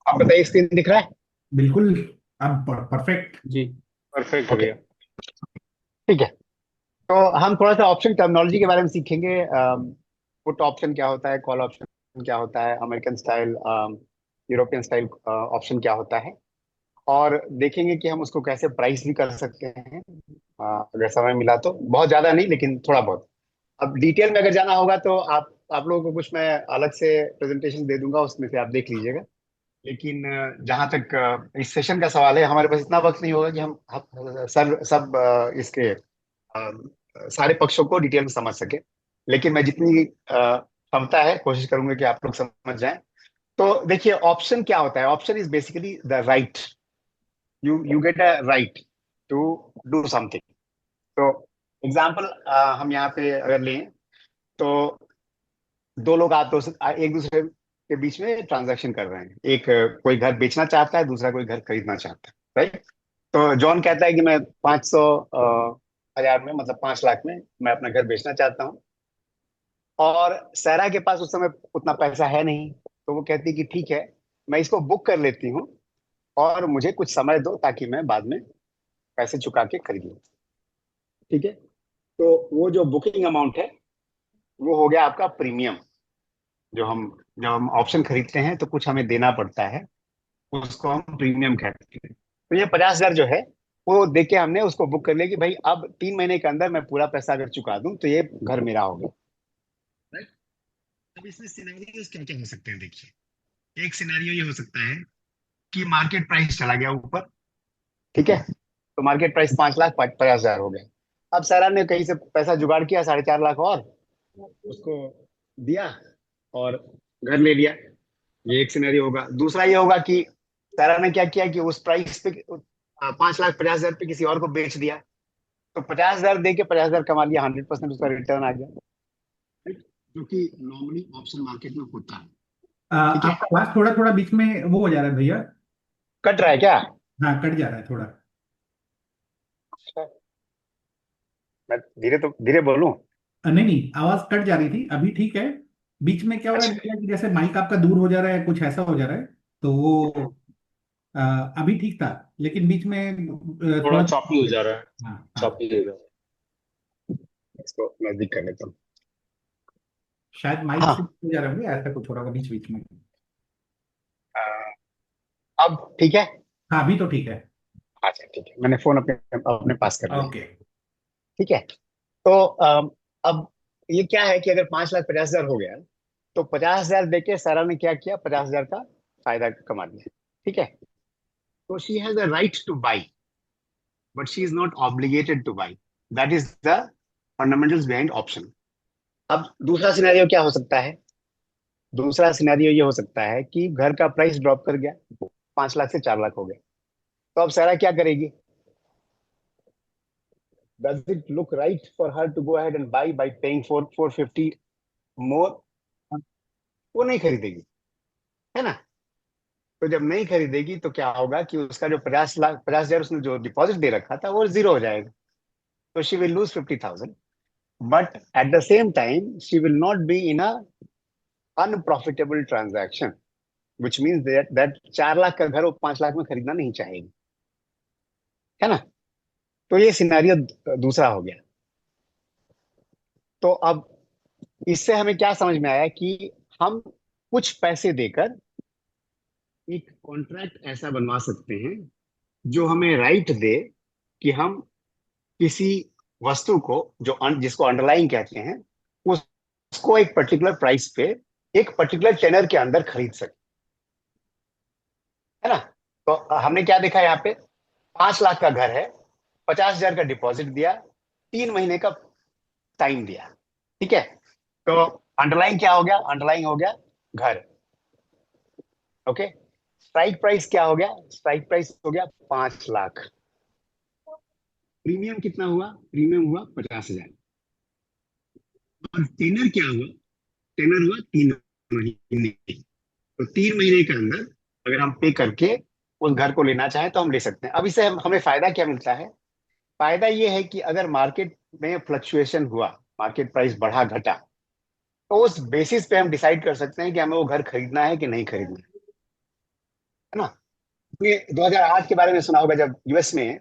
आप बताइए, स्क्रीन दिख रहा है? बिल्कुल। अब परफेक्ट। जी। परफेक्ट हो ओके। गया। ठीक है। तो हम थोड़ा सा ऑप्शन टर्मिनोलॉजी के बारे में सीखेंगे। पुट ऑप्शन क्या होता है, कॉल ऑप्शन क्या होता है, American style, European style option क्या होता है, और देखेंगे कि हम उसको कैसे प्राइस भी कर सकते हैं। अगर समय मिला तो, बहुत ज़्यादा नहीं लेकिन थोड़ा बहुत। अब डिटेल में अगर जाना होगा तो आप लोगों को कुछ मैं अलग से प्रेजेंटेशन दे दूंगा, उसमें से आप देख लीजिएगा। लेकिन जहाँ तक इस सेशन का सवाल है, हमारे पास इतना वक्त नहीं होगा कि हम सब इसके सारे पक्षों को डिटेल में समझ सके। लेकिन मैं जितनी क्षमता है कोशिश करूंगा कि आप लोग समझ जाएं। तो देखिए, ऑप्शन क्या होता है? Option is basically the right. You get a right to do something. तो एग्जाम्पल हम यहाँ पे अगर लें, तो दो लोग एक दूसरे के बीच में ट्रांजैक्शन कर रहे हैं। एक कोई घर बेचना चाहता है, दूसरा कोई घर खरीदना चाहता है, राइट? तो जॉन कहता है कि मैं 500 हजार में, मतलब 5 लाख में मैं अपना घर बेचना चाहता हूँ। और सैरा के पास उस समय उतना पैसा है नहीं, तो वो कहती है कि ठीक है, मैं इसको बुक कर लेती हूँ और मुझे कुछ समय दो ताकि मैं बाद में पैसे चुका के खरीद लूँ। ठीक है। तो वो जो बुकिंग अमाउंट है, वो हो गया आपका प्रीमियम। जो हम जब हम ऑप्शन खरीदते हैं तो कुछ हमें देना पड़ता है, उसको हम प्रीमियम कहते हैं। तो ये 50 हजार जो है, वो देख के हमने उसको बुक कर लिया कि भाई अब 3 महीने के अंदर मैं पूरा पैसा अगर चुका दूं तो ये घर मेरा हो गया। राइट? अब इसमें सिनेरियोज क्या क्या हो सकते हैं, देखिए। एक सिनेरियो ये हो सकता है कि मार्केट प्राइस चला गया ऊपर। ठीक है। तो मार्केट प्राइस 5 लाख 50 हजार हो गया। अब सारा ने कहीं से पैसा जुगाड़ किया, 4.5 लाख और उसको दिया और घर ले लिया। ये एक सिनेरियो होगा। दूसरा ये होगा कि सारा ने क्या किया कि उस प्राइस पे 5 लाख 50 हजार पे किसी और को बेच दिया। तो 50 हजार दे के 50 हजार कमा लिया, 100% उसका रिटर्न आ गया। right? जो कि नॉर्मली ऑप्शन मार्केट में होता है। ठीक है। आपका आवाज थोड़ा थोड़ा बीच में वो हो जा रहा है भैया। कट रहा है क्या? हाँ, कट जा रहा है थोड़ा। अच्छा, मैं धीरे तो धीरे बोलूं? नहीं नहीं, आवाज कट जा रही थी, अभी ठीक है। बीच में क्या हो रहा है अच्छा। भैया कि जैसे माइक आपका दूर हो जा रहा है, कुछ ऐसा हो जा रहा है। तो वो अ, अभी ठीक था, लेकिन बीच में थोड़ा थोड़ा। चॉपी हो जा रहा है। हाँ हाँ। चॉपी हो जा रहा है। इसको नजदीक कर लेता हूँ। शायद माइक से हाँ। हो जा रहा है भैया, ऐसा कुछ हो रहा होगा बीच बीच में। अ, अब ठीक है। हाँ, अभी तो ठीक है। अच्छा, ठीक है, मैंने फोन अपने अपने पास कर लिया। ओके। ठीक है। तो अब ये क्या है कि अगर 5 लाख 50 हजार हो गया, तो 50 हजार देके सारा ने क्या किया, 50 हजार का फायदा कमा लिया। ठीक है। तो she has a right to by, but she is not obligated two by. That is the fundamentals behind option. अब दूसरा सिनेरियो क्या हो सकता है? दूसरा सिनेरियो ये हो सकता है कि घर का प्राइस ड्रॉप कर गया, 5 लाख से 4 लाख हो गया। तो अब सारा क्या करेगी? Does it look right for her to go ahead and by by paying 450 more? वो नहीं खरीदेगी, है ना? तो जब नहीं खरीदेगी तो क्या होगा कि उसका जो 50 हजार उसने जो डिपॉजिट दे रखा था वो जीरो हो जाएगा। तो she will lose 50,000। But at the same time she will not be in a unprofitable transaction, which means that 4 lakh का घर वो 5 लाख में खरीदना नहीं चाहेगी, है ना? तो ये सिनेरियो दूसरा हो गया। तो अब इससे हमें क्या समझ में आया कि हम कुछ पैसे देकर एक कॉन्ट्रैक्ट ऐसा बनवा सकते हैं जो हमें राइट दे कि हम किसी वस्तु को, जिसको अंडरलाइंग कहते हैं, उसको एक पर्टिकुलर प्राइस पे एक पर्टिकुलर टेनर के अंदर खरीद सके, है ना? तो हमने क्या देखा यहाँ पे? 5 लाख का घर है, 50 हजार का डिपॉजिट दिया, 3 महीने का टाइम दिया। ठीक है। तो अंडरलाइंग क्या हो गया? अंडरलाइंग हो गया घर। ओके। स्ट्राइक प्राइस क्या हो गया? स्ट्राइक प्राइस हो गया 5 लाख। प्रीमियम कितना हुआ? प्रीमियम हुआ 50 हजार। और टेनर क्या हुआ? टेनर हुआ 3 महीने। तो 3 महीने के अंदर अगर हम पे करके उस घर को लेना चाहें तो हम ले सकते हैं। अब इससे हमें फायदा क्या मिलता है? फायदा ये है कि अगर मार्केट में फ्लक्चुएशन हुआ, मार्केट प्राइस बढ़ा घटा, तो उस बेसिस पे हम डिसाइड कर सकते हैं कि हमें वो घर खरीदना है कि नहीं खरीदना है। है ना। ये 2008 के बारे में सुना होगा, जब यूएस में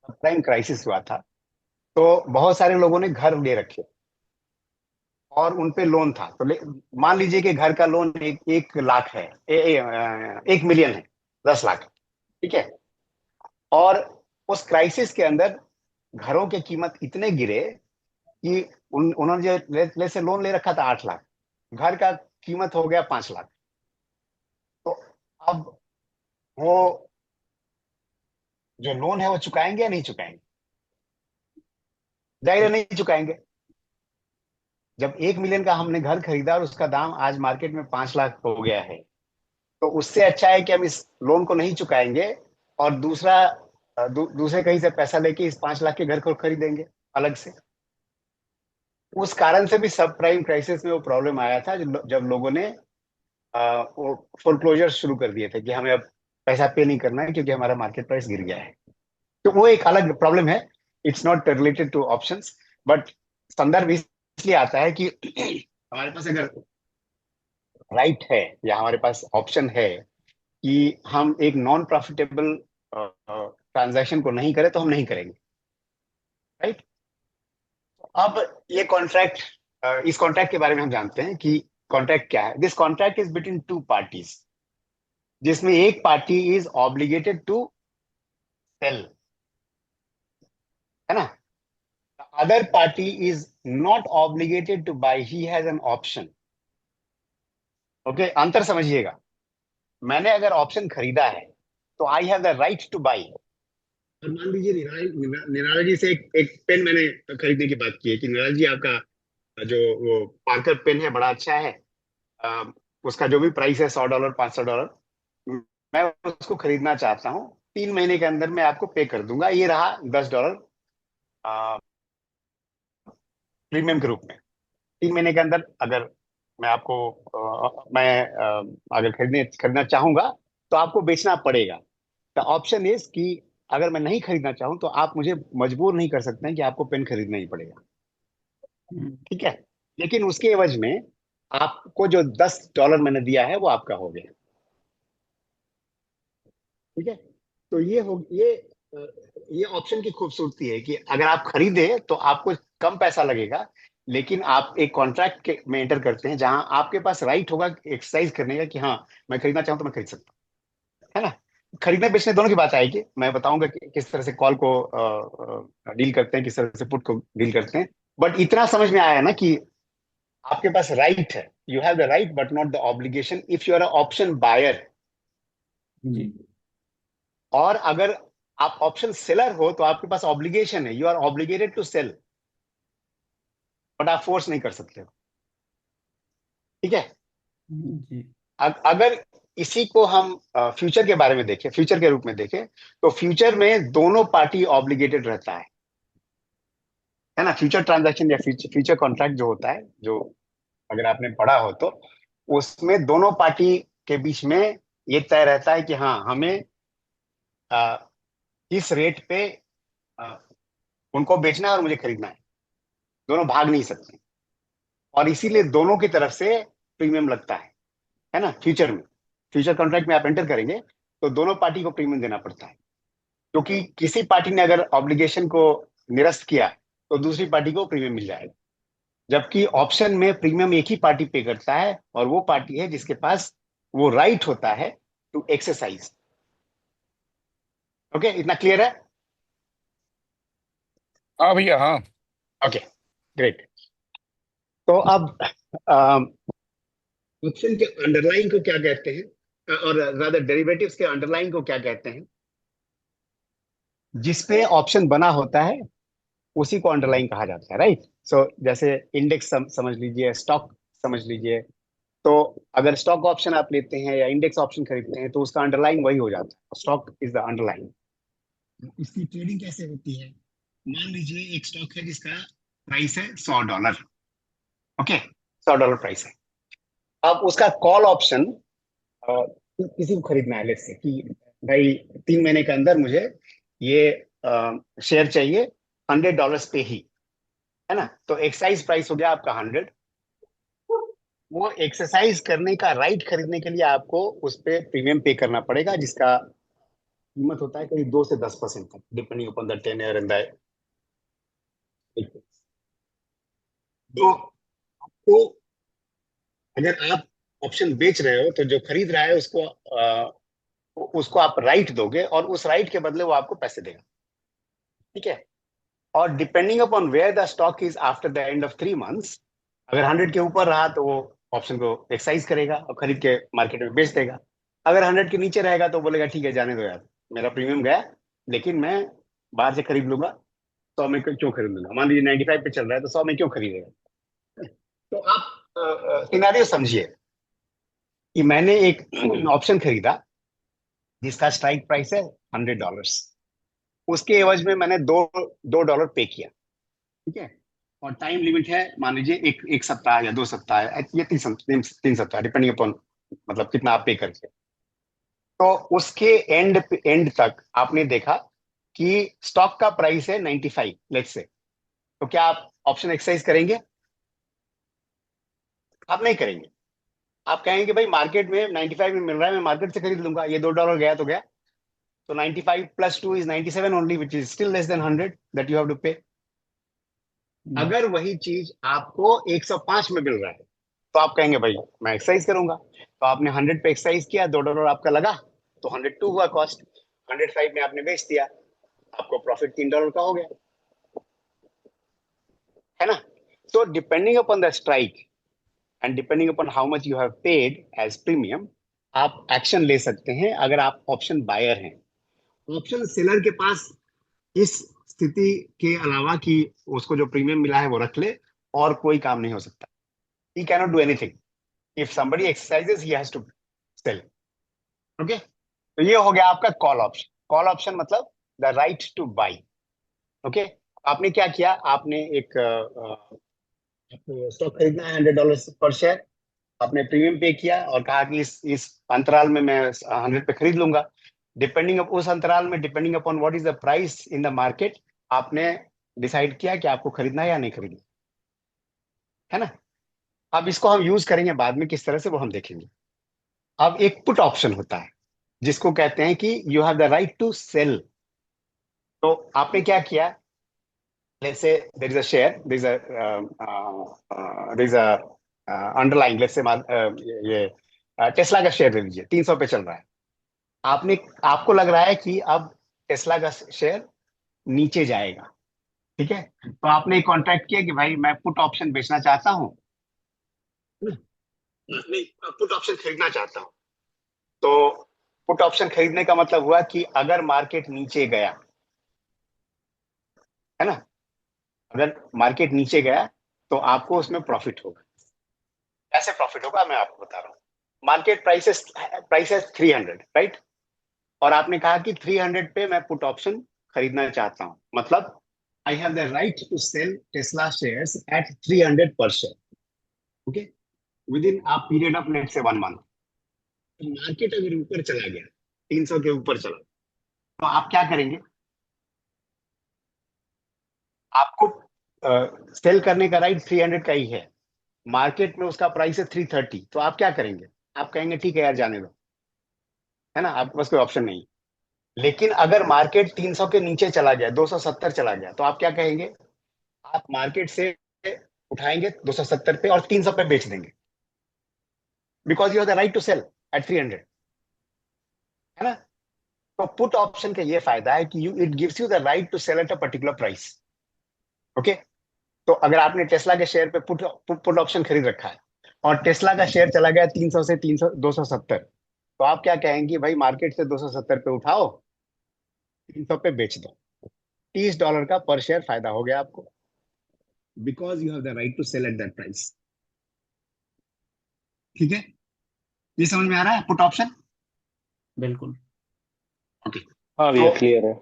प्राइम क्राइसिस हुआ था, तो बहुत सारे लोगों ने घर ले रखे और उन पे लोन था। तो मान लीजिए कि घर का लोन 1 लाख है, 1 मिलियन है, 10 लाख, ठीक है। और उस क्राइसिस के अंदर घरों के कीमत इतने गिरे कि उन्होंने जो ले से लोन ले रखा था 8 लाख, घर का कीमत हो गया 5 लाख। तो अब वो जो लोन है वो चुकाएंगे या नहीं चुकाएंगे? जाहिर है नहीं चुकाएंगे। जब 1 मिलियन का हमने घर खरीदा और उसका दाम आज मार्केट में 5 लाख हो गया है, तो उससे अच्छा है कि हम इस लोन को नहीं चुकाएंगे और दूसरे कहीं से पैसा लेके इस 5 लाख के घर को खरीदेंगे अलग से। उस कारण से भी सब प्राइम क्राइसिस में वो प्रॉब्लम आया था, जब लोगों ने वो फोरक्लोजर शुरू कर दिए थे कि हमें अब पैसा पे नहीं करना है क्योंकि हमारा मार्केट प्राइस गिर गया है। तो वो एक अलग प्रॉब्लम है, it's not related two options. But संदर्भ इसलिए आता है कि हमारे पास अगर राइट है या हमारे पास ऑप्शन है कि हम एक नॉन प्रॉफिटेबल ट्रांजैक्शन को नहीं करें, तो हम नहीं करेंगे, राइट। अब ये कॉन्ट्रैक्ट, इस कॉन्ट्रैक्ट के बारे में हम जानते हैं कि कॉन्ट्रैक्ट क्या है। This contract is between two parties, जिसमें एक party is obligated to sell, है ना। Other party is not obligated to buy, he has an option. Okay, अंतर समझिएगा। मैंने अगर ऑप्शन खरीदा है तो I have the right to buy. और मान लीजिए निराला जी से एक पेन मैंने खरीदने की बात की है कि निराला जी आपका जो वो पार्कर पेन है बड़ा अच्छा है, अ, उसका जो भी प्राइस है $100 $500, मैं उसको खरीदना चाहता हूँ, 3 महीने के अंदर मैं आपको पे कर दूंगा, ये रहा $10 प्रीमियम के रूप में। 3 महीने के अंदर अगर मैं आपको अगर खरीदना चाहूंगा तो आपको बेचना पड़ेगा। द ऑप्शन इज कि अगर मैं नहीं खरीदना चाहूं तो आप मुझे मजबूर नहीं कर सकते हैं कि आपको पेन खरीदना ही पड़ेगा, हम्म, ठीक है। लेकिन उसके एवज में आपको जो $10 मैंने दिया है वो आपका हो गया, ठीक है। तो अ, ये ऑप्शन की खूबसूरती है कि अगर आप खरीदे तो आपको कम पैसा लगेगा, लेकिन आप एक कॉन्ट्रैक्ट में एंटर करते हैं जहां आपके पास राइट होगा एक्सरसाइज करने का कि हाँ, मैं खरीदना चाहूँ तो मैं खरीद सकता हूँ, है ना। खरीदने बेचने दोनों की बात आएगी, मैं बताऊंगा कि किस तरह से कॉल को डील करते हैं, किस तरह से पुट को डील करते हैं। बट इतना समझ में आया ना कि आपके पास राइट है, you have the right but not the obligation if you are a option buyer. जी। और अगर आप ऑप्शन सेलर हो तो आपके पास ऑब्लिगेशन है, you are obligated to sell, but आप फोर्स नहीं कर सकते हो, ठीक है। जी। अगर इसी को हम फ्यूचर के बारे में देखें, फ्यूचर के रूप में देखें, तो फ्यूचर में दोनों पार्टी ऑब्लिगेटेड रहता है ना। फ्यूचर ट्रांजैक्शन या फ्यूचर कॉन्ट्रैक्ट जो होता है, जो अगर आपने पढ़ा हो तो उसमें दोनों पार्टी के बीच में ये तय रहता है कि हाँ, हमें अ, इस रेट पे अ, उनको बेचना है और मुझे खरीदना है, दोनों भाग नहीं सकते। और इसीलिए दोनों की तरफ से प्रीमियम लगता है ना। फ्यूचर में, फ्यूचर कॉन्ट्रैक्ट में आप एंटर करेंगे तो दोनों पार्टी को प्रीमियम देना पड़ता है, क्योंकि किसी पार्टी ने अगर ऑब्लिगेशन को निरस्त किया तो दूसरी पार्टी को प्रीमियम मिल जाएगा। जबकि ऑप्शन में प्रीमियम एक ही पार्टी पे करता है और वो पार्टी है जिसके पास वो राइट होता है टू एक्सरसाइज। ओके, इतना क्लियर है? हाँ भैया, हाँ। Okay, great. तो अब ऑप्शन के अंडरलाइन को क्या कहते हैं, और रादर डेरिवेटिव्स के अंडरलाइन को क्या कहते हैं? जिसपे ऑप्शन बना होता है उसी को अंडरलाइन कहा जाता है, राइट। सो जैसे इंडेक्स समझ लीजिए, स्टॉक समझ लीजिए। तो अगर स्टॉक ऑप्शन आप लेते हैं या इंडेक्स ऑप्शन खरीदते हैं तो उसका अंडरलाइन वही हो जाता है, स्टॉक इज द अंडरलाइन। इसकी ट्रेडिंग कैसे होती है? मान लीजिए एक स्टॉक है जिसका प्राइस है $100, ओके, $100 प्राइस है। अब उसका कॉल ऑप्शन किसी को खरीदना है, लेट्स से कि भाई 3 महीने के अंदर मुझे ये शेयर चाहिए $100 पे ही, है ना। तो एक्साइज प्राइस हो गया आपका 100, वो एक्सरसाइज करने का राइट खरीदने के लिए आपको उस पे प्रीमियम पे करना पड़ेगा, जिसका कीमत होता है करीब 2 से 10% तक, depending upon the tenure and the. तो आपको, अगर आप ऑप्शन बेच रहे हो तो जो खरीद रहा है उसको आप राइट दोगे, और उस राइट के बदले वो आपको पैसे देगा। ठीक है। और depending upon where the stock is after the end of 3 months, अगर 100 के ऊपर रहा तो वो ऑप्शन को एक्सरसाइज करेगा और खरीद के मार्केट में बेच देगा। अगर 100 के नीचे रहेगा तो बोलेगा ठीक है, जाने दो यार, मेरा प्रीमियम गया, लेकिन मैं बाहर से खरीद लूंगा। 100 में क्यों खरीद लूंगा, मान लीजिए 95 पे चल रहा है तो 100 में क्यों खरीदेगा। तो आप सिनेरियो समझिए कि मैंने एक ऑप्शन खरीदा जिसका स्ट्राइक प्राइस है $100। उसके एवज में मैंने दो डॉलर पे किया। ठीक है। और टाइम लिमिट है, मान लीजिए एक सप्ताह या 2 सप्ताह या 3 सप्ताह, डिपेंडिंग अपॉन मतलब कितना आप पे करके। तो उसके एंड तक आपने देखा कि स्टॉक का प्राइस है 95, लेट्स से। तो क्या आप ऑप्शन एक्सरसाइज करेंगे? आप नहीं करेंगे। आप कहेंगे कि भाई मार्केट में 95 में मिल रहा है, मैं मार्केट से खरीद लूंगा, ये $2 गया तो गया। तो 95 + 2 is 97 only, which is still less than 100 that you have to pay. Hmm. अगर वही चीज आपको 105 में मिल रहा है तो आप कहेंगे भाई मैं एक्सरसाइज करूंगा। तो आपने 100 पे एक्सरसाइज किया, $2 आपका लगा, तो 102 हुआ कॉस्ट। 105 में आपने बेच दिया, आपको प्रॉफिट $3 का हो गया, है ना। So depending upon the strike and depending upon how much you have paid as premium, आप एक्शन ले सकते हैं अगर आप ऑप्शन बायर हैं। ऑप्शन सेलर के पास इस स्थिति के अलावा कि उसको जो प्रीमियम मिला है वो रख ले, और कोई काम नहीं हो सकता। He cannot do anything. If somebody exercises he has to sell. Okay. तो ये हो गया आपका कॉल ऑप्शन। कॉल ऑप्शन मतलब the right to buy. Okay. आपने क्या किया, आपने एक स्टॉक खरीदना है $100 पर शेयर, आपने प्रीमियम पे किया और कहा कि इस अंतराल में मैं 100 पे खरीद लूंगा। डिपेंडिंग उस अंतराल में, depending upon what is the price in the market, आपने डिसाइड किया कि आपको खरीदना है या नहीं खरीदना, है ना। अब इसको हम यूज करेंगे बाद में किस तरह से, वो हम देखेंगे। अब एक पुट ऑप्शन होता है जिसको कहते हैं कि you have the right to sell. तो आपने क्या किया, let's say there is a share, there is a underlying, let's say ये टेस्ला का शेयर ले लीजिए, 300 पे चल रहा है। आपने आपको लग रहा है कि अब टेस्ला का शेयर नीचे जाएगा। ठीक है। तो आपने एक कॉन्ट्रैक्ट किया कि भाई मैं पुट ऑप्शन बेचना चाहता हूँ, नहीं, पुट ऑप्शन खरीदना चाहता हूँ। तो पुट ऑप्शन खरीदने का मतलब हुआ कि अगर मार्केट नीचे गया, है ना, अगर मार्केट नीचे गया तो आपको उसमें प्रॉफिट होगा। कैसे प्रॉफिट होगा मैं आपको बता रहा हूँ। मार्केट प्राइस है 300, राइट। और आपने कहा कि 300 पे मैं पुट ऑप्शन खरीदना चाहता हूँ, मतलब I have the right to sell Tesla shares at 300 per share. Okay. Within a period of let's say 1 month. Market अगर ऊपर चला गया, 300 के ऊपर चला, तो आप क्या करेंगे? आपको सेल करने का राइट 300 का ही है, मार्केट में उसका प्राइस है 330, तो आप क्या करेंगे? आप कहेंगे ठीक है यार, जाने दो, है ना, आपके पास कोई ऑप्शन नहीं। लेकिन अगर मार्केट 300 के नीचे चला गया, 270 चला गया, तो आप क्या कहेंगे? आप मार्केट से उठाएंगे 270 पे और 300 पे बेच देंगे, because you have the right to sell at 300, है ना। तो पुट ऑप्शन का ये फायदा है कि you it gives you the right to sell at a particular price. Okay. तो अगर आपने टेस्ला के शेयर पे पुट पुट ऑप्शन खरीद रखा है और टेस्ला का शेयर चला गया 300 से 270, तो आप क्या कहेंगे? भाई मार्केट से 270 पे उठाओ, 300 पे बेच दो। $30 का पर शेयर फायदा हो गया आपको, because you have the right to sell at that price. ठीक है। ये समझ में आ रहा है पुट ऑप्शन? बिल्कुल। ओके। हाँ तो भैया क्लियर है।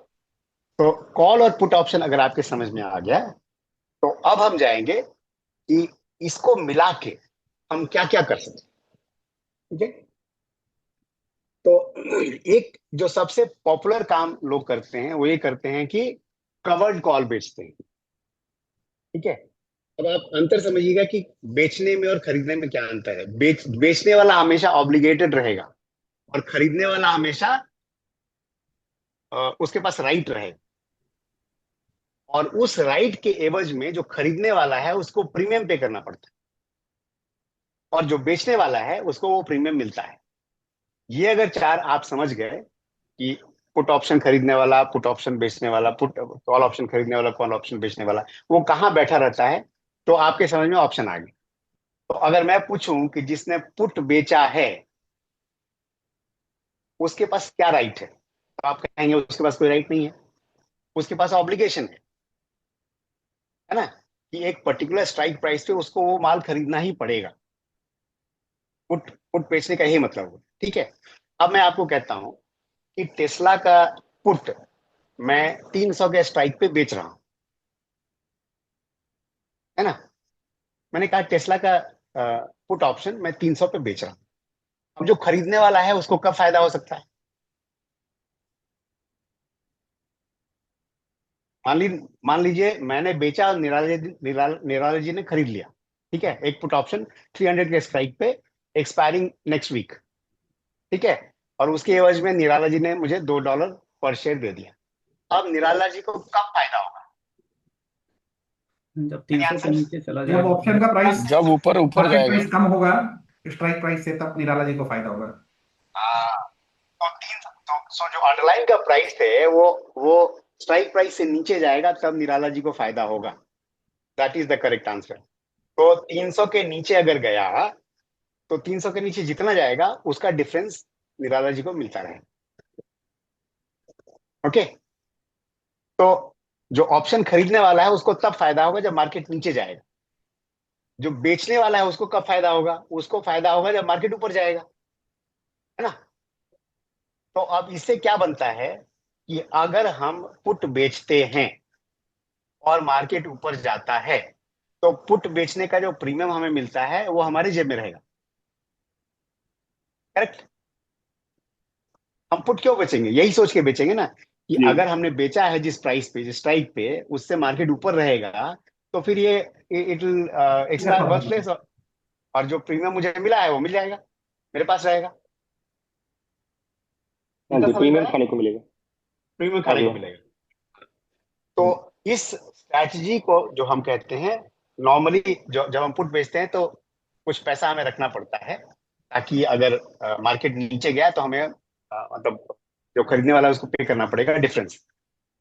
कॉल और पुट ऑप्शन अगर आपके समझ में आ गया, तो अब हम जाएंगे कि इसको मिला के हम क्या क्या कर सकते हैं। ठीक है। तो एक जो सबसे पॉपुलर काम लोग करते हैं वो ये करते हैं कि कवर्ड कॉल बेचते हैं। ठीक है। अब आप अंतर समझिएगा कि बेचने में और खरीदने में क्या अंतर है। बेचने वाला हमेशा ऑब्लिगेटेड रहेगा, और खरीदने वाला हमेशा उसके पास राइट रहेगा। और उस राइट के एवज में जो खरीदने वाला है उसको प्रीमियम पे करना पड़ता है, और जो बेचने वाला है उसको वो प्रीमियम मिलता है। ये अगर चार आप समझ गए कि पुट ऑप्शन खरीदने वाला, पुट ऑप्शन बेचने वाला, पुट कॉल ऑप्शन खरीदने वाला, कॉल ऑप्शन बेचने वाला, वो कहाँ बैठा रहता है, तो आपके समझ में ऑप्शन आ गए। तो अगर मैं पूछूं कि जिसने पुट बेचा है उसके पास क्या राइट है, तो आप कहेंगे उसके पास कोई राइट नहीं है, उसके पास ऑब्लिगेशन है ना, कि एक पर्टिकुलर स्ट्राइक प्राइस पे उसको वो माल खरीदना ही पड़ेगा। पुट पुट बेचने का यही मतलब है, ठीक है। अब मैं आपको कहता हूं कि टेस्ला का पुट मैं 300 के स्ट्राइक पे बेच रहा हूं, है ना। मैंने कहा टेस्ला का पुट ऑप्शन मैं 300 पे बेच रहा हूं। अब जो खरीदने वाला है उसको कब फायदा हो सकता है। मान ली मान लीजिए मैंने बेचा और निराला जी ने खरीद लिया, ठीक है, एक पुट ऑप्शन 300 के स्ट्राइक पे, एक्सपायरिंग नेक्स्ट वीक, ठीक है। और उसके एवज में निराला जी ने मुझे $2 पर शेयर दे दिया। अब निराला जी को कब फायदा होगा। जब 300 के आंसर। नीचे चला जब जाएगा ऑप्शन का प्राइस, जब ऊपर ऊपर मार्केट जाएगा। प्राइस कम होगा स्ट्राइक प्राइस से, तब निराला जी को फायदा होगा। तो सो जो अंडरलाइन का प्राइस है वो स्ट्राइक प्राइस से नीचे जाएगा, तब निराला जी को फायदा होगा। That is the correct answer. तो 300 के नीचे अगर गया, तो 300 के नीचे जितना जाएगा उसका डिफरेंस निराला जी को मिलता रहेगा। ओके। तो जो ऑप्शन खरीदने वाला है उसको तब फायदा होगा जब मार्केट नीचे जाएगा। जो बेचने वाला है उसको कब फायदा होगा, उसको फायदा होगा जब मार्केट ऊपर जाएगा, है ना। तो अब इससे क्या बनता है कि अगर हम पुट बेचते हैं और मार्केट ऊपर जाता है, तो पुट बेचने का जो प्रीमियम हमें मिलता है वो हमारी जेब में रहेगा। करेक्ट। हम पुट क्यों बेचेंगे, यही सोच के बेचेंगे ना कि जी। अगर हमने बेचा है जिस प्राइस पे, जिस स्ट्राइक पे, उससे मार्केट ऊपर रहेगा, तो फिर ये इट विल एक्सपायर वर्थलेस, और जो प्रीमियम मुझे मिला है वो मिल जाएगा, मेरे पास रहेगा। हाँ इतना जी, समझ में प्रीमियम आया। खाने को मिलेगा। प्रीमियम हाँ खाने को भैया। मिलेगा। तो इस स्ट्रैटेजी को जो हम कहते हैं, नॉर्मली जो जब हम पुट बेचते हैं तो कुछ पैसा हमें रखना पड़ता है, ताकि अगर मार्केट नीचे गया तो हमें मतलब जो खरीदने वाला है उसको पे करना पड़ेगा डिफरेंस।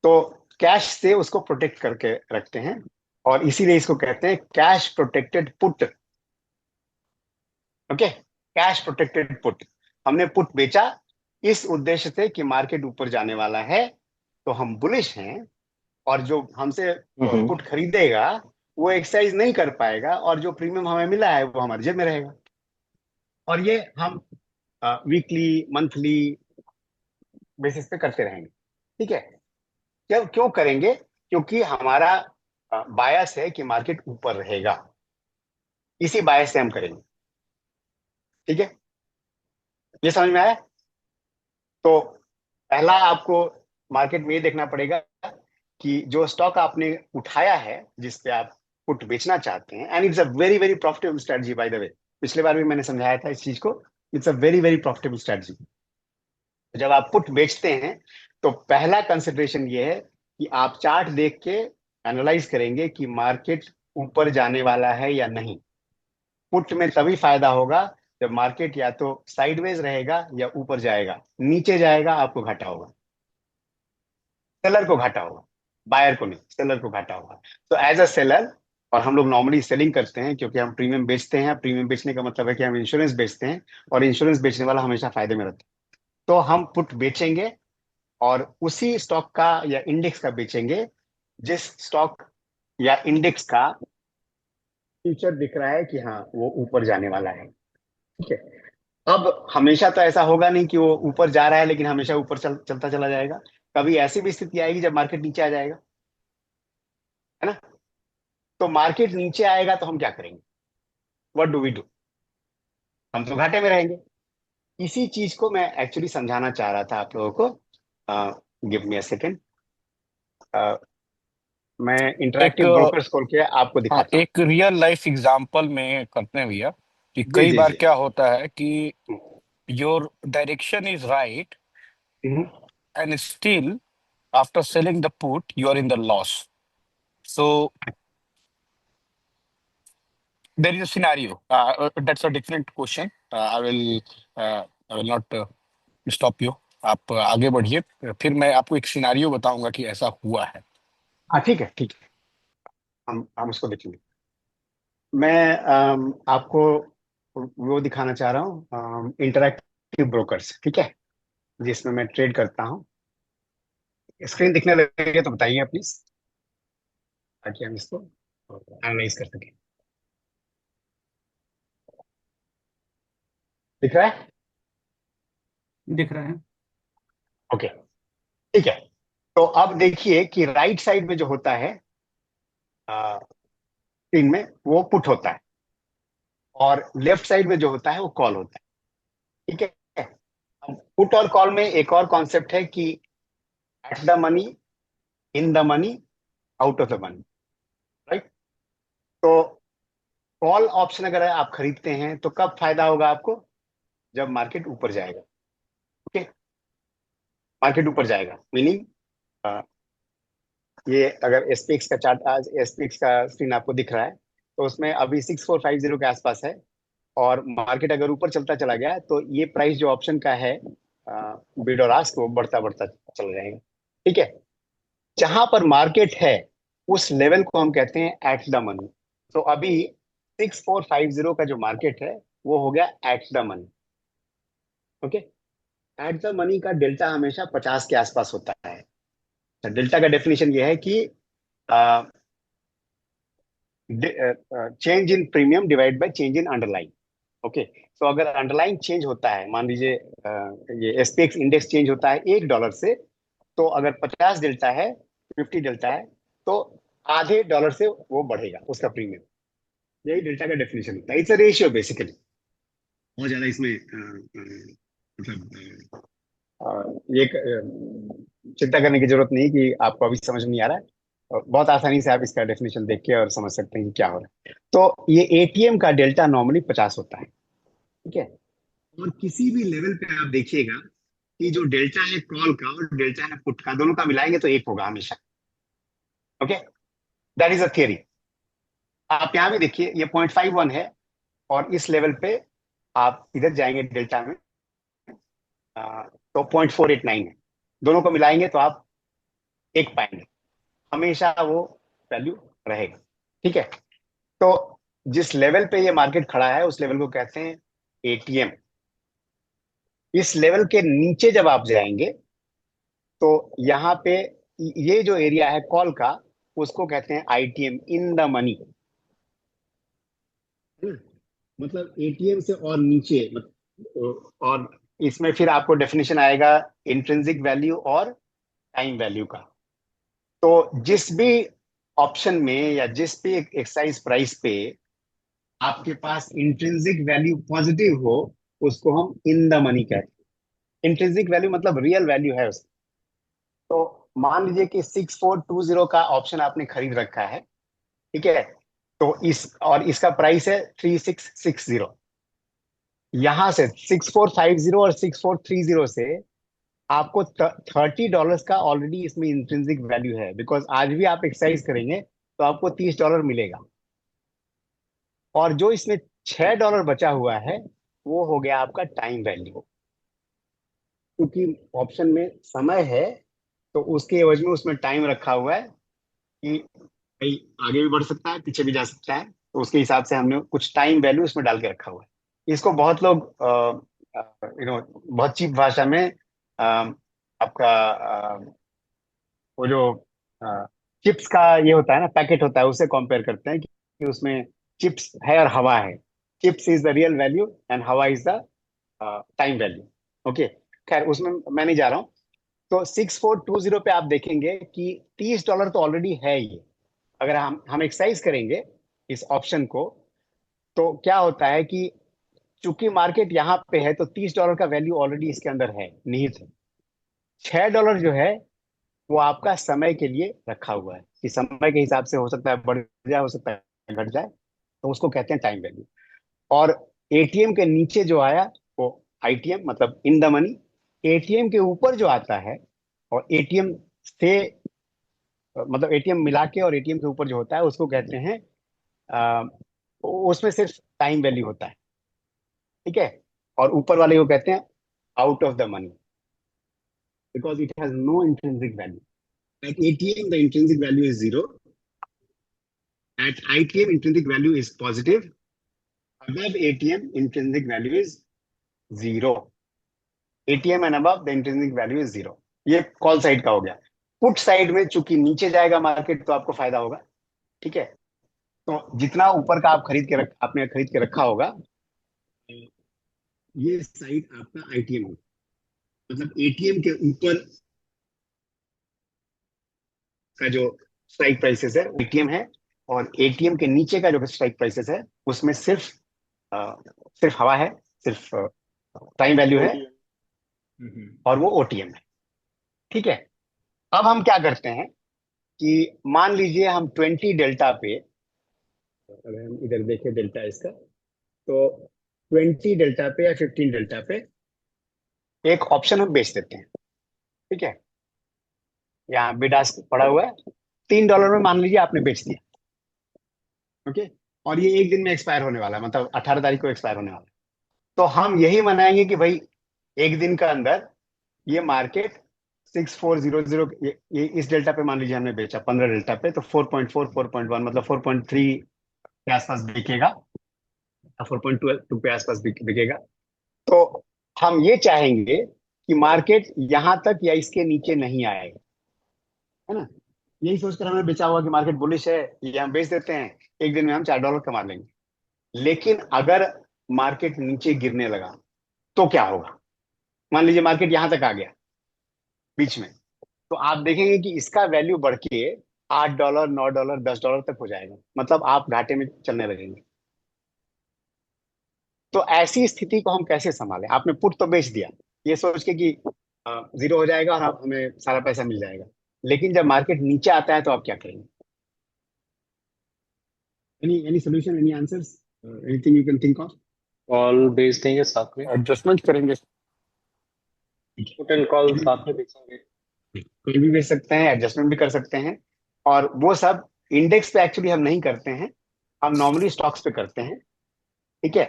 तो कैश से उसको प्रोटेक्ट करके रखते हैं, और इसीलिए इसको कहते हैं cash protected put. Okay. Cash protected put. हमने पुट बेचा इस उद्देश्य से कि मार्केट ऊपर जाने वाला है, तो हम बुलिश हैं, और जो हमसे हम्म। पुट खरीदेगा वो एक्सरसाइज नहीं कर पाएगा, और जो प्रीमियम हमें मिला है वो हमारे जेब में रहेगा। और ये हम वीकली, मंथली बेसिस पे करते रहेंगे, ठीक है। क्यों क्यों करेंगे, क्योंकि हमारा बायस है कि मार्केट ऊपर रहेगा, इसी बायस से हम करेंगे, ठीक है। ये समझ में आया। तो पहला आपको मार्केट में ये देखना पड़ेगा कि जो स्टॉक आपने उठाया है जिस पे आप पुट बेचना चाहते हैं, and it's a very very profitable strategy by the way, पिछले बार भी मैंने समझाया था इस चीज को। It's a very very profitable strategy. जब आप पुट बेचते हैं तो पहला कंसिडरेशन ये है कि आप चार्ट देख के एनालाइज करेंगे कि मार्केट ऊपर जाने वाला है या नहीं। पुट में तभी फायदा होगा जब मार्केट या तो साइडवेज रहेगा या ऊपर जाएगा, नीचे जाएगा आपको घाटा होगा, सेलर को घाटा होगा, बायर को नहीं, सेलर को घाटा होगा। तो एज अ सेलर, और हम लोग नॉर्मली सेलिंग करते हैं क्योंकि हम प्रीमियम बेचते हैं, प्रीमियम बेचने का मतलब है कि हम इंश्योरेंस बेचते हैं, और इंश्योरेंस बेचने वाला हमेशा फायदे में रहता है। तो हम पुट बेचेंगे और उसी स्टॉक का या इंडेक्स का बेचेंगे जिस स्टॉक या इंडेक्स का फ्यूचर दिख रहा है कि हाँ वो ऊपर जाने वाला है, ठीक है। अब हमेशा तो ऐसा होगा नहीं कि वो ऊपर जा रहा है लेकिन हमेशा ऊपर चलता चला जाएगा। कभी ऐसी भी स्थिति आएगी जब मार्केट नीचे आ जाएगा, है ना। तो मार्केट नीचे आएगा तो हम क्या करेंगे, व्हाट डू वी डू, हम तो घाटे में रहेंगे। इसी चीज को मैं एक्चुअली समझाना चाह रहा था आप लोगों को। Give me a second. मैं एक इंटरैक्टिव ब्रोकर्स खोल के आपको हाँ, दिखाता हूँ। एक रियल लाइफ एग्जांपल में करते हैं भैया कि जी कई जी बार जी। क्या होता है कि hmm, your direction is right hmm, and still after selling the put you are in the loss. So there is a scenario. That's a different question. I will not stop you. आप आगे बढ़िए, फिर मैं आपको एक scenario बताऊंगा कि ऐसा हुआ है. हाँ ठीक है ठीक है। हम उसको देखेंगे। मैं आपको वो दिखाना चाह रहा हूँ, इंटरैक्टिव ब्रोकर्स, ठीक है, जिसमें मैं ट्रेड करता हूँ। स्क्रीन दिखने लगे तो बताइए प्लीज, ताकि हम इसको एनालाइज कर सकें। दिख रहा है? दिख रहा है। ओके, ठीक है। तो अब देखिए कि राइट साइड में जो होता है स्क्रीन में, वो पुट होता है, और लेफ्ट साइड में जो होता है वो कॉल होता है, ठीक है। पुट और कॉल में एक और कॉन्सेप्ट है कि at the money, in the money, out of the money, right. तो कॉल ऑप्शन अगर आप खरीदते हैं तो कब फायदा होगा आपको? जब मार्केट ऊपर जाएगा, ओके। मार्केट ऊपर जाएगा मीनिंग, ये अगर एसपीएक्स का चार्ट, आज एसपीएक्स का स्क्रीन आपको दिख रहा है, तो उसमें अभी 6450 के आसपास है, और मार्केट अगर ऊपर चलता चला गया तो ये प्राइस जो ऑप्शन का है, बिड और आस्क, वो बढ़ता बढ़ता चला जाएगा, ठीक है। जहां पर मार्केट है उस लेवल को हम कहते हैं एट द मनी। तो अभी 6450 का जो मार्केट है वो हो गया at the money, okay. At the money का डेल्टा हमेशा 50 के आसपास होता है। डेल्टा का डेफिनेशन ये है कि change in premium divide by change in underline, okay. तो अगर अंडरलाइन चेंज होता है, मान लीजिए ये एसपीएक्स इंडेक्स चेंज होता है $1 से, तो अगर 50 डेल्टा है, 50 डेल्टा है, तो आधे डॉलर से वो बढ़ेगा उसका प्रीमियम। यही डेल्टा का डेफिनेशन होता है। It's a ratio basically. बहुत ज्यादा इसमें मतलब ये चिंता करने की जरूरत नहीं कि आपको अभी समझ में नहीं आ रहा है। बहुत आसानी से आप इसका डेफिनेशन देख के और समझ सकते हैं कि क्या हो रहा है। तो ये एटीएम का डेल्टा नॉर्मली 50 होता है, ठीक है। और किसी भी लेवल पे आप देखिएगा कि जो डेल्टा है कॉल का और डेल्टा है पुट का, दोनों का मिलाएंगे तो एक होगा हमेशा, okay. That is a theory. आप यहाँ भी देखिए, ये 0.51 है, और इस लेवल पे आप इधर जाएंगे डेल्टा में, तो 0.489 है। दोनों को मिलाएंगे तो आप एक पाएंगे, हमेशा वो वैल्यू रहेगा, ठीक है। तो जिस लेवल पे ये मार्केट खड़ा है उस लेवल को कहते हैं एटीएम। इस लेवल के नीचे जब आप जाएंगे तो यहाँ पे ये जो एरिया है कॉल का, उसको कहते हैं आईटीएम, इन द मनी। मतलब एटीएम से और नीचे, और इसमें फिर आपको डेफिनेशन आएगा इंट्रिंसिक वैल्यू और टाइम वैल्यू का। तो जिस भी ऑप्शन में या जिस भी एक्सरसाइज प्राइस पे आपके पास इंट्रिंसिक वैल्यू पॉजिटिव हो, उसको हम इन द मनी कहते हैं। इंट्रिंसिक वैल्यू मतलब रियल वैल्यू है उसकी। तो मान लीजिए कि 6420 का ऑप्शन आपने खरीद रखा है, ठीक है। तो इसका प्राइस है 3660। यहां से 6450 और 6430 से आपको $30 का ऑलरेडी इसमें इंट्रिंसिक वैल्यू है, बिकॉज आज भी आप एक्सरसाइज करेंगे तो आपको $30 मिलेगा। और जो इसमें $6 बचा हुआ है वो हो गया आपका टाइम वैल्यू। क्योंकि ऑप्शन में समय है, तो उसके एवज में उसमें टाइम रखा हुआ है कि भाई आगे भी बढ़ सकता है, पीछे भी जा सकता है, तो उसके हिसाब से हमने कुछ टाइम वैल्यू इसमें डाल के रखा हुआ है। इसको बहुत लोग बहुत चीप भाषा में आपका वो जो चिप्स का ये होता है ना, पैकेट होता है, उससे कंपेयर करते हैं कि उसमें चिप्स है और हवा है। Chips is the real value and हवा is the time value, okay. खैर उसमें मैं नहीं जा रहा हूँ। तो 6420 पे आप देखेंगे कि $30 तो ऑलरेडी है ये। अगर हम एक्सरसाइज करेंगे इस ऑप्शन को, तो क्या होता है कि चूंकि मार्केट यहाँ पे है तो $30 का वैल्यू ऑलरेडी इसके अंदर है, निहित है। $6 जो है वो आपका समय के लिए रखा हुआ है कि समय के हिसाब से हो सकता है बढ़ जाए, हो सकता है घट जाए, तो उसको कहते हैं टाइम वैल्यू। और एटीएम के नीचे जो आया वो आईटीएम, मतलब इन द मनी। एटीएम के ऊपर जो आता है और एटीएम से मतलब एटीएम मिला के और एटीएम के ऊपर जो होता है उसको कहते हैं अ, उसमें सिर्फ टाइम वैल्यू होता है। ठीक है। और ऊपर वाले को कहते हैं out of the money, because it has no intrinsic value. At ATM the intrinsic value is zero, at ITM intrinsic value is positive, above ATM intrinsic value is zero. ATM and above the intrinsic value is zero. ये call side का हो गया। Put side में चूंकि नीचे जाएगा market तो आपको फायदा होगा। ठीक है। तो जितना ऊपर का आप आपने खरीद के रखा होगा, ये साइड आपका आईटीएम होगा। मतलब एटीएम के ऊपर का जो स्ट्राइक प्राइसेस है एटीएम है, और एटीएम के नीचे का जो स्ट्राइक प्राइसेस है उसमें सिर्फ अ, सिर्फ हवा है, सिर्फ टाइम वैल्यू है, और वो ओटीएम है। ठीक है। अब हम क्या करते हैं कि मान लीजिए हम 20 डेल्टा पे, अगर हम इधर देखें डेल्टा इसका, तो 20 डेल्टा पे या 15 डेल्टा पे एक ऑप्शन हम बेच देते हैं। ठीक है। यहाँ बिड आस्क पड़ा हुआ है, $3 में मान लीजिए आपने बेच दिया। ओके। और ये एक दिन में एक्सपायर होने वाला है, मतलब 18 तारीख को एक्सपायर होने वाला है। तो हम यही मनाएंगे कि भाई एक दिन का अंदर ये मार्केट 6400, ये इस डेल्टा पे मान लीजिए हमने बेचा 15 डेल्टा पे, तो 4.4 4.1 मतलब 4.3 के आसपास बिकेगा, 4.2 के आसपास बिकेगा। तो हम ये चाहेंगे कि मार्केट यहां तक या इसके नीचे नहीं आएगा, है ना। यही सोचकर हमने बेचा हुआ कि मार्केट बुलिश है, ये हम बेच देते हैं, एक दिन में हम $4 कमा लेंगे। लेकिन अगर मार्केट नीचे गिरने लगा तो क्या होगा? मान लीजिए मार्केट यहां तक आ गया बीच में, तो आप देखेंगे कि इसका वैल्यू बढ़ के $8 $9 $10 तक हो जाएगा, मतलब आप घाटे में चलने लगेंगे। तो ऐसी स्थिति को हम कैसे संभालें? आपने पुट तो बेच दिया ये सोच के कि जीरो हो जाएगा और हमें सारा पैसा मिल जाएगा, लेकिन जब मार्केट नीचे आता है तो आप क्या करेंगे? Any solution, any answers, anything you can think of? Call बेच देंगे साथ में, एडजस्टमेंट करेंगे। पुट एंड कॉल साथ में बेचेंगे। कोई भी बेच सकते हैं, एडजस्टमेंट भी कर सकते हैं, और वो सब इंडेक्स पे एक्चुअली हम नहीं करते हैं, हम नॉर्मली स्टॉक्स पे करते हैं। ठीक है।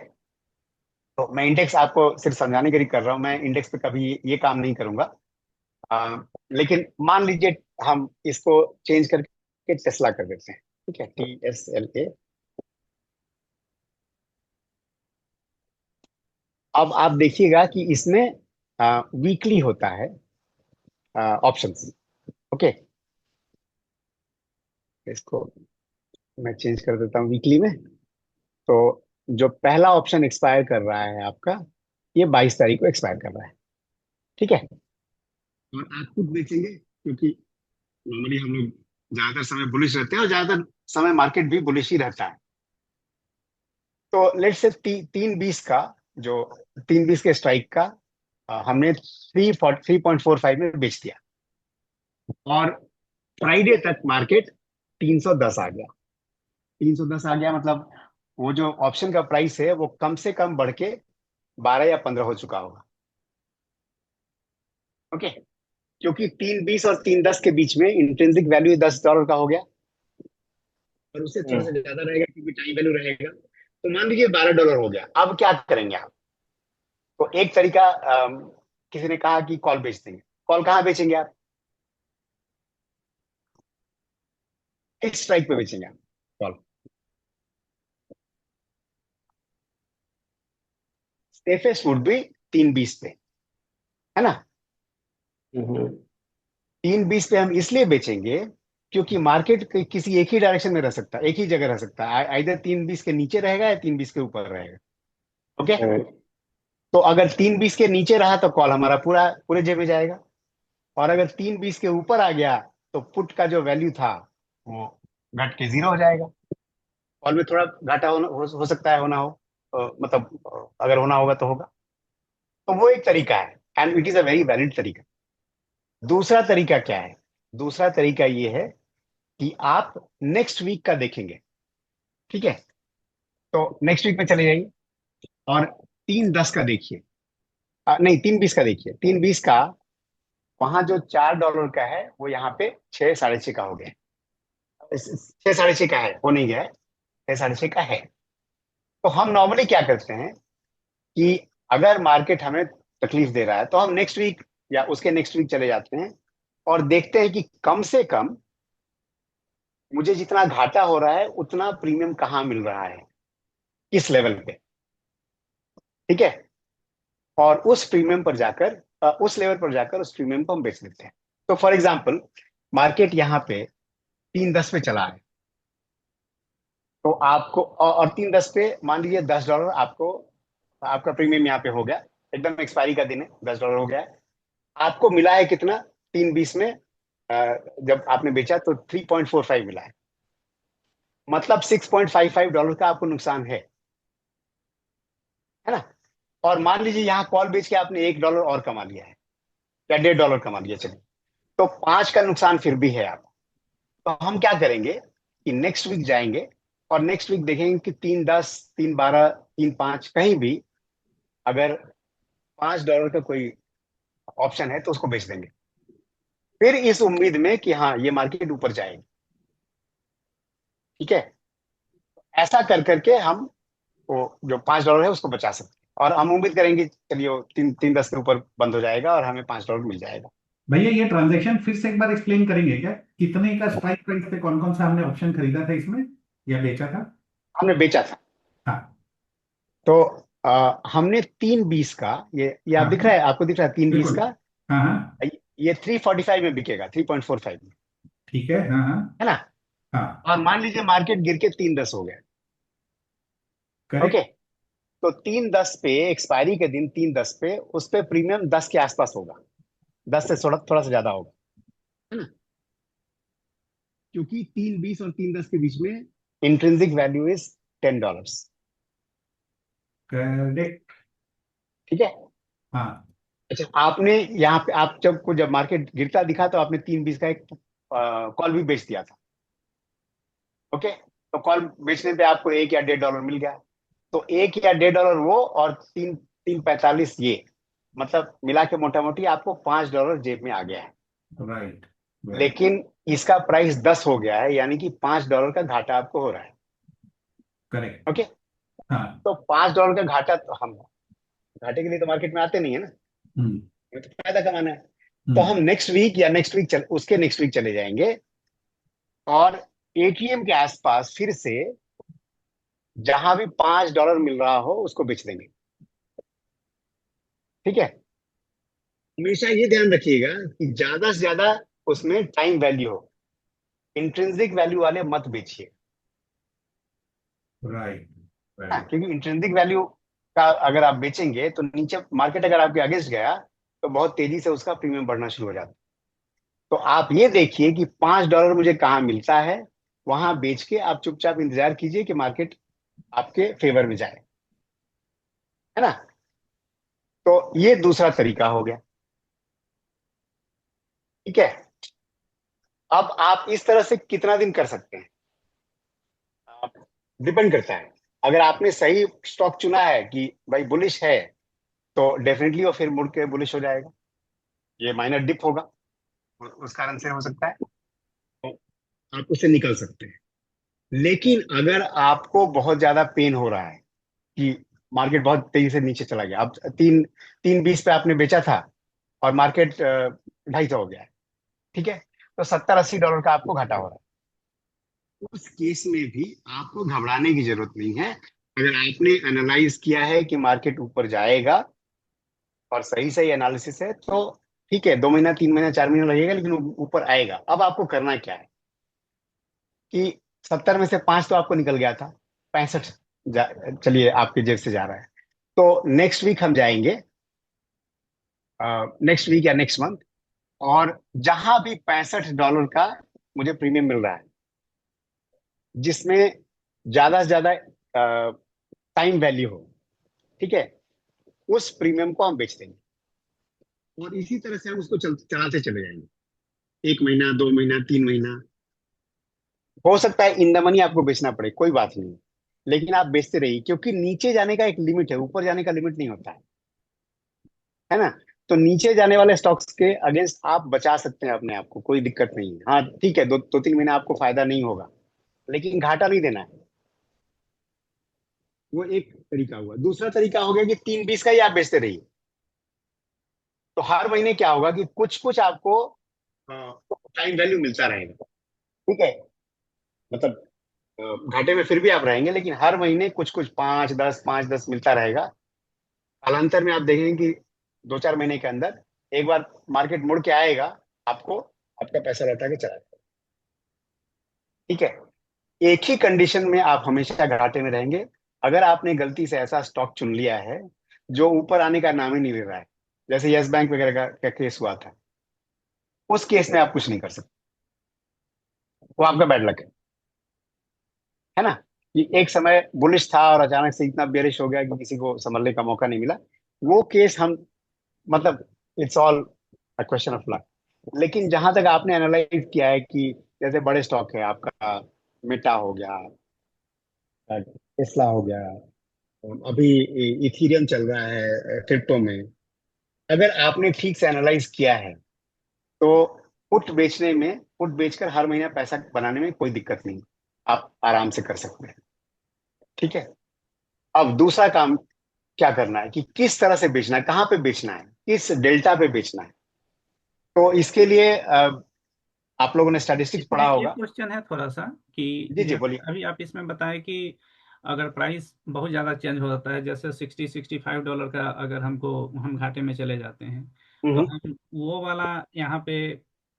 तो मैं इंडेक्स आपको सिर्फ समझाने के लिए कर रहा हूँ, मैं इंडेक्स पे कभी ये काम नहीं करूंगा। लेकिन मान लीजिए हम इसको चेंज करके टेस्ला कर देते हैं। ठीक है, TSLA। अब आप देखिएगा कि इसमें वीकली होता है ऑप्शंस। ओके। इसको मैं चेंज कर देता हूँ वीकली में। तो जो पहला ऑप्शन एक्सपायर कर रहा है आपका, ये 22 तारीख को एक्सपायर कर रहा है। ठीक है। और आप खुद बेचेंगे क्योंकि नॉर्मली हम लोग ज्यादातर समय बुलिश रहते हैं और ज्यादातर समय मार्केट भी बुलिश ही रहता है। तो लेट्स से 320 का जो 320 के स्ट्राइक का हमने 3.45 में बेच दिया, और फ्राइडे तक मार्केट 310 आ गया। 310 आ गया मतलब वो जो ऑप्शन का प्राइस है वो कम से कम बढ़ के 12 या 15 हो चुका होगा। ओके। क्योंकि 320 और 310 के बीच में इंट्रिंसिक वैल्यू $10 का हो गया, और उससे थोड़ा सा ज्यादा रहेगा क्योंकि टाइम वैल्यू रहेगा। तो मान लीजिए $12 हो गया। अब क्या करेंगे आप? तो एक तरीका, किसी ने कहा कि कॉल बेच देंगे। कॉल कहाँ बेचेंगे आप? किस स्ट्राइक पे बेचेंगे आप कॉल? सेफेस्ट वुड बी 320 पे, है ना। 320 पे हम इसलिए बेचेंगे क्योंकि मार्केट किसी एक ही डायरेक्शन में रह सकता है, एक ही जगह रह सकता है, इधर 320 के नीचे रहेगा या 320 के ऊपर रहेगा। ओके। तो अगर 320 के नीचे रहा तो कॉल हमारा पूरे जेब में जाएगा, और अगर 320 के ऊपर आ गया तो पुट का जो वैल्यू था वो घट के जीरो हो जाएगा। कॉल में थोड़ा घाटा हो सकता है, होना हो, मतलब अगर होना होगा तो होगा। तो वो एक तरीका है, and it is a very valid तरीका। दूसरा तरीका क्या है दूसरा तरीका ये है कि आप नेक्स्ट वीक का देखेंगे। ठीक है, तो नेक्स्ट वीक में चले जाइए और 3.10 का देखिए। नहीं, 3.20 का देखिए। 3.20 का वहां जो $4 का है वो यहाँ पे 6, 6.5 का हो गया। 6, 6.5 का है, वो नहीं गया है, 6, 6.5 का है। तो हम नॉर्मली क्या करते हैं कि अगर मार्केट हमें तकलीफ दे रहा है तो हम नेक्स्ट वीक या उसके नेक्स्ट वीक चले जाते हैं और देखते हैं कि कम से कम मुझे जितना घाटा हो रहा है उतना प्रीमियम कहाँ मिल रहा है, किस लेवल पे। ठीक है, और उस प्रीमियम पर जाकर उस लेवल पर जाकर उस प्रीमियम को हम बेच देते हैं। तो फॉर एग्जाम्पल मार्केट यहाँ पे 3.10 पे चला है, तो आपको और 3.10 पे मान लीजिए $10 आपको, आपका प्रीमियम यहाँ पे हो गया, एकदम एक्सपायरी का दिन है, $10 हो गया है। आपको मिला है कितना? 3.20 में जब आपने बेचा तो 3.45 मिला है, मतलब $6.55 का आपको नुकसान है ना। और मान लीजिए यहाँ कॉल बेच के आपने $1 और कमा लिया है या $1.5 कमा लिया, चलिए, तो 5 का नुकसान फिर भी है आप। तो हम क्या करेंगे कि नेक्स्ट वीक जाएंगे और नेक्स्ट वीक देखेंगे कि 3.10, 3.12, 3.5 कहीं भी अगर $5 का कोई ऑप्शन है तो उसको बेच देंगे, फिर इस उम्मीद में कि हाँ ये मार्केट ऊपर जाएगी। ठीक है, ऐसा कर करके हम वो जो $5 है उसको बचा सकते हैं और हम उम्मीद करेंगे चलिए वो 3.10 के ऊपर बंद हो जाएगा और हमें $5 मिल जाएगा। भैया ये ट्रांजैक्शन फिर से एक बार एक्सप्लेन करेंगे क्या? कितने का स्ट्राइक प्राइस पे कौन कौन सा हमने ऑप्शन खरीदा था इसमें या बेचा था? हमने बेचा था, हाँ तो हमने 3.20 का, ये आप दिख हाँ रहा है, आपको दिख रहा है 3.20 बिल्कुल। का, हाँ हाँ ये 345 में बिकेगा, 3.45 में, ठीक है। हाँ हाँ है ना। हाँ और मान लीजिए मार्केट गिर के 3.10 हो गया। Okay, correct. तो 3.10 पे एक्सपायरी के दिन 3.10 पे उस पे प्रीमियम 10 के आसपास होगा, 10 से थोड़ा थोड़ा सा ज्यादा होगा, है ना, क्योंकि 3.20 और 3.10 के बीच में इंट्रिंसिक वैल्यू इज $10। करेक्ट। ठीक है, हाँ अच्छा, आपने यहाँ पे आप जब मार्केट गिरता दिखा तो आपने 3.20 का एक कॉल भी बेच दिया था। ओके, तो कॉल बेचने पे आपको $1 या $1.5 मिल गया, तो $1 या $1.5 वो और 3.45 ये, मतलब मिला के मोटा मोटी आपको $5 जेब में आ गया है। राइट राइट लेकिन इसका प्राइस 10 हो गया है, यानी कि $5 का घाटा आपको हो रहा है। करेक्ट। ओके, हाँ। तो $5 का घाटा, तो हम घाटे के लिए तो मार्केट में आते नहीं है ना, हम्म हमें तो फायदा कमाना है। तो हम्म हम नेक्स्ट वीक या नेक्स्ट वीक उसके नेक्स्ट वीक चले जाएंगे और एटीएम के आसपास फिर से जहां भी $5 मिल रहा हो उसको बेच देंगे। ठीक है, हमेशा ये ध्यान रखिएगा कि ज्यादा से ज्यादा उसमें टाइम वैल्यू हो, इंट्रिंसिक वैल्यू वाले मत बेचिए। राइट हाँ, राइट। क्योंकि इंट्रिंसिक वैल्यू का अगर आप बेचेंगे तो नीचे मार्केट अगर आपके अगेंस्ट गया तो बहुत तेजी से उसका प्रीमियम बढ़ना शुरू हो जाता है। तो आप ये देखिए कि $5 मुझे कहाँ मिलता है, वहां बेच के आप चुपचाप इंतजार कीजिए कि मार्केट आपके फेवर में जाए, है ना। तो ये दूसरा तरीका हो गया। ठीक है, अब आप इस तरह से कितना दिन कर सकते हैं, डिपेंड करता है। अगर आपने सही स्टॉक चुना है कि भाई बुलिश है, तो डेफिनेटली वो फिर मुड़ के बुलिश हो जाएगा। ये माइनर डिप होगा, उस कारण से हो सकता है, तो आप उससे निकल सकते हैं। लेकिन अगर आपको बहुत ज्यादा पेन हो रहा है कि मार्केट बहुत तेजी से नीचे चला गया, अब 3.20 पे आपने बेचा था और मार्केट 250 हो गया है, ठीक है, तो $70-80 का आपको घाटा हो रहा है। उस केस में भी आपको घबराने की जरूरत नहीं है। अगर आपने एनालाइज किया है कि मार्केट ऊपर जाएगा और सही सही एनालिसिस है तो ठीक है, 2 महीना, 3 महीना, 4 महीना लगेगा, लेकिन वो ऊपर आएगा। अब आपको करना क्या है कि 70 में से 5 तो आपको निकल गया था, 65 चलिए आपके जेब से जा रहा है। तो नेक्स्ट वीक हम जाएंगे, नेक्स्ट वीक या नेक्स्ट मंथ, और जहां भी $65 का मुझे प्रीमियम मिल रहा है, जिसमें ज्यादा से ज्यादा टाइम वैल्यू हो, ठीक है, उस प्रीमियम को हम बेच देंगे और इसी तरह से हम उसको चलाते चले जाएंगे। 1 महीना, 2 महीना, 3 महीना। हो सकता है इन द मनी आपको बेचना पड़े, कोई बात नहीं, लेकिन आप बेचते रहिए, क्योंकि नीचे जाने का एक लिमिट है, ऊपर जाने का लिमिट नहीं होता है ना। तो नीचे जाने वाले स्टॉक्स के अगेंस्ट आप बचा सकते हैं अपने आप को, कोई दिक्कत नहीं है। हाँ ठीक है, 2-3 महीना आपको फायदा नहीं होगा, लेकिन घाटा नहीं देना है। वो एक तरीका हुआ। दूसरा तरीका हो गया कि 3-20 का ही आप बेचते रहिए। तो हर महीने क्या होगा कि कुछ कुछ आपको टाइम वैल्यू मिलता रहेगा। ठीक है, मतलब घाटे में फिर भी आप रहेंगे, लेकिन हर महीने कुछ कुछ 5-10 मिलता रहेगा। कालांतर में आप देखेंगे कि 2-4 महीने के अंदर एक बार मार्केट मुड़ के आएगा, आपको आपका पैसा लौटा के चला जाएगा। ठीक है, एक ही कंडीशन में आप हमेशा घाटे में रहेंगे, अगर आपने गलती से ऐसा स्टॉक चुन लिया है जो ऊपर आने का नाम ही नहीं ले रहा है, जैसे यस बैंक वगैरह का केस हुआ था। उस केस में आप कुछ नहीं कर सकते, वो आपका बैड लक है ना। कि एक समय बुलिश था और अचानक से इतना बेरिश हो गया कि किसी को संभलने का मौका नहीं मिला। वो केस हम, मतलब it's all a question of luck. लेकिन जहां तक आपने एनालाइज किया है कि जैसे बड़े स्टॉक है आपका, मेटा हो गया, टेस्ला हो गया, अभी इथीरियम चल रहा है क्रिप्टो में, अगर आपने ठीक से एनालाइज किया है तो पुट बेचकर हर महीना पैसा बनाने में कोई दिक्कत नहीं, आप आराम से कर सकते हैं। ठीक है, अब दूसरा काम क्या करना है कि किस तरह से बेचना है, कहाँ पे बेचना है, किस डेल्टा पे बेचना है। तो इसके लिए आप लोगों ने स्टैटिस्टिक्स इसमें पढ़ा एक होगा। क्वेश्चन है थोड़ा सा कि जी जी जैसे बोलिए। अभी आप इसमें बताएं कि अगर प्राइस बहुत ज़्यादा चेंज हो जाता है, जैसे $60-65 का अगर हम घाटे में चले जाते हैं, तो हम्म। हम वो वाला यहाँ पे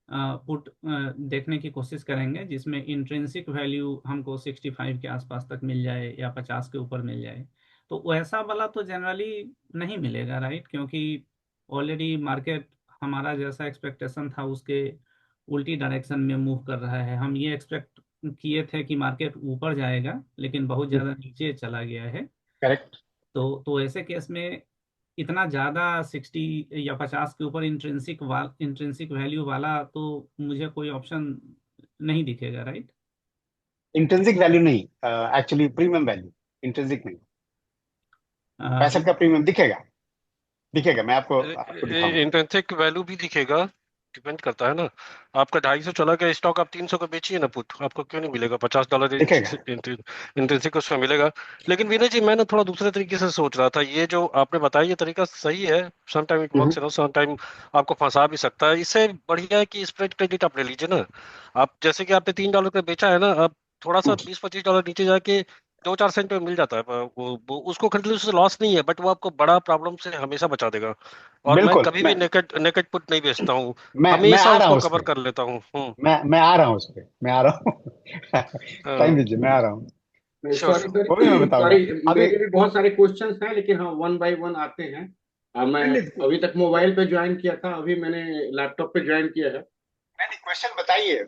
पुट देखने की कोशिश करेंगे जिसमें इंट्रिंसिक वैल्यू हमको 65 के आसपास तक मिल जाए या 50 के ऊपर मिल जाए। तो वैसा वाला तो जनरली नहीं मिलेगा, राइट? क्योंकि ऑलरेडी मार्केट हमारा जैसा एक्सपेक्टेशन था उसके उल्टी डायरेक्शन में मूव कर रहा है। हम ये एक्सपेक्ट किए थे कि मार्केट ऊपर जाएगा, लेकिन बहुत ज़्यादा नीचे चला गया है। करेक्ट। तो ऐसे केस में इतना ज़्यादा 60 या 50 के ऊपर इंट्रिंसिक वैल्यू वाला तो मुझे कोई ऑप्शन नहीं दिखेगा, राइट? इंट्रिंसिक वैल्यू नहीं, एक्चुअली प्रीमियम वैल्यू, इंट्रिंसिक नहीं। 65 का प्रीमियम दिखेगा, दिखेगा, मैं आपको आपको दिखाऊंगा। इंट्रिंसिक वैल्यू भी दिखेगा, डिपेंड करता है ना। आपका 250 चला गया स्टॉक, आप 300 का बेचिए ना पुट, आपको क्यों नहीं मिलेगा? $50 दिखेगा। इंट्रिंसिक उसमें मिलेगा। लेकिन विनय जी, मैं ना थोड़ा दूसरे तरीके से सोच रहा था। ये जो आपने बताया ये तरीका सही है, some time it hmm. Works, some time आपको फंसा भी सकता है। इससे बढ़िया है कि स्प्रेड क्रेडिट आप ले लीजिए ना। आप जैसे कि आपने $3 का बेचा है ना, आप थोड़ा सा $20-25 नीचे जाके 2-4 सेंट में मिल जाता है। वो उसको खरीदने से लॉस नहीं है, बट वो आपको बड़ा प्रॉब्लम से हमेशा बचा देगा। और मैं बिल्कुल। कभी भी नेकेड नेकेड पुट नहीं बेचता हूँ, मैं हमेशा आ रहा उसको हूँ उस कवर पे। कर लेता हूँ। मैं आ रहा हूँ उस पे, मैं आ रहा हूँ। टाइम दीजिए, मैं आ रहा हूँ। Sure sorry sure. वो भी मैं सर, बताऊंगा। सॉरी, अभी मेरे भी बहुत सारे क्वेश्चंस हैं, लेकिन हाँ, वन बाय वन आते हैं। मैं पंडित, अभी तक मोबाइल पे ज्वाइन किया था, अभी मैंने लैपटॉप पे ज्वाइन किया है। मैंने क्वेश्चन बताइए,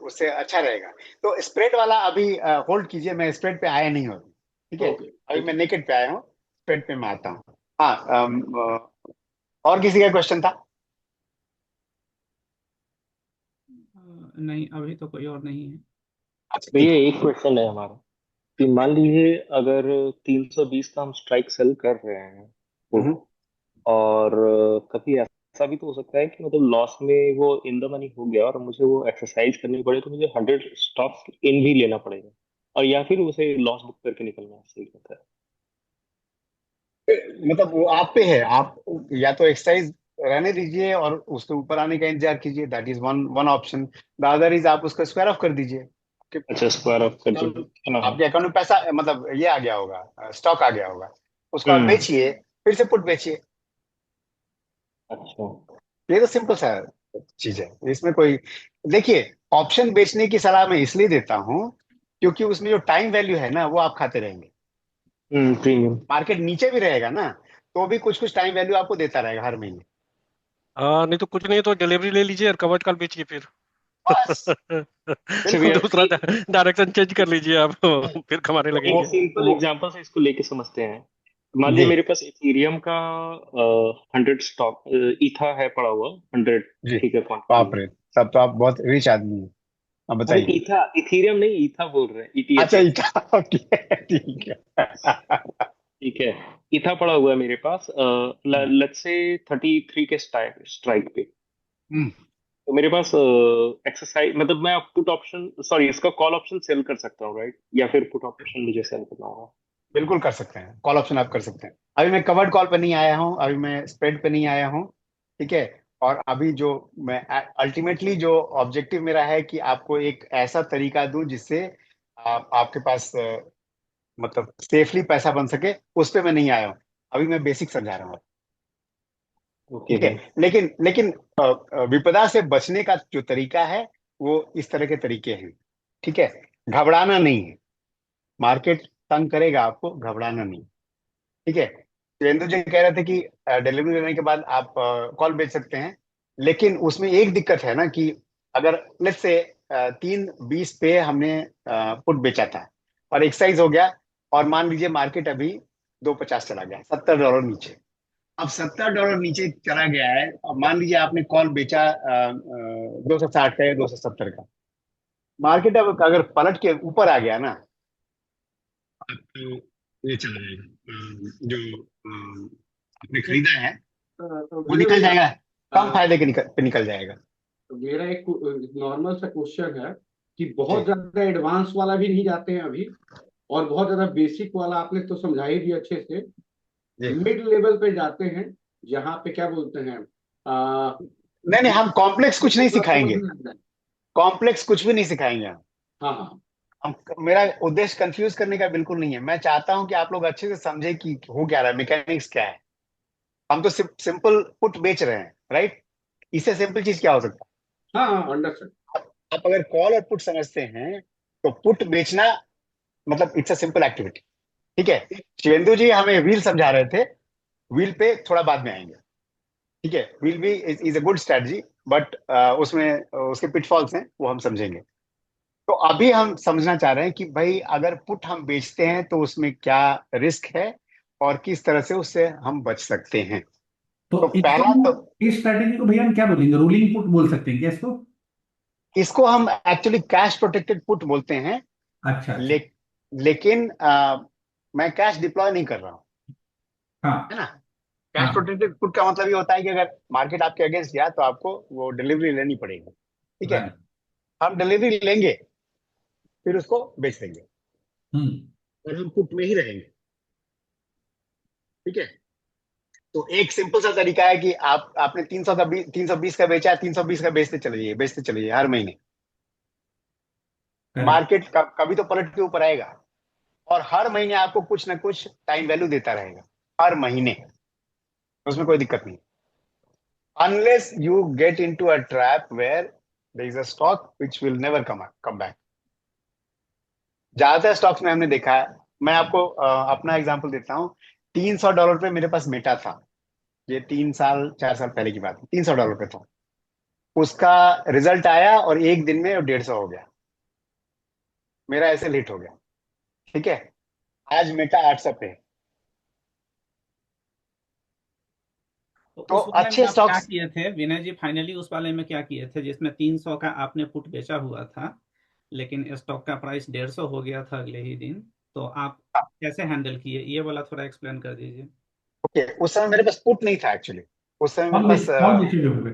उससे अच्छा रहेगा। तो स्प्रेड वाला अभी होल्ड कीजिए, मैं स्प्रेड पे आया नहीं हूँ। ठीक है, ओके, अभी ठीक मैं है। नेकेड पे आया हूँ, स्प्रेड पे मैं आता हूँ। हाँ, और किसी का क्वेश्चन था? नहीं, अभी तो कोई और नहीं है। अच्छा ठीक भैया है। एक क्वेश्चन है हमारा कि मान लीजिए अगर 320 का हम स्ट्राइक सेल कर रहे हैं पुट, हम्म। और कभी ऐसा भी तो हो सकता है कि मतलब लॉस में वो इन द मनी हो गया और मुझे वो एक्सरसाइज करनी पड़े, तो मुझे 100 स्टॉक इन भी लेना पड़ेगा, और या फिर उसे लॉस बुक करके निकलना सही रहता है। मतलब वो आप पे है, आप या तो एक्सरसाइज रहने दीजिए और उसके ऊपर आने का इंतजार कीजिए, that is one one option. The other is आप उसका स्क्वायर ऑफ कर दीजिए। आपके अच्छा, स्क्वायर ऑफ कर अकाउंट, दूं? हाँ हाँ। आपके अकाउंट में पैसा, मतलब ये आ गया होगा, स्टॉक आ गया होगा, उसको आप हम्म। बेचिए, फिर से पुट बेचिए। अच्छा। ये तो सिंपल सा चीज है, इसमें कोई, देखिए, ऑप्शन बेचने की सलाह मैं इसलिए देता हूँ क्योंकि उसमें जो टाइम वैल्यू है ना, वो आप खाते रहेंगे। प्रीमियम। मार्केट नीचे भी रहेगा ना, तो भी कुछ कुछ टाइम वैल्यू आपको देता रहेगा हर महीने। हाँ, नहीं तो कुछ नहीं तो डिलीवरी ले लीजिए और कवच काल बेचिए फिर। बस, अच्छा बिल्कुल। भैया, दूसरा डायरेक्शन चेंज कर लीजिए आप, फिर कमाने एक वो लगेंगे। सिंपल वो एग्जांपल से इसको लेके समझते हैं। मान लीजिए जी मेरे पास इथेरियम का 100 स्टॉक ईथा है पड़ा हुआ, 100, जी, ठीक है, क्वांटिटी बाप में। रे, तब तो आप बहुत रिच आदमी हैं। अब अरे बताइए। ईथा, इथीरियम नहीं, ईथा बोल रहे हैं, ईटीएफ। अच्छा इतना ठीक है ठीक है। ठीक है। ईथा पड़ा हुआ है मेरे पास, हम्म, लेट्स से 33 के स्ट्राइक पे। हम्म, तो मेरे पास एक्सरसाइज, मतलब मैं पुट ऑप्शन, सॉरी, इसका कॉल ऑप्शन सेल कर सकता हूँ, राइट? या फिर पुट ऑप्शन मुझे सेल करना होगा? बिल्कुल कर सकते हैं, कॉल ऑप्शन आप कर सकते हैं। अभी मैं कवर्ड कॉल पे नहीं आया हूँ, अभी मैं स्प्रेड पे नहीं आया हूँ। ठीक है। और अभी जो मैं अल्टीमेटली जो ऑब्जेक्टिव मेरा है कि आपको एक ऐसा तरीका दूं जिससे आपके पास मतलब सेफली पैसा बन सके, उस पे मैं नहीं आया हूँ। अभी मैं बेसिक समझा रहा हूँ। ओके ठीक है। भाई। लेकिन लेकिन विपदा से बचने का जो तरीका है वो इस तरह के तरीके हैं। ठीक है। घबराना नहीं है। मार्केट तंग करेगा, आपको घबराना नहीं। ठीक है। सुरेंद्र जी कह रहे थे कि डिलीवरी लेने के बाद आप कॉल बेच सकते हैं। लेकिन उसमें एक दिक्कत है ना कि अगर लेट्स से 3:20 पे हमने पुट बेचा था और एक्सरसाइज हो गया, और मान लीजिए मार्केट अभी 2.50 चला गया, $70 नीचे। अब $70 नीचे चला गया है, अब मान लीजिए आपने कॉल बेचा 260 का या 270 का। मार्केट अब अगर पलट के ऊपर आ गया ना, आपको ये चला जाएगा, जो आपने खरीदा है वो विनय निकल भैया, जाएगा, कम अ, फायदे के पे निकल जाएगा। मेरा एक नॉर्मल सा क्वेश्चन है कि बहुत जी ज्यादा एडवांस वाला भी नहीं जाते हैं अभी, और बहुत ज्यादा बेसिक वाला आपने तो समझा ही दिया अच्छे से। जी। मिड लेवल पे जाते हैं, जहाँ पे क्या बोलते हैं, नहीं नहीं, हम कॉम्प्लेक्स कुछ नहीं थोड़ा समझ सिखाएंगे। में आता है। कॉम्प्लेक्स कुछ भी नहीं सिखाएंगे हम। हाँ हाँ। मेरा उद्देश्य कंफ्यूज करने का बिल्कुल नहीं है। मैं चाहता हूं कि आप लोग अच्छे से समझे कि हो क्या रहा है, मैकेनिक्स क्या है। हम तो सिंपल पुट बेच रहे हैं, राइट? इससे सिंपल चीज क्या हो सकता हाँ हाँ, अंडरस्टैंड। है? आप अगर कॉल और पुट समझते हैं तो पुट बेचना मतलब इट्स अ सिंपल एक्टिविटी। ठीक है। शिवेंदु जी हमें व्हील समझा रहे थे, व्हील पे थोड़ा बाद में आएंगे। ठीक है। व्हील भी is a good strategy, but उसमें उसके पिटफॉल्स हैं, वो हम समझेंगे। तो अभी हम समझना चाह रहे हैं कि भाई अगर पुट हम बेचते हैं तो उसमें क्या रिस्क है और किस तरह से उससे हम बच सकते हैं। तो तो इसको पहला तो इस स्ट्रैटेजी को भैया हम क्या बोलेंगे, रूलिंग पुट बोल सकते हैं क्या इसको? इसको हम एक्चुअली कैश प्रोटेक्टेड पुट बोलते हैं। अच्छा अच्छा। ले, लेकिन मैं कैश डिप्लॉय नहीं कर रहा हूँ, हाँ है ना। कैश हाँ। प्रोटेक्टेड पुट का मतलब ये होता है कि अगर मार्केट आपके अगेंस्ट गया तो आपको वो डिलीवरी लेनी पड़ेगी। ठीक है। राइट। हम डिलीवरी लेंगे, फिर उसको बेच देंगे, हम्म। और हम पुट में ही रहेंगे। ठीक है। तो एक सिंपल सा तरीका है कि आपने 320 का बेचा है, 320 का बेचते चलिए हर महीने। करेक्ट। मार्केट कभी तो पलट के ऊपर आएगा, और हर महीने आपको कुछ ना कुछ टाइम वैल्यू देता रहेगा, हर महीने। उसमें कोई दिक्कत नहीं, unless you get into a trap where there is a stock which will never come back. ज्यादातर स्टॉक्स में हमने देखा है, मैं आपको अपना एग्जांपल देता हूँ। $300 पे मेरे पास मेटा था, ये 3 साल 4 साल पहले की बात है, $300 पे था। उसका रिजल्ट आया और एक दिन में वो 150 हो गया, मेरा ऐसे लेट हो गया। ठीक है। आज मेटा 800 पे है। तो तो उस वाले में अच्छे आप क्या स्टॉक्स। किए थे विनय जी, फाइनली उस वाले में क्या किए थे जिसमें 300 का आपने पुट बेचा हुआ था, लेकिन स्टॉक का प्राइस 150 हो गया था अगले ही दिन? तो आप कैसे हैंडल किए, ये वाला थोड़ा एक्सप्लेन कर दीजिए। ओके, उस समय मेरे पास पुट नहीं था एक्चुअली। उस समय मेरे कॉल पास कॉल बेचे हुए होंगे।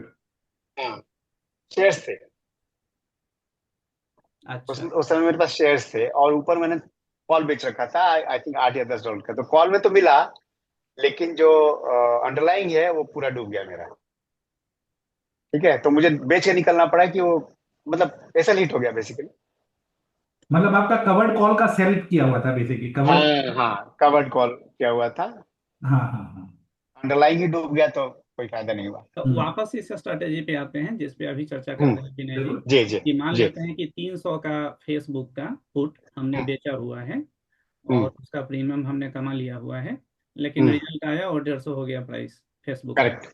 शेयर्स थे। अच्छा। उस समय मेरे पास शेयर्स थे, और ऊपर मैंने कॉल बेच रखा था, आई थिंक $8 या $10 का। तो कॉल में तो मिला, लेकिन जो अंडरलाइंग है वो पूरा डूब गया मेरा। ठीक है। तो मुझे बेच के निकलना पड़ा कि वो मतलब ऐसा हिट हो गया बेसिकली। मतलब आपका कवर्ड कॉल का सेल किया हुआ था बेसिकली, कवर्ड। हाँ हाँ, कवर्ड कॉल किया हुआ था। हाँ हाँ हाँ। अंडरलाइंग ही डूब गया तो कोई फायदा नहीं हुआ। तो हम्म। वापस इस स्ट्रैटेजी पे आते हैं जिस पे अभी चर्चा कर रहे हैं विनय जी। बिल्कुल। जी जी कि मान जी। लेते हैं कि 300 का फेसबुक का पुट हमने हम्म बेचा हुआ है, हम्म और उसका प्रीमियम हमने कमा लिया हुआ है, लेकिन हम्म। रिजल्ट आया और 150 हो गया प्राइस फेसबुक का। करेक्ट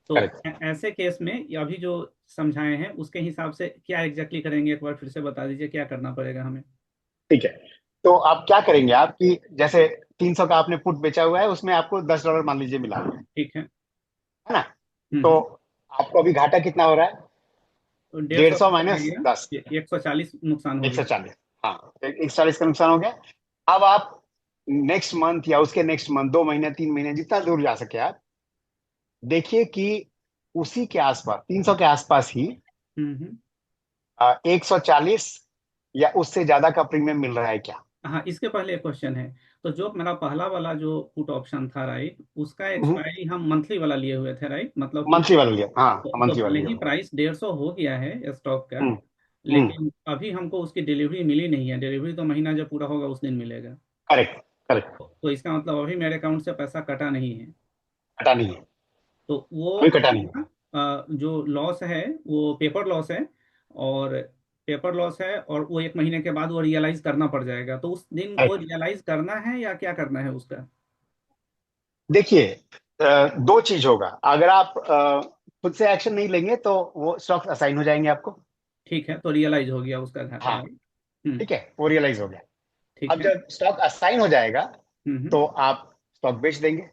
तो करेक्ट। ऐसे केस में ये अभी जो समझाए हैं उसके हिसाब से क्या एग्जैक्टली करेंगे, एक बार फिर से बता दीजिए, क्या करना पड़ेगा हमें? ठीक है। तो आप क्या करेंगे, आप कि जैसे 300 का आपने पुट बेचा हुआ है, उसमें आपको $10 मान लीजिए मिला है ठीक है। ना। तो हम्म। आपको अभी घाटा कितना हो रहा है? 150 150 का माइनस चला 10, गया, 140 नुकसान हो गया। 140। हाँ, 140 का नुकसान हो गया। अब आप नेक्स्ट मंथ या उसके नेक्स्ट मंथ, 2 महीने 3 महीने, जितना दूर जा सके आप देखिए कि उसी के आसपास 300 के आसपास ही हम्म। 140 या उससे ज्यादा का प्रीमियम मिल रहा है क्या। हाँ, इसके पहले एक क्वेश्चन है। तो जो मेरा पहला वाला जो पुट ऑप्शन था, राइट, उसका एक्सपायरी हम मंथली वाला लिए हुए थे, राइट, मतलब कि मंथली वाला लिया, हाँ तो मंथली वाला भले लिया। ही प्राइस 150 हो गया है स्टॉक का, हम्म हम्म लेकिन अभी हमको उसकी डिलीवरी मिली नहीं है। डिलीवरी तो महीना जब पूरा होगा उस दिन मिलेगा। Correct correct. तो इसका मतलब अभी मेरे अकाउंट से पैसा कटा नहीं है। कटा नहीं है, तो वो अभी कटा नहीं है। जो लॉस है वो पेपर लॉस है, और पेपर लॉस है, और वो 1 महीने के बाद वो रियलाइज करना पड़ जाएगा। तो उस दिन वो Correct। रियलाइज करना है या क्या करना है उसका? देखिए, दो चीज होगा। अगर आप खुद से एक्शन नहीं लेंगे तो वो स्टॉक्स असाइन हो जाएंगे आपको। ठीक है, तो रियलाइज हो गया उसका घाटा, हाँ, राइट। ठीक है, वो रियलाइज हो गया। ठीक अब है। जब स्टॉक असाइन हो जाएगा हम्म। तो आप स्टॉक बेच देंगे।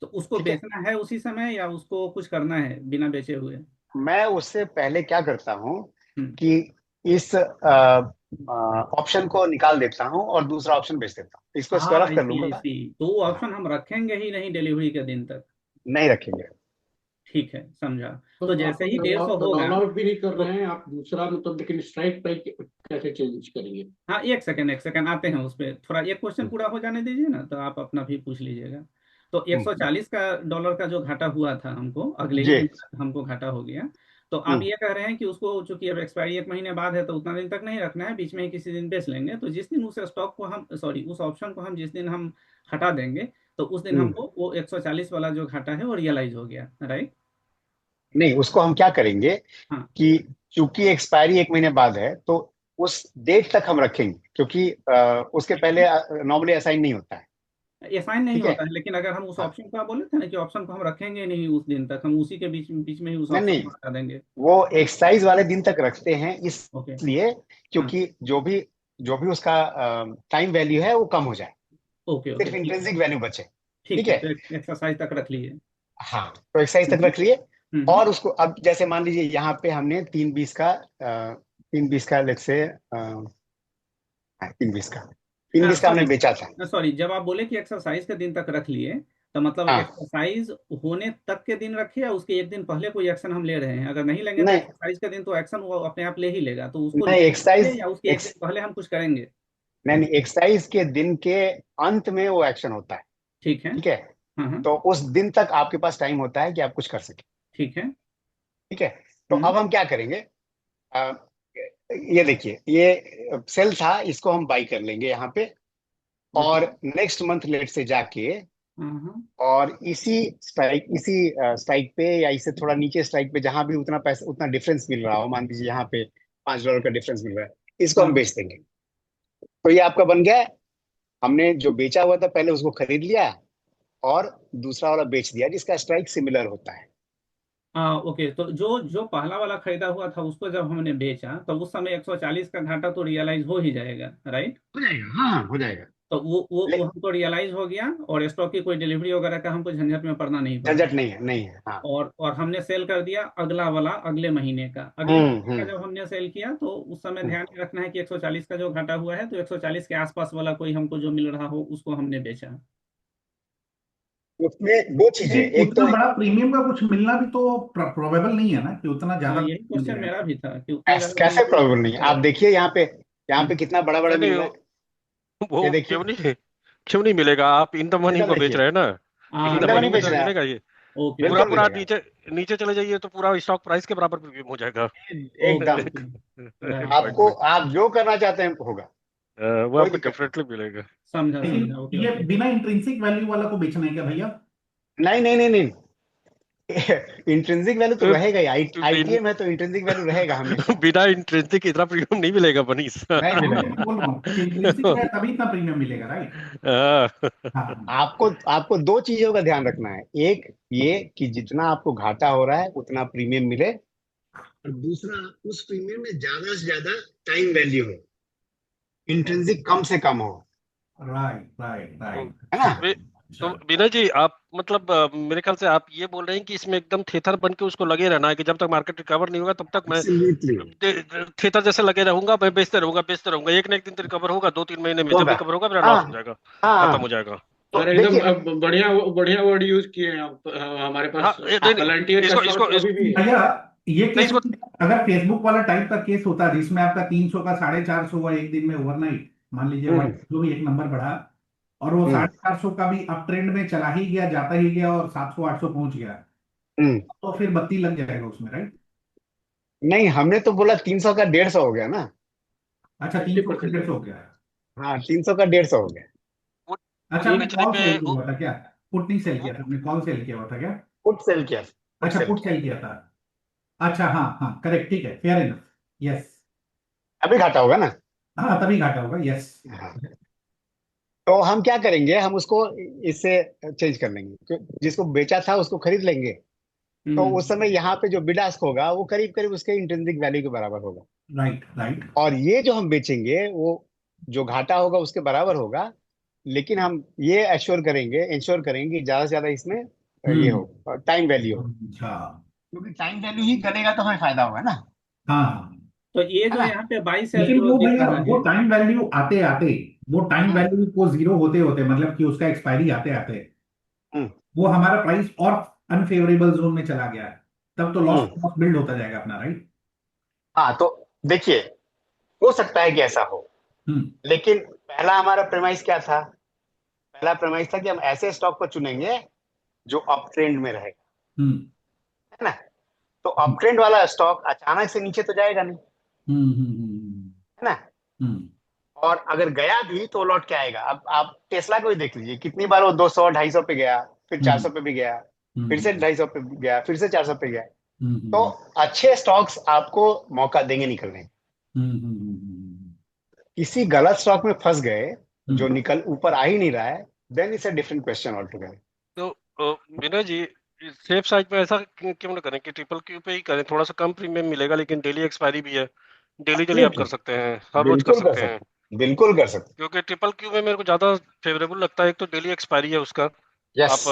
तो उसको ठीक है, बेचना है उसी समय या उसको कुछ करना है बिना बेचे हुए? मैं उससे पहले क्या करता हूँ हम्म। कि इस ऑप्शन को निकाल देता हूँ और दूसरा ऑप्शन बेच देता हूँ, इसको स्क्वायर हाँ, ऑफ कर ऐसी लूंगा। ऐसी तो वो हाँ, ऑप्शन हम रखेंगे ही नहीं डिलीवरी के दिन तक। नहीं रखेंगे। ठीक है, समझा। तो तो आप जैसे ही 150 तो होगा लॉग आउट भी नहीं कर तो रहे हैं आप दूसरा, मतलब लेकिन स्ट्राइक प्राइस कैसे चेंज करेंगे? हाँ, एक सेकंड आते हैं उस पर। थोड़ा एक क्वेश्चन पूरा हो जाने दीजिए ना, तो आप अपना भी पूछ लीजिएगा। तो हम्म, 140 का डॉलर का जो घाटा हुआ था हमको, अगले ही जी। दिन हमको घाटा हो गया। तो आप हम्म ये कह रहे हैं कि उसको चूंकि अब एक्सपायरी 1 महीने बाद है तो उतना दिन तक नहीं रखना है, बीच में ही किसी दिन बेच लेंगे। तो जिस दिन उस स्टॉक को हम, सॉरी, उस ऑप्शन को हम जिस दिन हम हटा देंगे, तो उस दिन हम्म हमको वो 140 वाला जो घाटा है वो रियलाइज हो गया, राइट। नहीं, उसको हम क्या करेंगे हाँ, कि चूंकि एक्सपायरी 1 महीने बाद है तो उस डेट तक हम रखेंगे, क्योंकि उसके ठीक पहले है। नॉर्मली असाइन नहीं होता है। ये साइन नहीं ठीक है। होता है, लेकिन अगर हम उस हाँ, ऑप्शन को, आप बोले थे ना कि ऑप्शन को हम रखेंगे नहीं उस दिन तक, हम उसी के बीच बीच में ही उस नहीं ऑप्शन नहीं, को हटा देंगे। वो एक्सरसाइज वाले दिन तक रखते हैं ओके। इसलिए हाँ। क्योंकि जो भी उसका टाइम वैल्यू है वो कम हो जाए, ओके ओके, सिर्फ ठीक है। इंट्रिंसिक वैल्यू बचे। ठीक ठीक है, है। तो एक्सरसाइज तक रख लिए। हाँ, तो एक्सरसाइज तक हम्म। रख लिए। हम्म। और उसको अब जैसे मान लीजिए यहाँ पे हमने 320 का लेट से 320 का हमने सॉरी, बेचा था। सॉरी, जब आप बोले कि एक्सरसाइज के दिन तक रख लिए, तो मतलब हाँ, एक्सरसाइज होने तक के दिन रखे या उसके एक दिन पहले कोई एक्शन हम ले रहे हैं? अगर नहीं लेंगे तो नहीं एक्सरसाइज के दिन तो एक्शन वो अपने आप ले ही लेगा, तो उसको नहीं, लेंगे एक्सरसाइज या उसके एक दिन पहले हम कुछ करेंगे? नहीं नहीं, एक्सरसाइज के दिन के अंत में वो एक्शन होता है। ठीक है। ठीक है, हाँ हाँ। तो उस दिन तक आपके पास टाइम होता है कि आप कुछ कर सके। ठीक है। ठीक है, तो हम्म। अब हम क्या करेंगे। अ, ये देखिए, ये सेल था, इसको हम बाई कर लेंगे यहाँ पे, ओके। और नेक्स्ट मंथ लेट से जाके हाँ हाँ। और इसी स्ट्राइक पे या इससे थोड़ा नीचे स्ट्राइक पे, जहां भी उतना पैसा उतना डिफरेंस मिल रहा हो, मान लीजिए यहाँ पे $5 का डिफरेंस मिल रहा है, इसको हाँ हम हाँ। बेच देंगे। तो ये आपका बन गया है। हमने जो बेचा हुआ था पहले उसको खरीद लिया और दूसरा वाला बेच दिया जिसका स्ट्राइक सिमिलर होता है। ओके, तो जो जो पहला वाला खरीदा हुआ था उसको जब हमने बेचा तो उस समय 140 का घाटा तो रियलाइज हो ही जाएगा, राइट। हो जाएगा, हाँ हो जाएगा। तो वो ले हमको रियलाइज हो गया, और स्टॉक की कोई डिलीवरी वगैरह का हमको झंझट में पड़ना नहीं पड़ा। झंझट नहीं है, नहीं है, हाँ। और हमने सेल कर दिया अगला वाला अगले महीने का हम्म। जब हमने सेल किया, तो उस समय हम्म। ध्यान में रखना है कि 140 का जो घाटा हुआ है, तो 140 के आसपास वाला कोई हमको जो मिल रहा हो उसको हमने बेचा। उसमें दो चीजें, लेकिन एक तो उतना बड़ा प्रीमियम का कुछ मिलना भी तो प्रोबेबल नहीं है ना कि उतना हाँ, ज्यादा यही मिल क्वेश्चन जाएगा। मेरा भी था कि उतना ज्यादा कैसे डिलीवरी प्रॉब्लम नहीं है। आप करेगा। देखिए यहाँ पे कितना बड़ा बड़ा नहीं मिल नहीं, रहा है। वो ये देखिए, क्यों नहीं मिलेगा? आप इन द मनी इधर को बेच देखिए, रहे हैं ना, इन द इंदा मनी मनी में बेच तो रहा है। मिलेगा ये। ओके पूरा बिल्कुल ओके। पूरा मिलेगा, नीचे नीचे चले जाइए तो पूरा स्टॉक प्राइस के बराबर प्रीमियम हो जाएगा। ओके एकदम। ओके। राइट पॉइंट आपको में आप जो करना चाहते हैं होगा, वो कोई आपको दिक्कत नहीं। डेफिनेटली मिलेगा। समझा लेकिन समझा, ओके ये ओके। बिना इंट्रिंसिक वैल्यू वाला को बेचना है क्या भैया? नहीं नहीं नहीं नहीं, इंट्रिंसिक वैल्यू तो तो रहेगा ही। बिन, आईटीएम है तो इंट्रिंसिक वैल्यू रहेगा हमेशा। बिना इंटरेस्ट इतना प्रीमियम नहीं मिलेगा मनीष। नहीं हाँ, मिलेगा। वही तो बोल रहा हूँ कि इंट्रिंसिक है तभी इतना प्रीमियम मिलेगा, राइट? हाँ। हाँ। आपको आपको दो चीजों का ध्यान रखना है। एक ये कि जितना आपको घाटा हो रहा है उतना प्रीमियम मिले, और दूसरा उस प्रीमियम में ज्यादा से ज्यादा टाइम वैल्यू हो, इंट्रिंसिक कम से कम हो। राइट राइट तो राइट, है अच्छा। ना। तो अच्छा विनय जी, आप मतलब मेरे ख्याल से आप ये बोल रहे हैं कि इसमें एकदम थेथर बन के उसको लगे रहना है कि जब तक मार्केट रिकवर नहीं होगा तब तक मैं एब्सोल्युटली थेथर जैसे लगे रहूंगा, मैं बेचते रहूंगा, एक ना एक दिन तो रिकवर होगा, 2-3 महीने में जब होगा। रिकवर होगा मेरा हाँ लॉस हो जाएगा, हाँ खत्म हो हाँ। जाएगा। तो और एकदम देखिए, अब बढ़िया बढ़िया वर्ड यूज किए हैं आप। हमारे हाँ, पास नहीं नहीं, वॉलंटियर का इसको इसको स्लॉट इस, अभी भी है। भैया, ये नहीं केस इसको अगर फेसबुक वाला टाइप का केस होता जिसमें आपका 300 का 450 हुआ एक दिन में ओवरनाइट, मान लीजिए हम्म वन जो भी एक नंबर बढ़ा, और वो हम्म 450 का भी अप ट्रेंड में चला ही गया, जाता ही गया और 700 800 पहुंच गया, हम्म। तो फिर बत्ती लग जाएगा उसमें, राइट? नहीं, हमने तो बोला 300 का 150 हो गया ना। अच्छा, 300 का 50%। 150 हो गया। हाँ, 300 का 150 हो गया। वो अच्छा, ये आपने बेचने कॉल पे सेल किया हुआ था क्या? पुट नहीं सेल किया था, आपने कॉल सेल किया हुआ था क्या? पुट सेल किया, पुट अच्छा, सेल पुट किया। सेल किया था। अच्छा, हाँ हाँ, करेक्ट, ठीक है, फेयर इनफ। यस। अभी घाटा होगा ना। हाँ, तभी घाटा होगा, यस। हाँ। तो हम क्या करेंगे, हम उसको इससे चेंज कर लेंगे, जिसको बेचा था उसको खरीद लेंगे। तो उस समय यहाँ पे जो बिड आस्क होगा वो करीब करीब उसके इंट्रिंसिक वैल्यू के बराबर होगा। Right right. और ये जो हम बेचेंगे वो जो घाटा होगा उसके बराबर होगा। लेकिन हम ये एश्योर करेंगे, इंश्योर करेंगे कि ज्यादा से ज्यादा इसमें ये हम्म। हो, टाइम वैल्यू हो। अच्छा। क्योंकि टाइम वैल्यू ही गलेगा तो हमें फायदा होगा ना। हाँ हाँ। तो ये है जो ना। यहाँ पे बाई सेल लेकिन जो वो दिख भैया, रहा वो है। टाइम वैल्यू आते आते, वो टाइम हम्म वैल्यू को जीरो होते होते, मतलब कि उसका एक्सपायरी आते आते, हम्म वो हमारा प्राइस और अनफेवरेबल जोन में चला गया है, तब तो लॉस हम्म। लॉस बिल्ड होता जाएगा अपना, राइट? हाँ, तो देखिए, हो सकता है कि ऐसा हो। हम्म लेकिन पहला हमारा प्रेमाइस क्या था? पहला प्रेमाइस था कि हम ऐसे स्टॉक को चुनेंगे जो अप ट्रेंड में रहेगा। हम्म है ना। तो अप ट्रेंड वाला स्टॉक अचानक से नीचे तो जाएगा नहीं। हम्म हम्म है ना। हम्म और अगर गया भी तो लौट के आएगा। अब आप टेस्ला को ही देख लीजिए, कितनी बार वो 200 250 पे गया, फिर हम्म 400 पे भी गया, फिर से हम्म 250 पे गया, फिर से 400 पे गया। तो हम्म अच्छे स्टॉक्स आपको मौका देंगे निकलने का। हम्म किसी गलत स्टॉक में फंस गए जो हम्म निकल ऊपर आ ही नहीं रहा है, then it's a different question all together. तो विनय जी, सेफ साइड में ऐसा क्यों ना करें कि ट्रिपल क्यू पे ही करें, थोड़ा सा कम प्रीमियम मिलेगा लेकिन डेली एक्सपायरी भी है, डेली डेली आप कर एब्सोल्युटली, सकते हैं, हर रोज कर बिल्कुल कर सकते हैं। सकते हैं, बिल्कुल कर सकते क्योंकि ट्रिपल क्यू में मेरे को ज्यादा फेवरेबल लगता है, एक तो डेली एक्सपायरी है उसका, हैं। यस।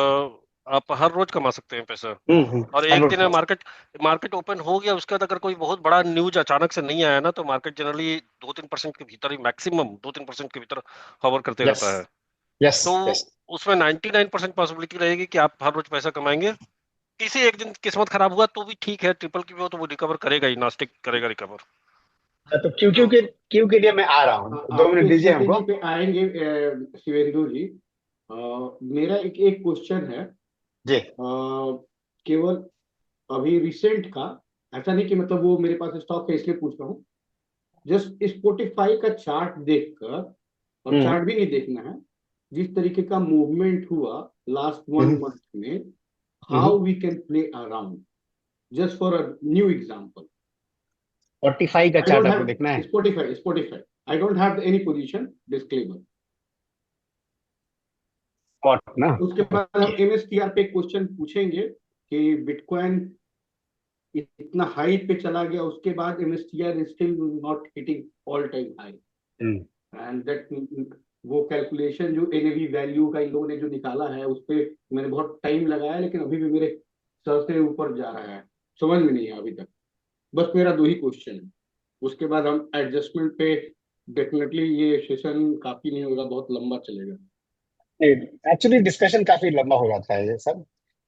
आप हर रोज कमा सकते हैं पैसा। और हर एक रोज दिन में मस्त। मार्केट ओपन हो गया, उसके बाद अगर कोई बहुत बड़ा न्यूज अचानक से नहीं आया ना, तो मार्केट जनरली 2-3% के भीतर ही, मैक्सिमम 2-3% के भीतर हवर करते यस रहता है। यस तो यस। उसमें 99% पॉसिबिलिटी रहेगी कि आप हर रोज पैसा कमाएंगे। किसी एक दिन किस्मत खराब हुआ तो भी ठीक है, ट्रिपल क्यू हो तो वो रिकवर करेगा ही, नास्टिक करेगा रिकवर। तो क्यू तो क्यू के लिए मैं आ रहा हूँ, 2 मिनट आपके दीजिए हमको। स्ट्रेटेजी पे आएंगे शिवेंदु जी। मेरा एक एक क्वेश्चन है। जी। केवल अभी रिसेंट का, ऐसा नहीं कि मतलब वो मेरे पास स्टॉक है इसलिए पूछ रहा हूँ। जस्ट स्पॉटिफाई का चार्ट देखकर, और हम्म चार्ट भी नहीं देखना है, जिस तरीके का मूवमेंट हुआ लास्ट वन हम्म मंथ में, hmm. How we can play around, just for a new example. 45 का आई चार्ट डोंट आपको हैव देखना है। Spotify I don't have any position, disclaimer. Spot ना। उसके बाद हम ओके। एमएसटीआर पे क्वेश्चन पूछेंगे कि बिटकॉइन इतना हाई पे चला गया, उसके बाद MSTR is still not hitting all time high, hmm and that वो कैलकुलेशन जो एनएवी वैल्यू का इन लोगों ने जो निकाला है उस पे मैंने बहुत टाइम लगाया, लेकिन अभी भी मेरे सर से ऊपर जा रहा है, समझ में नहीं है अभी तक। बस मेरा दो ही क्वेश्चन है, उसके बाद हम एडजस्टमेंट पे डेफिनेटली, ये सेशन काफी नहीं होगा, बहुत लंबा चलेगा। एक्चुअली डिस्कशन काफी लंबा हो जाता है ये सब।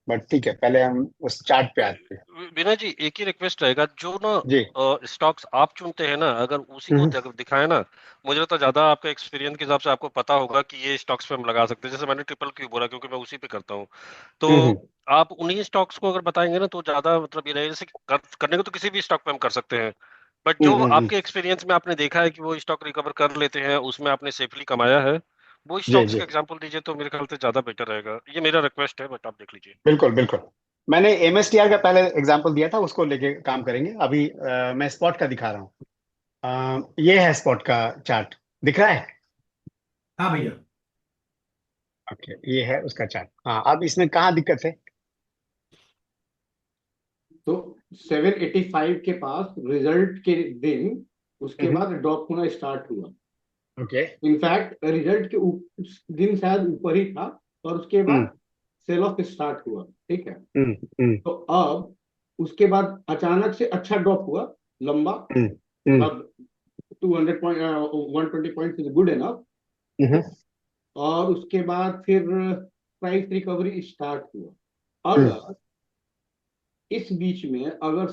बट ठीक है, पहले हम उस चार्ट पे आते हैं। विनय जी, एक ही रिक्वेस्ट रहेगा, जो ना जी। स्टॉक्स आप चुनते हैं ना, अगर उसी को हम्म दिखाए ना, मुझे लगता है ज्यादा आपका एक्सपीरियंस के हिसाब से आपको पता होगा कि ये स्टॉक्स पे हम लगा सकते हैं। जैसे मैंने ट्रिपल क्यू बोला क्योंकि मैं उसी पे करता हूँ, तो हम्म आप उन्हीं स्टॉक्स को अगर बताएंगे ना तो ज्यादा मतलब ये रहेगा। जैसे करने को तो किसी भी स्टॉक पे हम कर सकते हैं, बट जो हम्म। आपके एक्सपीरियंस में आपने देखा है कि वो स्टॉक रिकवर कर लेते हैं, उसमें आपने सेफली कमाया है, वो जी स्टॉक्स जी। का एग्जांपल दीजिए तो मेरे ख्याल से ज्यादा बेटर रहेगा। ये मेरा रिक्वेस्ट है, बट आप देख लीजिए। बिल्कुल बिल्कुल। मैंने एमएसटीआर का पहले एग्जांपल दिया था, उसको लेके काम करेंगे अभी। मैं स्पॉट का दिखा रहा हूँ। ये है स्पॉट का चार्ट, दिख रहा है। हाँ भैया। ओके, ये है उसका चार्ट। हाँ, अब इसमें कहाँ दिक्कत है? तो 785 के पास रिजल्ट के दिन उसके बाद ड्रॉप होना स्टार्ट हुआ। ओके। इनफैक्ट रिजल्ट के दिन शायद ऊपर ही था, और उसके हम्म बाद सेल ऑफ स्टार्ट हुआ, ठीक है। हम्म हम्म तो अब उसके बाद अचानक से अच्छा ड्रॉप हुआ, लंबा, हम्म हम्म अब 200 point, 120 point is good enough. Hmm और उसके बाद फिर प्राइस रिकवरी स्टार्ट हुआ। हम्म अगर इस बीच में अगर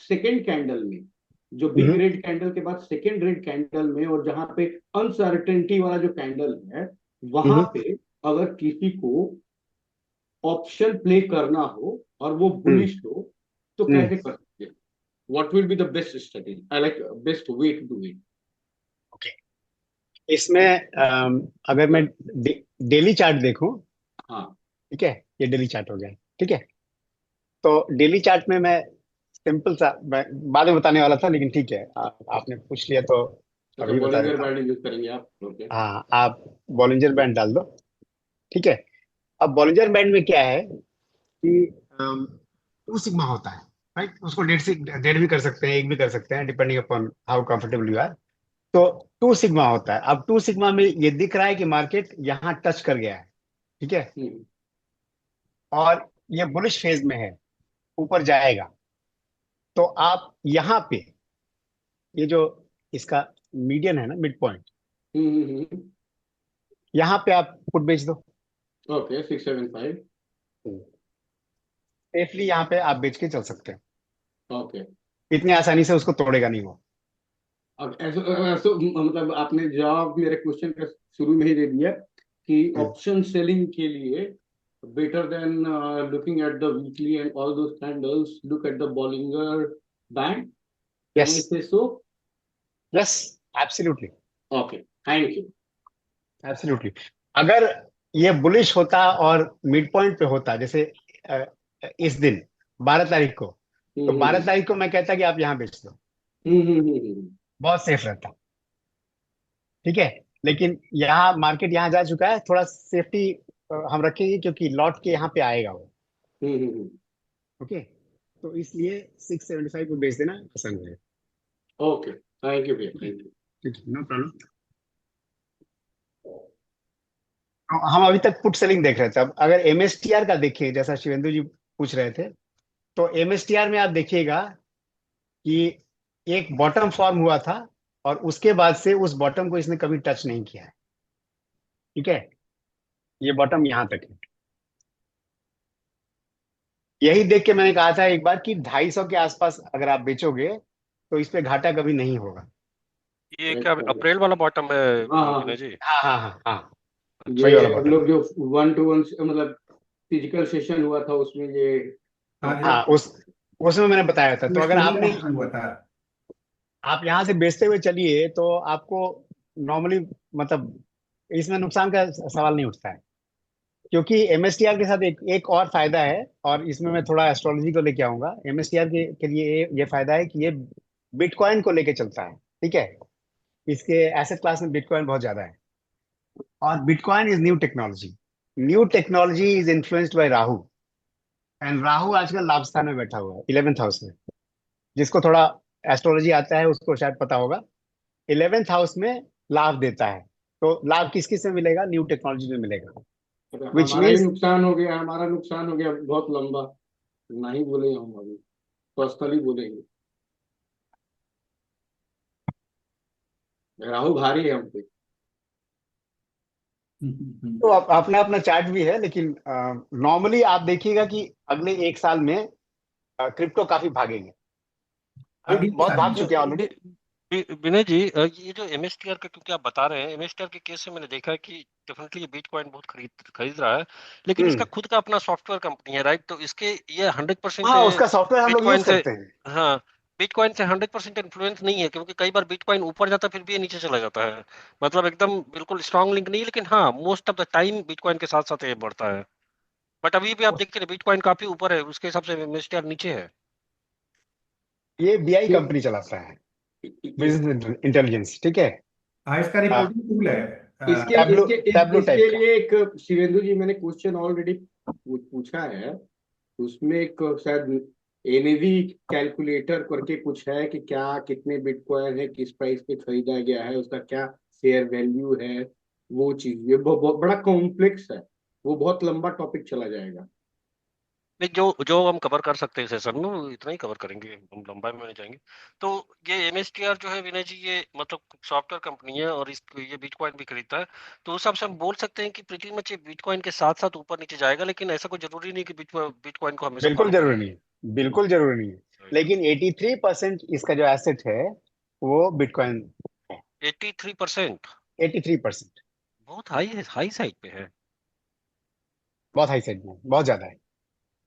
सेकेंड कैंडल में, जो बिग हम्म रेड कैंडल के बाद सेकेंड रेड कैंडल में, और जहां पे अनसर्टेनिटी वाला जो कैंडल है, वहां हम्म पे अगर किसी को ऑप्शन प्ले करना हो और वो हम्म बुलिश हो, तो हम्म कैसे कर सकते हैं? What will be the best strategy, I like best way to do it? Okay. इसमें अगर मैं डेली चार्ट देखूं, हाँ। ठीक है, ये डेली चार्ट हो गया, ठीक है। तो डेली चार्ट में मैं सिंपल सा, मैं बाद में बताने वाला था लेकिन ठीक है, आपने पूछ लिया तो अच्छा, अभी बता बॉलिंजर देता हूँ। बैंड यूज करेंगे आप? ओके। हाँ, आप बॉलिंजर बैंड डाल दो, ठीक है। अब बॉलिंजर बैंड में क्या है कि 2 सिग्मा होता है, राइट। उसको डेढ़ भी कर सकते हैं, एक भी कर सकते हैं, depending upon how comfortable you are. तो 2 सिग्मा होता है। अब 2 सिग्मा में ये दिख रहा है कि मार्केट यहाँ टच कर गया है, ठीक है, हम्म और ये बुलिश फेज में है, ऊपर जाएगा। तो आप यहाँ पे, ये जो इसका मीडियन है ना, मिड पॉइंट, यहाँ पे आप पुट बेच दो। ओके, 675। सेफली यहाँ पे आप बेच के चल सकते हैं, ओके। इतनी आसानी से उसको तोड़ेगा नहीं वो। अब ऐसा ऐसा मतलब आपने जवाब मेरे क्वेश्चन का शुरू में ही दे दिया कि हम्म, ऑप्शन सेलिंग के लिए better than looking at the weekly and all those candles, look at the Bollinger band. Can yes I say so? Yes, absolutely okay, thank you. Absolutely. अगर ये बुलिश होता और मिड पॉइंट पे होता, जैसे अ, इस दिन 12 तारीख को, तो 12 तारीख को मैं कहता कि आप यहाँ बेच दो, बहुत सेफ रहता, ठीक है। लेकिन यहाँ मार्केट यहाँ जा चुका है, थोड़ा सेफ्टी हम रखेंगे क्योंकि लौट के यहाँ पे आएगा वो। ओके, तो इसलिए 675 को बेच देना पसंद है। ओके, थैंक यू भैया, थैंक यू। ठीक है, नो प्रॉब्लम। तो हम अभी तक पुट सेलिंग देख रहे थे। अब अगर एमएसटीआर का देखिए, जैसा शिवेंदु जी पूछ रहे थे, तो एमएसटीआर में आप देखिएगा कि एक बॉटम फॉर्म हुआ था और उसके बाद से उस बॉटम को इसने कभी टच नहीं किया है, ठीक है। ये बॉटम यहाँ तक है। यही देख के मैंने कहा था एक बार कि 250 के आसपास अगर आप बेचोगे तो इस पे घाटा कभी नहीं होगा। ये क्या अप्रैल वाला बॉटम है हाँ हाँ विनय हाँ। जी? हाँ हाँ हाँ हाँ, वही वाला ये हम बॉटम लोग है। जो 1-to-1 मतलब फिजिकल सेशन हुआ था उसमें ये हाँ टॉप जो था। हाँ, उस उसमें मैंने बताया था। तो अगर शुरू आपने, में हुआ था। आप यहाँ से बेचते हुए चलिए तो आपको नॉर्मली, मतलब इसमें नुकसान का सवाल नहीं उठता है, क्योंकि एमएसटीआर के साथ एक और फायदा है, और इसमें मैं थोड़ा एस्ट्रोलॉजी को लेके आऊंगा। एमएसटीआर के लिए ये फायदा है कि ये बिटकॉइन को लेके चलता है, ठीक है। इसके एसेट क्लास में बिटकॉइन बहुत ज्यादा है, और bitcoin is new technology. New technology is influenced by Rahu, and Rahu आजकल लाभ स्थान में बैठा हुआ है, 11th हाउस में। जिसको थोड़ा एस्ट्रोलॉजी आता है उसको शायद पता होगा, 11th हाउस में लाभ देता है। तो लाभ किस किस में मिलेगा? न्यू टेक्नोलॉजी में मिलेगा, तो विच हमारा ही मीन्स। नुकसान हो गया, हमारा नुकसान हो गया बहुत लंबा। नहीं बोले हम अभी, पर्सनली बोलेंगे। राहु भारी है हम पे। तो अपना अपना चार्ट भी है, लेकिन नॉर्मली आप देखिएगा कि अगले 1 साल में क्रिप्टो काफी भागेंगे। अभी अगले बहुत साल भाग में। चुके हैं ऑलरेडी। विनय जी, ये जो एमएसटीआर का क्योंकि आप बता रहे हैं, एमएसटीआर के केस से मैंने देखा है कि डेफिनेटली ये बिटकॉइन बहुत खरीद रहा है, लेकिन इसका हम्म, खुद का अपना सॉफ्टवेयर कंपनी है, राइट? तो इसके ये 100% हाँ, उसका सॉफ्टवेयर हम लोग यूज बिटकॉइन से, करते हैं। हाँ, बिटकॉइन से 100% इन्फ्लुएंस नहीं है, क्योंकि कई बार बिटकॉइन ऊपर जाता है फिर भी ये नीचे चला जाता है। मतलब एकदम बिल्कुल स्ट्रांग लिंक नहीं है, लेकिन हाँ, most of the time bitcoin के साथ साथ ये बढ़ता है। बट अभी भी आप देखिए बिटकॉइन काफी ऊपर है, उसके हिसाब से एमएसटीआर नीचे है। ये बीआई ये, कंपनी चलाता है, ये, बिजनेस इंटेलिजेंस, ठीक है। हाँ इसका रिपोर्टिंग टूल है। इसके टैब्लो इसके टैब्लो इसके टाइप का। लिए एक शिवेंदु जी, मैंने क्वेश्चन ऑलरेडी पूछा है। उसमें एक शायद एनएवी कैलकुलेटर करके कुछ है कि क्या कितने बिटकॉइन है, किस प्राइस पे खरीदा गया है, उसका क्या फेयर वैल्यू है, वो चीज ये बड़ा कॉम्प्लेक्स है, वो बहुत लंबा टॉपिक चला जाएगा। नहीं, जो जो हम कवर कर सकते हैं सेशन में वो इतना ही कवर करेंगे, हम लंबाई में नहीं जाएंगे। तो ये एमएसटीआर जो है विनय जी, ये मतलब सॉफ्टवेयर कंपनी है और इस ये बिटकॉइन भी खरीदता है, तो उस हिसाब से हम बोल सकते हैं कि प्रीटी मच ये बिटकॉइन के साथ साथ ऊपर नीचे जाएगा, लेकिन ऐसा कोई जरूरी नहीं कि बिटकॉइन को हमेशा बिल्कुल फॉलो जरूरी करे। नहीं है, बिल्कुल जरूरी नहीं है। राइट। लेकिन 83% इसका जो एसेट है वो बिटकॉइन है। 83%? 83% बहुत हाई है, हाई साइड पे है। बहुत हाई साइड में, बहुत ज्यादा है।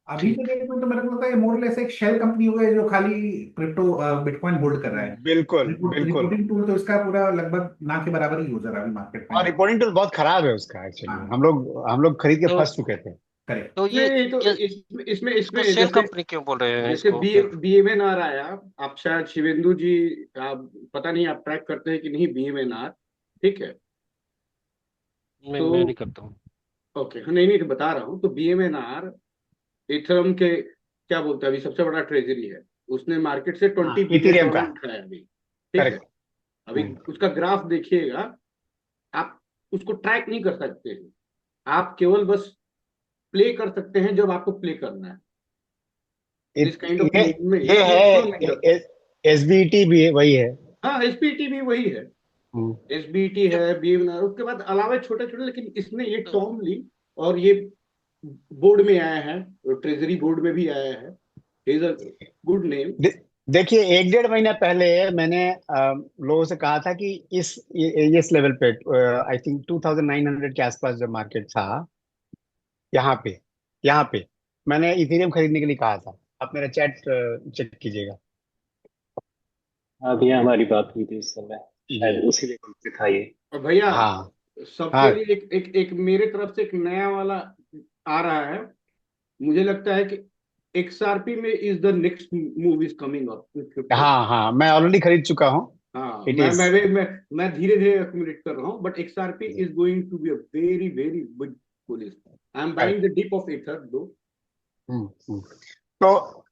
अभी के ठीक। डेट में तो मेरे को लगता है मोर लेस एक शेल कंपनी हो गई जो खाली क्रिप्टो बिटकॉइन होल्ड कर रहा है। बिल्कुल बिल्कुल। रिपोर्टिंग टूल तो इसका पूरा लगभग ना के बराबर ही यूजर है अभी मार्केट में। और रिपोर्टिंग टूल बहुत खराब है उसका, एक्चुअली हाँ, हम लोग खरीद के तो फंस चुके थे। करेक्ट। तो नहीं तो ये इसमें इसको इसमें सेल जैसे कंपनी क्यों बोल रहे हैं जैसे इसको? बीएमएनआर आया, आप शायद शिवेंदु जी, आप पता नहीं आप ट्रैक करते हैं कि नहीं बीएमएनआर, ठीक है? मैं तो नहीं करता हूँ। ओके, हाँ, नहीं नहीं तो बता रहा हूँ, तो बीएमएनआर इथरम के क्या बोलते हैं, अभी सबसे बड़ा ट्रेजरी है, उसने मार्केट से हाँ, $20 इथीरियम का। बिलियन उठाया अभी, ठीक है? करेक्ट। अभी उसका ग्राफ देखिएगा, आप उसको ट्रैक नहीं कर सकते हैं, आप केवल बस प्ले कर सकते हैं जब आपको प्ले करना है। दिस काइंड ऑफ ये मूव में ये ये फ्लो नहीं करता। है, एसबीटी भी वही है। हाँ, एसपीटी भी वही है, हम्म, एसबीटी क्यों? है, बीएमएनआर, उसके बाद अलावा छोटे छोटे, लेकिन इसने ये तो टॉम ली और ये बोर्ड में आया है, ट्रेजरी बोर्ड में भी आया है, इज अ गुड नेम। देखिए 1 डेढ़ महीना पहले मैंने लोगों से कहा था कि इस लेवल पे, आई थिंक 2900 के आसपास जब मार्केट था, यहाँ पे यहाँ पे मैंने इथेरियम खरीदने के लिए कहा था। आप मेरा चैट चेक कीजिएगा। हाँ भैया, हमारी बात हुई थी इस समय, जी। शायद उसी लेवल पे था ये। और भैया, हाँ सबके हाँ। लिए एक मेरे तरफ से एक नया वाला आ रहा है, मुझे लगता है कि एक्सआरपी में is the next move is coming up with crypto. हाँ हाँ, मैं ऑलरेडी खरीद चुका हूँ। हाँ, इट मैं इज। मैं मैं धीरे धीरे एक्यूमुलेट कर रहा हूँ, but XRP is going to be a very very big bullish. I am buying correct. The dip of ether though. तो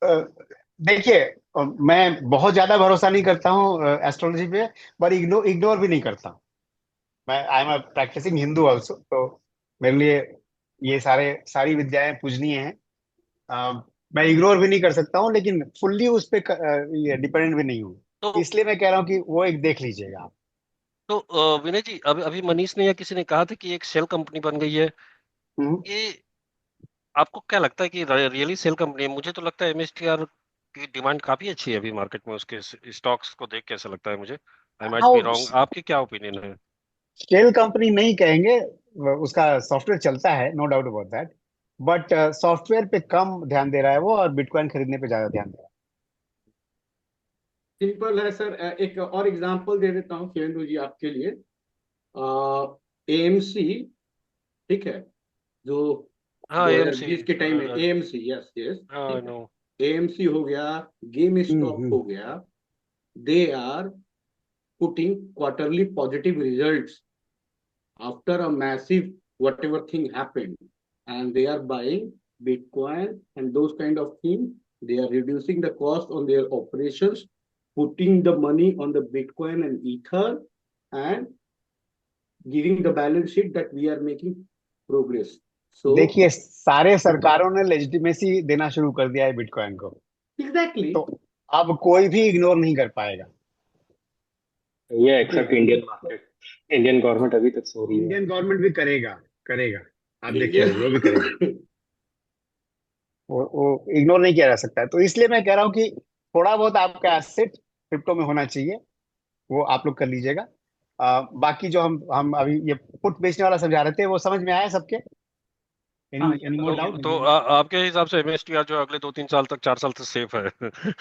देखिए, मैं बहुत ज्यादा भरोसा नहीं करता हूँ एस्ट्रोलॉजी पे, पर इग्नोर इग्नोर भी नहीं करता। मैं I am a practicing Hindu also, तो मेरे लिए ये सारी विद्याएं पूजनीय हैं। मैं इग्नोर भी नहीं कर सकता हूँ, लेकिन फुल्ली उस पे ये डिपेंडेंट भी नहीं हूँ। तो इसलिए मैं कह रहा हूँ कि वो एक देख लीजिएगा आप। विनय जी, अभी अभी मनीष ने या किसी ने कहा था कि एक सेल कंपनी बन गई है, हम्म। ये आपको क्या लगता है कि रियली सेल कंपनी है? मुझे तो लगता है एमएसटीआर की डिमांड काफी अच्छी है अभी मार्केट में, उसके स्टॉक्स को देख के ऐसा लगता है मुझे। आई माइट बी हाँ, रॉन्ग, आपकी क्या ओपिनियन है? शेल कंपनी नहीं कहेंगे, उसका सॉफ्टवेयर चलता है, no doubt about that. But software पे कम ध्यान दे रहा है वो, और बिटकॉइन खरीदने पे ज्यादा ध्यान दे रहा सिंपल है सर, एक और एग्जांपल दे देता हूँ शिवेंदु जी आपके लिए। एएमसी, ठीक है, जो हाँ, एएमसी। 2020 के टाइम में एएमसी, यस यस, हाँ, ठीक है, नो। एएमसी हो गया, गेम है। स्टॉप हो गया, they are putting quarterly positive results after a massive whatever thing happened, and they are buying bitcoin and those kind of things. They are reducing the cost on their operations, putting the money on the bitcoin and ether, and giving the balance sheet that we are making progress. So देखिए, सारे सरकारों ने legitimacy देना शुरू कर दिया है bitcoin को, exactly, तो अब कोई भी इग्नोर नहीं कर पाएगा। ये except Indian market, Indian government अभी तक सो रही है। इंडियन गवर्नमेंट भी करेगा, करेगा। आप देखते रहिए, वो भी करेगा। Indian वो इग्नोर नहीं किया जा सकता है। तो इसलिए मैं कह रहा हूँ कि थोड़ा बहुत आपका एसेट क्रिप्टो में होना चाहिए, वो आप लोग कर लीजिएगा। बाकी जो हम अभी ये पुट बेचने वाला समझा रहे थे, वो समझ में आया सबके? हाँ, एनी मोर डाउट? तो आपके हिसाब से एमएसटीआर जो अगले 2-3 साल तक, 4 साल तक सेफ है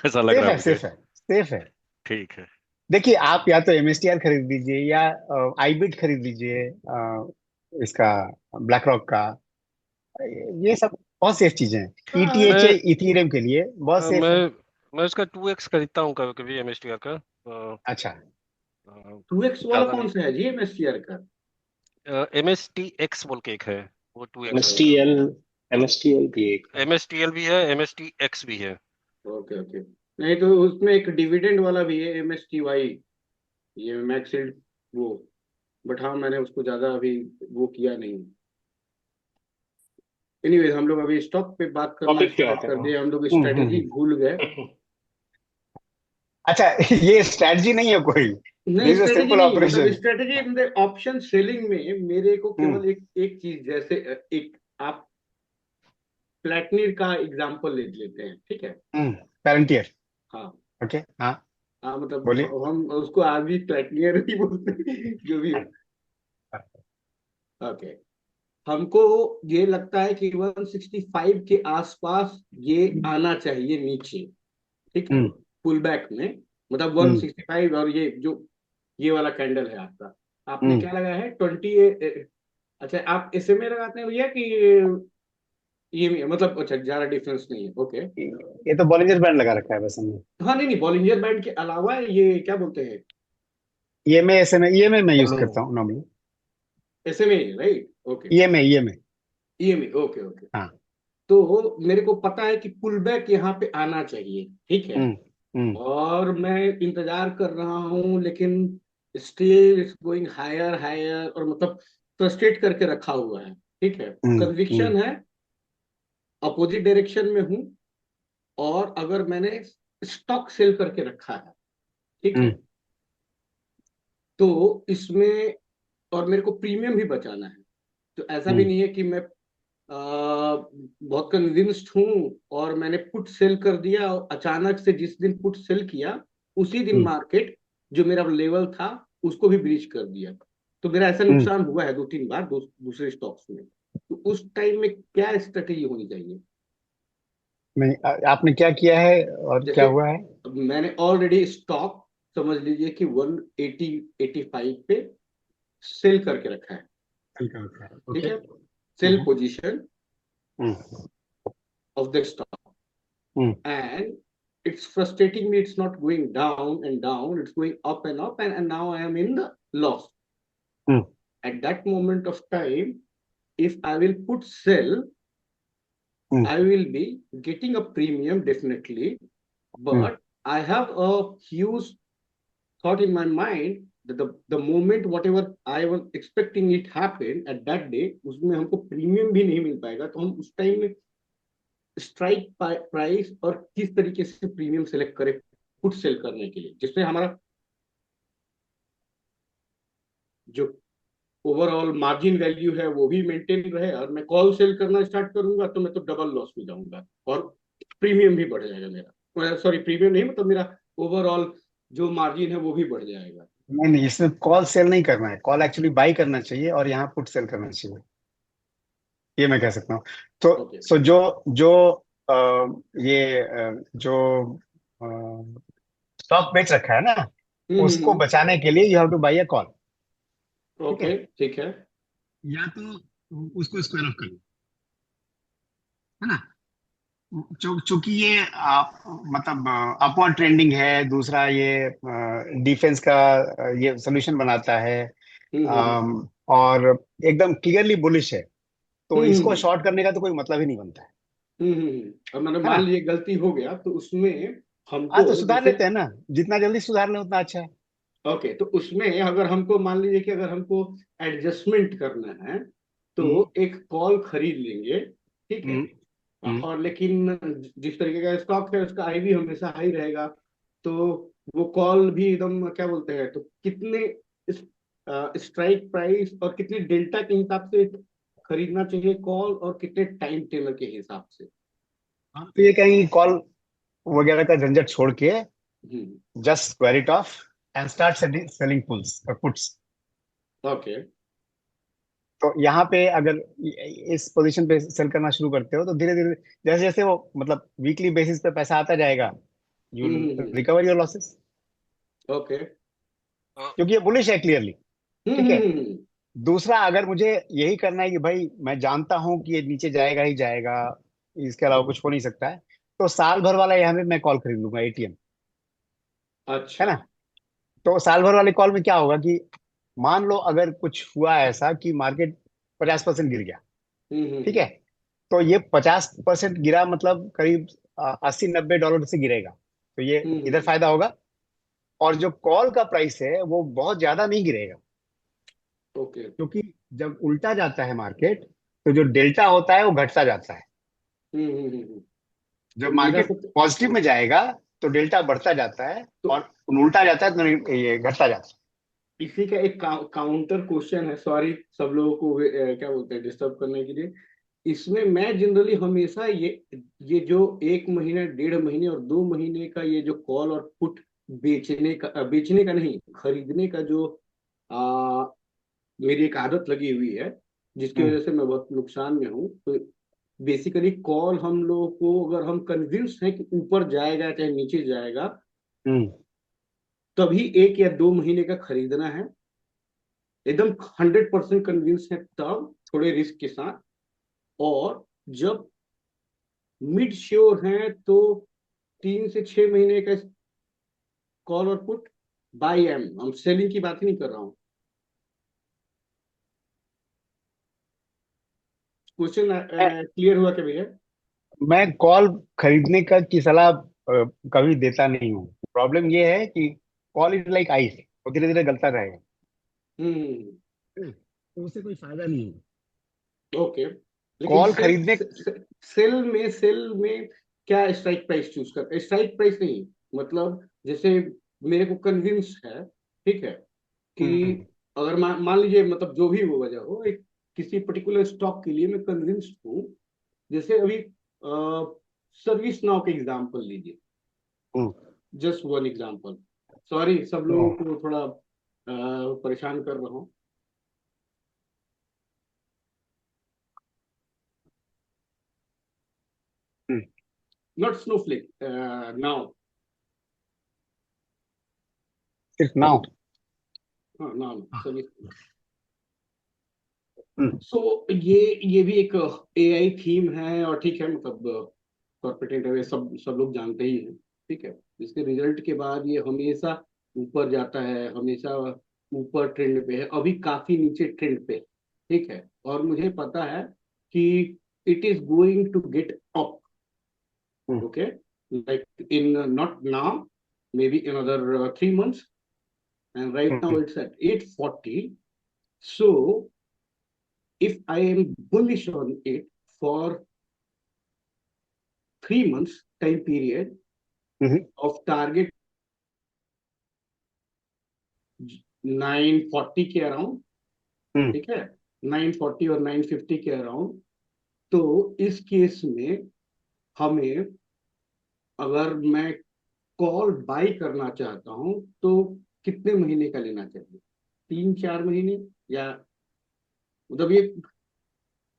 ऐसा लग सेफ रहा है है, मुझे। सेफ है, सेफ है। ठीक है। देखिए, आप या तो एमएसटीआर खरीद लीजिए, या आईबिट खरीद लीजिए, इसका, ब्लैक रॉक का। ये सब बहुत सेफ चीजें हैं। ईटीएच मैं इथीरियम के लिए बहुत सेफ है। मैं मैं इसका 2x खरीदता हूँ कभी कभी एमएसटीआर का। अच्छा। 2x वाला ज्यादा कौन नहीं। सा है जी एमएसटीआर का? एमएसटीएक्स बोल के एक है, वो 2x है। ओके एमएसटीएल, एमएसटीएल भी एक है। एमएसटीएल भी है, एमएसटीएक्स भी है। Okay okay. नहीं तो उसमें एक डिविडेंड वाला भी है, एमएसटीवाई, ये मैक्सिड वो बट हाँ मैंने उसको ज्यादा अभी वो किया नहीं। एनीवेज हम लोग अभी स्टॉक पे बात करना टॉपिक पे स्टार्ट आते कर दिए, हम लोग स्ट्रेटेजी हम्म। भूल गए। अच्छा, ये स्ट्रैटेजी नहीं है कोई, नहीं दिस इज स्ट्रेटेजी सिंपल नहीं है, मतलब ऑपरेशन। स्ट्रेटेजी ऑप्शन सेलिंग में मेरे को हम्म केवल एक एक चीज, जैसे एक आप प्लेटनिर का एग्जांपल ले लेते हैं, ठीक है। हम्म। पैरेंटियर। हाँ ओके, हाँ, हाँ, मतलब बोलिए। हम उसको आज भी प्लेटनियर ही बोलते हैं जो भी हो। ओके, हमको ये लगता है कि 165 के आसपास ये आना चाहिए नीचे, ठीक है, हम्म पुल बैक में। मतलब हम्म 165, और ये जो ये वाला कैंडल है आपका, आपने हम्म। क्या लगाया है 20। अच्छा आप SMA लगाते हैं भैया कि ये, मतलब अच्छा ज्यादा डिफरेंस नहीं है, ओके। ये तो बॉलिंजर बैंड लगा रखा है बस हमने। हाँ नहीं नहीं, बॉलिंजर बैंड के अलावा ये क्या बोलते हैं, ईएमए, एसएमए, ईएमए मैं यूज करता हूँ normally. SMA, right, okay. EMA, EMA. EMA, okay okay. हाँ। तो मेरे को पता है कि पुल बैक यहाँ पे आना चाहिए, ठीक है। हम्म हम्म और मैं इंतजार कर रहा हूँ, लेकिन still it's going higher higher, और मतलब फ्रस्ट्रेट करके रखा हुआ है, ठीक है। हम्म कन्विक्शन है, अपोजिट डायरेक्शन में हूँ, और अगर मैंने स्टॉक सेल करके रखा है, ठीक है, हम्म तो इसमें, और मेरे को प्रीमियम भी बचाना है। तो ऐसा भी हम्म नहीं है कि मैं बहुत कन्विंस्ड हूँ और मैंने पुट सेल कर दिया, और अचानक से जिस दिन पुट सेल किया उसी दिन हम्म मार्केट जो मेरा लेवल था उसको भी ब्रीच कर दिया। तो मेरा ऐसा हम्म। नुकसान हुआ है 2-3 बार दूसरे स्टॉक्स में। तो उस टाइम में क्या स्ट्रेटेजी होनी चाहिए? नहीं, आपने क्या किया है और क्या जैसे हुआ है? अब मैंने ऑलरेडी स्टॉक समझ लीजिए कि 180-185 पे सेल करके रखा है, ठीक ओके। है, sell position hmm of the stock. Hmm And it's frustrating me, it's not going down and down, it's going up and up, and now I am in the loss. Hmm At that moment of time, if I will put sell, hmm I will be getting a premium definitely, hmm but I have a huge thought in my mind that the moment whatever I was expecting it happen at that day, उसमें हमको premium भी नहीं मिल पाएगा। तो हम उस time में strike price और किस तरीके से प्रीमियम सेलेक्ट करें पुट सेल करने के लिए, जिसमें हमारा जो ओवरऑल मार्जिन वैल्यू है वो भी मेंटेन रहे। और मैं कॉल सेल करना स्टार्ट करूंगा तो मैं तो डबल लॉस में जाऊंगा, और प्रीमियम भी बढ़ जाएगा मेरा, सॉरी प्रीमियम नहीं, मतलब मेरा ओवरऑल जो मार्जिन है वो भी बढ़ जाएगा। नहीं नहीं, इसमें कॉल सेल नहीं करना है, कॉल एक्चुअली बाई करना चाहिए और यहाँ पुट सेल करना चाहिए, ये मैं कह सकता हूँ। तो ओके। सो जो जो अ, ये जो स्टॉक बेच रखा है ना, उसको हम्म। बचाने के लिए you have two by a call. ठीक ओके है, ठीक है। या तो उसको स्क्वायर ऑफ कर लो, है ना। चूंकि ये मतलब अपवर्ड ट्रेंडिंग है, दूसरा ये डिफेंस का ये सोल्यूशन बनाता है, हम्म। और एकदम क्लियरली बुलिश है, तो इसको हम्म। शॉर्ट करने का तो कोई मतलब ही नहीं बनता और मैंने है मान ना। लीजिए गलती हो गया तो उसमें हाँ, हमको तो सुधार जैसे, लेते हैं ना, जितना जल्दी सुधार ले उतना अच्छा है। ओके, तो उसमें अगर हमको मान लीजिए कि अगर हमको एडजस्टमेंट करना है हम्म तो एक कॉल खरीद लेंगे, ठीक है। हम्म हम्म और लेकिन जिस तरीके का स्टॉक है उसका आई भी हमेशा हाई रहेगा, तो वो कॉल भी एकदम क्या बोलते हैं, तो कितने स्ट्राइक प्राइस और कितने डेल्टा के हिसाब से खरीदना चाहिए कॉल, और कितने टाइम टेलर के हिसाब से। हाँ, तो ये कहीं कॉल वगैरह का झंझट छोड़ के hmm. Just square it off and start selling pulls और पुट्स। ओके। तो यहाँ पे अगर इस पोजीशन पे सेल करना शुरू करते हो तो धीरे धीरे जैसे जैसे वो मतलब वीकली बेसिस पे पैसा आता जाएगा, you recover your losses, okay. क्योंकि ये बुलिश है क्लियरली। ठीक है। हम्म। दूसरा, अगर मुझे यही करना है कि भाई मैं जानता हूं कि ये नीचे जाएगा ही जाएगा, इसके अलावा कुछ हो नहीं सकता है, तो साल भर वाला यहाँ पे मैं कॉल खरीद लूंगा, एटीएम, है अच्छा। ना। तो साल भर वाले कॉल में क्या होगा कि मान लो अगर कुछ हुआ ऐसा कि मार्केट 50% गिर गया, ठीक है, तो ये 50% गिरा मतलब करीब 80-90 डॉलर से गिरेगा, तो ये इधर हम्म। फायदा होगा। और जो कॉल का प्राइस है वो बहुत ज्यादा नहीं गिरेगा, ओके। क्योंकि जब उल्टा जाता है मार्केट, तो जो डेल्टा होता है वो घटता जाता है। तो जब मेरा मार्केट सब पॉजिटिव में जाएगा तो डेल्टा बढ़ता जाता है, तो और उल्टा जाता है तो ये घटता जाता है। इसी का एक काउंटर क्वेश्चन है, सॉरी सब लोगों को क्या बोलते हैं डिस्टर्ब करने के लिए। इसमें मैं जनरली हमेशा ये जो 1 महीने, 1.5 महीने और 2 महीने का ये जो कॉल और पुट बेचने का नहीं, खरीदने का जो आ, मेरी एक आदत लगी हुई है, जिसकी हम्म। वजह से मैं बहुत नुकसान में हूँ। तो बेसिकली कॉल हम लोगों को, अगर हम कन्विंस हैं कि ऊपर जाएगा चाहे नीचे जाएगा, हम्म। तभी 1 या 2 महीने का खरीदना है। एकदम 100% कन्विंस है तब थोड़े रिस्क के साथ। और जब मिड श्योर हैं तो 3 से 6 महीने का कॉल और पुट बाई एम, हम सेलिंग की बात ही नहीं कर रहा हूँ। क्वेश्चन मैं क्लियर हुआ क्या भैया? मैं कॉल खरीदने का की सलाह कभी देता नहीं हूँ। प्रॉब्लम ये है कि कॉल इज लाइक आइस, वो धीरे धीरे गलता रहेगा। हम्म। तो उससे कोई फायदा नहीं है ओके। लेकिन कॉल खरीदने। सेल में क्या स्ट्राइक प्राइस चूज कर, स्ट्राइक प्राइस नहीं, मतलब जैसे मेरे को कन्विंस है, ठीक है, कि हम्म। अगर मान लीजिए, मतलब जो भी वो वजह हो, एक किसी पर्टिकुलर स्टॉक के लिए मैं कन्विंस्ड हूँ। जैसे अभी सर्विस नाउ का एग्जांपल लीजिए, hmm. Just one example. Sorry सब लोगों को थोड़ा परेशान कर रहा हूँ। हम्म। Not Snowflake, now. सिर्फ नाउ। हाँ नाउ सर्विस। हम्म। सो ये भी एक एआई थीम है, और ठीक है, मतलब कॉर्पोरेट इंटरव्यू सब लोग जानते ही हैं, ठीक है। इसके रिजल्ट के बाद ये हमेशा ऊपर जाता है, हमेशा ऊपर ट्रेंड पे है, अभी काफी नीचे ट्रेंड पे, ठीक है। और मुझे पता है कि it is going to get up, hmm. Okay, like in not now, maybe in other 3 months, and right now hmm. it's at 840. So if I am bullish on it for 3 months time period hmm. of target 940 के around, हम्म। ठीक है, 940 और 950 के around, तो इस case में हमें, अगर मैं कॉल बाई करना चाहता हूं तो कितने महीने का लेना चाहिए? 3-4 महीने, या मतलब ये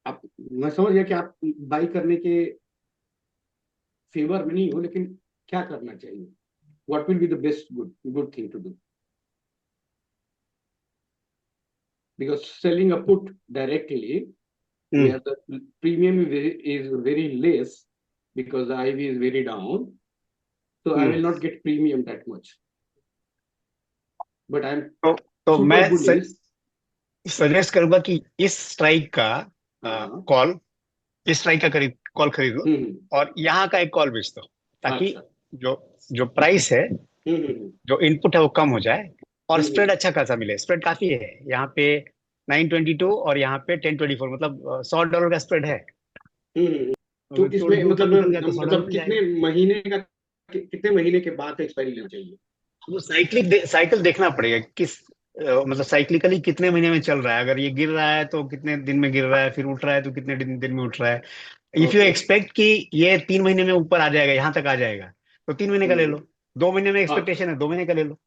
आप, मैं समझ गया कि आप बाई करने के फेवर में नहीं हो, लेकिन क्या करना चाहिए? What will be the best good thing to do? Because selling a put directly, hmm. where the premium is very less, because the IV is very down, so I hmm. will not get premium that much. But I'm तो super मैं bullish. Suggest करूंगा कि इस strike का हाँ। Call, इस strike का call खरीद लो, हम्म। और यहाँ का एक कॉल बेच दो, ताकि अच्छा। जो जो प्राइस है, हम्म। जो इनपुट है वो कम हो जाए, और स्प्रेड हम्म। अच्छा खासा मिले। स्प्रेड काफी है यहाँ पे, 922 और यहाँ पे 1024, मतलब $100 का स्प्रेड है। हम्म। तो अगर इसमें दो ट्रेड निकल गया तो $100 मतलब मिल जाएगा। कितने महीने के बाद एक्सपायरी लेना चाहिए? वो साइकिल देखना पड़ेगा, किस मतलब साइक्लिकली कितने महीने में चल रहा है। अगर ये गिर रहा है तो कितने दिन में गिर रहा है, फिर उठ रहा है तो कितने दिन में उठ रहा है। If you okay. एक्सपेक्ट कि ये 3 महीने में ऊपर आ जाएगा, यहाँ तक आ जाएगा, तो 3 महीने का ले लो। 2 महीने में अच्छा। एक्सपेक्टेशन है, 2 महीने का ले लो।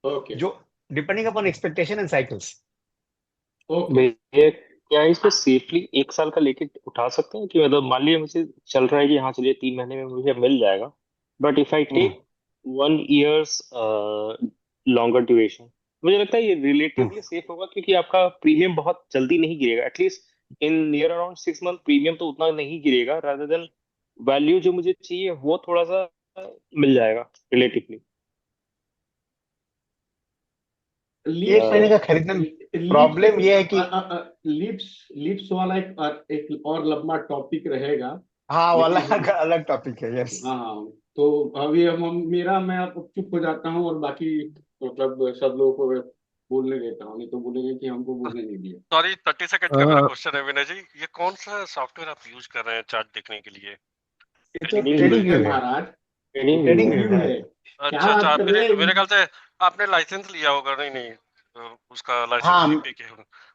ओके। जो depending upon expectation and cycles. Okay. भैया क्या इसको सेफली 1 साल का लेके उठा सकते हैं? कि मतलब मान लीजिए मुझे चल रहा है कि हाँ चलिए 3 महीने में मुझे मिल जाएगा, but if I take 1 years longer duration, मुझे लगता है ये रिलेटिवली सेफ होगा, क्योंकि आपका प्रीमियम बहुत जल्दी नहीं गिरेगा। At least in near around 6 month premium तो उतना नहीं गिरेगा, रादर देन वैल्यू जो मुझे चाहिए वो थोड़ा सा मिल जाएगा रिलेटिवली। एक लीप्स महीने का खरीदने में लीप्स प्रॉब्लम एक ये है कि, लीप्स लीप्स वाला एक और लंबा टॉपिक रहेगा, हाँ, वाला लेकिन हम, अलग टॉपिक है, यस। हाँ, तो अभी हम मेरा मैं अब चुप हो जाता हूँ, और बाकी मतलब सब लोगों को बोलने देता हूँ, नहीं तो बोलेंगे कि हमको बोलने नहीं दिया। सॉरी 30 सेकंड का मेरा क्वेश्चन है विनय जी, ये कौन सा सॉफ्टवेयर आप यूज कर रहे हैं चार्ट देखने के लिए? ये तो ट्रेडिंग ट्रेडिंग व्यू व्यू है है, महाराज, ट्रेडिंग व्यू ट्रेडिंग है। व्यू व्यू है। है। क्या अच्छा बात अच्छा, कर मेरे रहे मेरे हैं? ख्याल से आपने लाइसेंस लिया होगा। नहीं नहीं, उसका लाइसेंस हाँ, पे के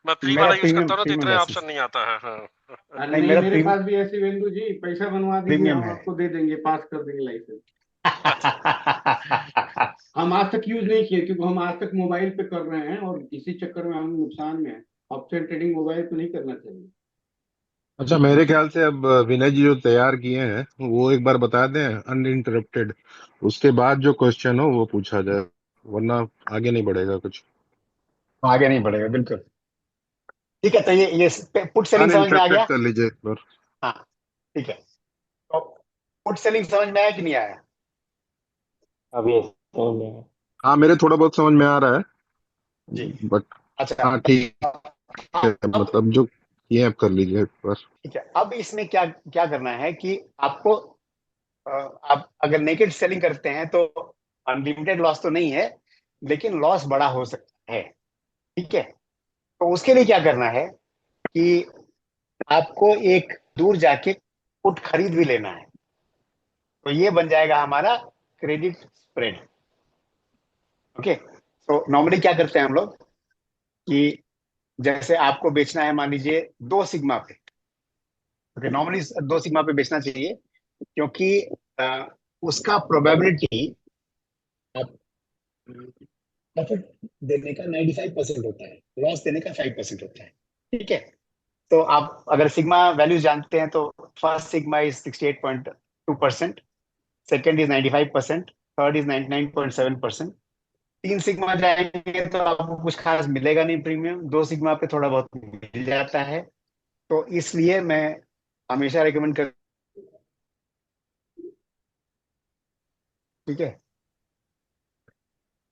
मैं फ्री मेरा वाला यूज प्रीमियम करता हूँ ना, तो प्रीमियम इतने लाइसेंस, ऑप्शन नहीं आता है। हाँ अरे नहीं नहीं, मेरा मेरे पास भी ऐसे शिवेंदु जी, पैसा बनवा दीजिए, प्रीमियम हम है। आपको दे देंगे, पास कर देंगे लाइसेंस। हम आज तक यूज नहीं किए, क्योंकि हम आज तक मोबाइल पे कर रहे हैं और इसी चक्कर में हम नुकसान में हैं। ऑप्शन ट्रेडिंग मोबाइल पे नहीं करना चाहिए। अच्छा, मेरे ख्याल से अब विनय जी जो तैयार किए हैं वो एक बार बता दें अनइंटरप्टेड, उसके बाद जो क्वेश्चन हो वो पूछा जाए, वरना आगे नहीं बढ़ेगा कुछ। आगे नहीं बढ़ेगा, बिल्कुल। ठीक है, तो ये पुट सेलिंग समझ में आ अनइंटरप्टेड गया। कर लीजिए एक बार। हाँ, ठीक है। तो पुट सेलिंग समझ में आया कि नहीं आया? अभी समझ में आया। हाँ, मेरे थोड़ा बहुत समझ में आ रहा है, जी। बट अच्छा, हाँ ठीक है, अब मतलब जो ये आप कर लीजिए एक बार। ठीक है, अब इसमें क्या क्या करना है कि आपको आप अगर नेकेड सेलिंग करते हैं तो अनलिमिटेड लॉस तो नहीं है, लेकिन लॉस बड़ा हो सकता है। ठीक है, तो उसके लिए क्या करना है कि आपको एक दूर जाके पुट खरीद भी लेना है। तो ये बन जाएगा हमारा क्रेडिट स्प्रेड। ओके, तो नॉर्मली क्या करते हैं हम लोग कि जैसे आपको बेचना है, मान लीजिए 2 सिग्मा पे। ओके, नॉर्मली 2 सिग्मा पे बेचना चाहिए, क्योंकि उसका प्रोबेबिलिटी आप प्रॉफिट देने का 95% होता है, लॉस देने का 5% होता है। ठीक है, तो आप अगर सिग्मा वैल्यूज जानते हैं तो first sigma is 68.2%, second is 95%, third is 99.7%। 3 sigma जाएंगे तो आपको कुछ खास मिलेगा नहीं प्रीमियम, 2 सिग्मा पे थोड़ा बहुत मिल जाता है। तो इसलिए मैं हमेशा रिकमेंड कर। ठीक है,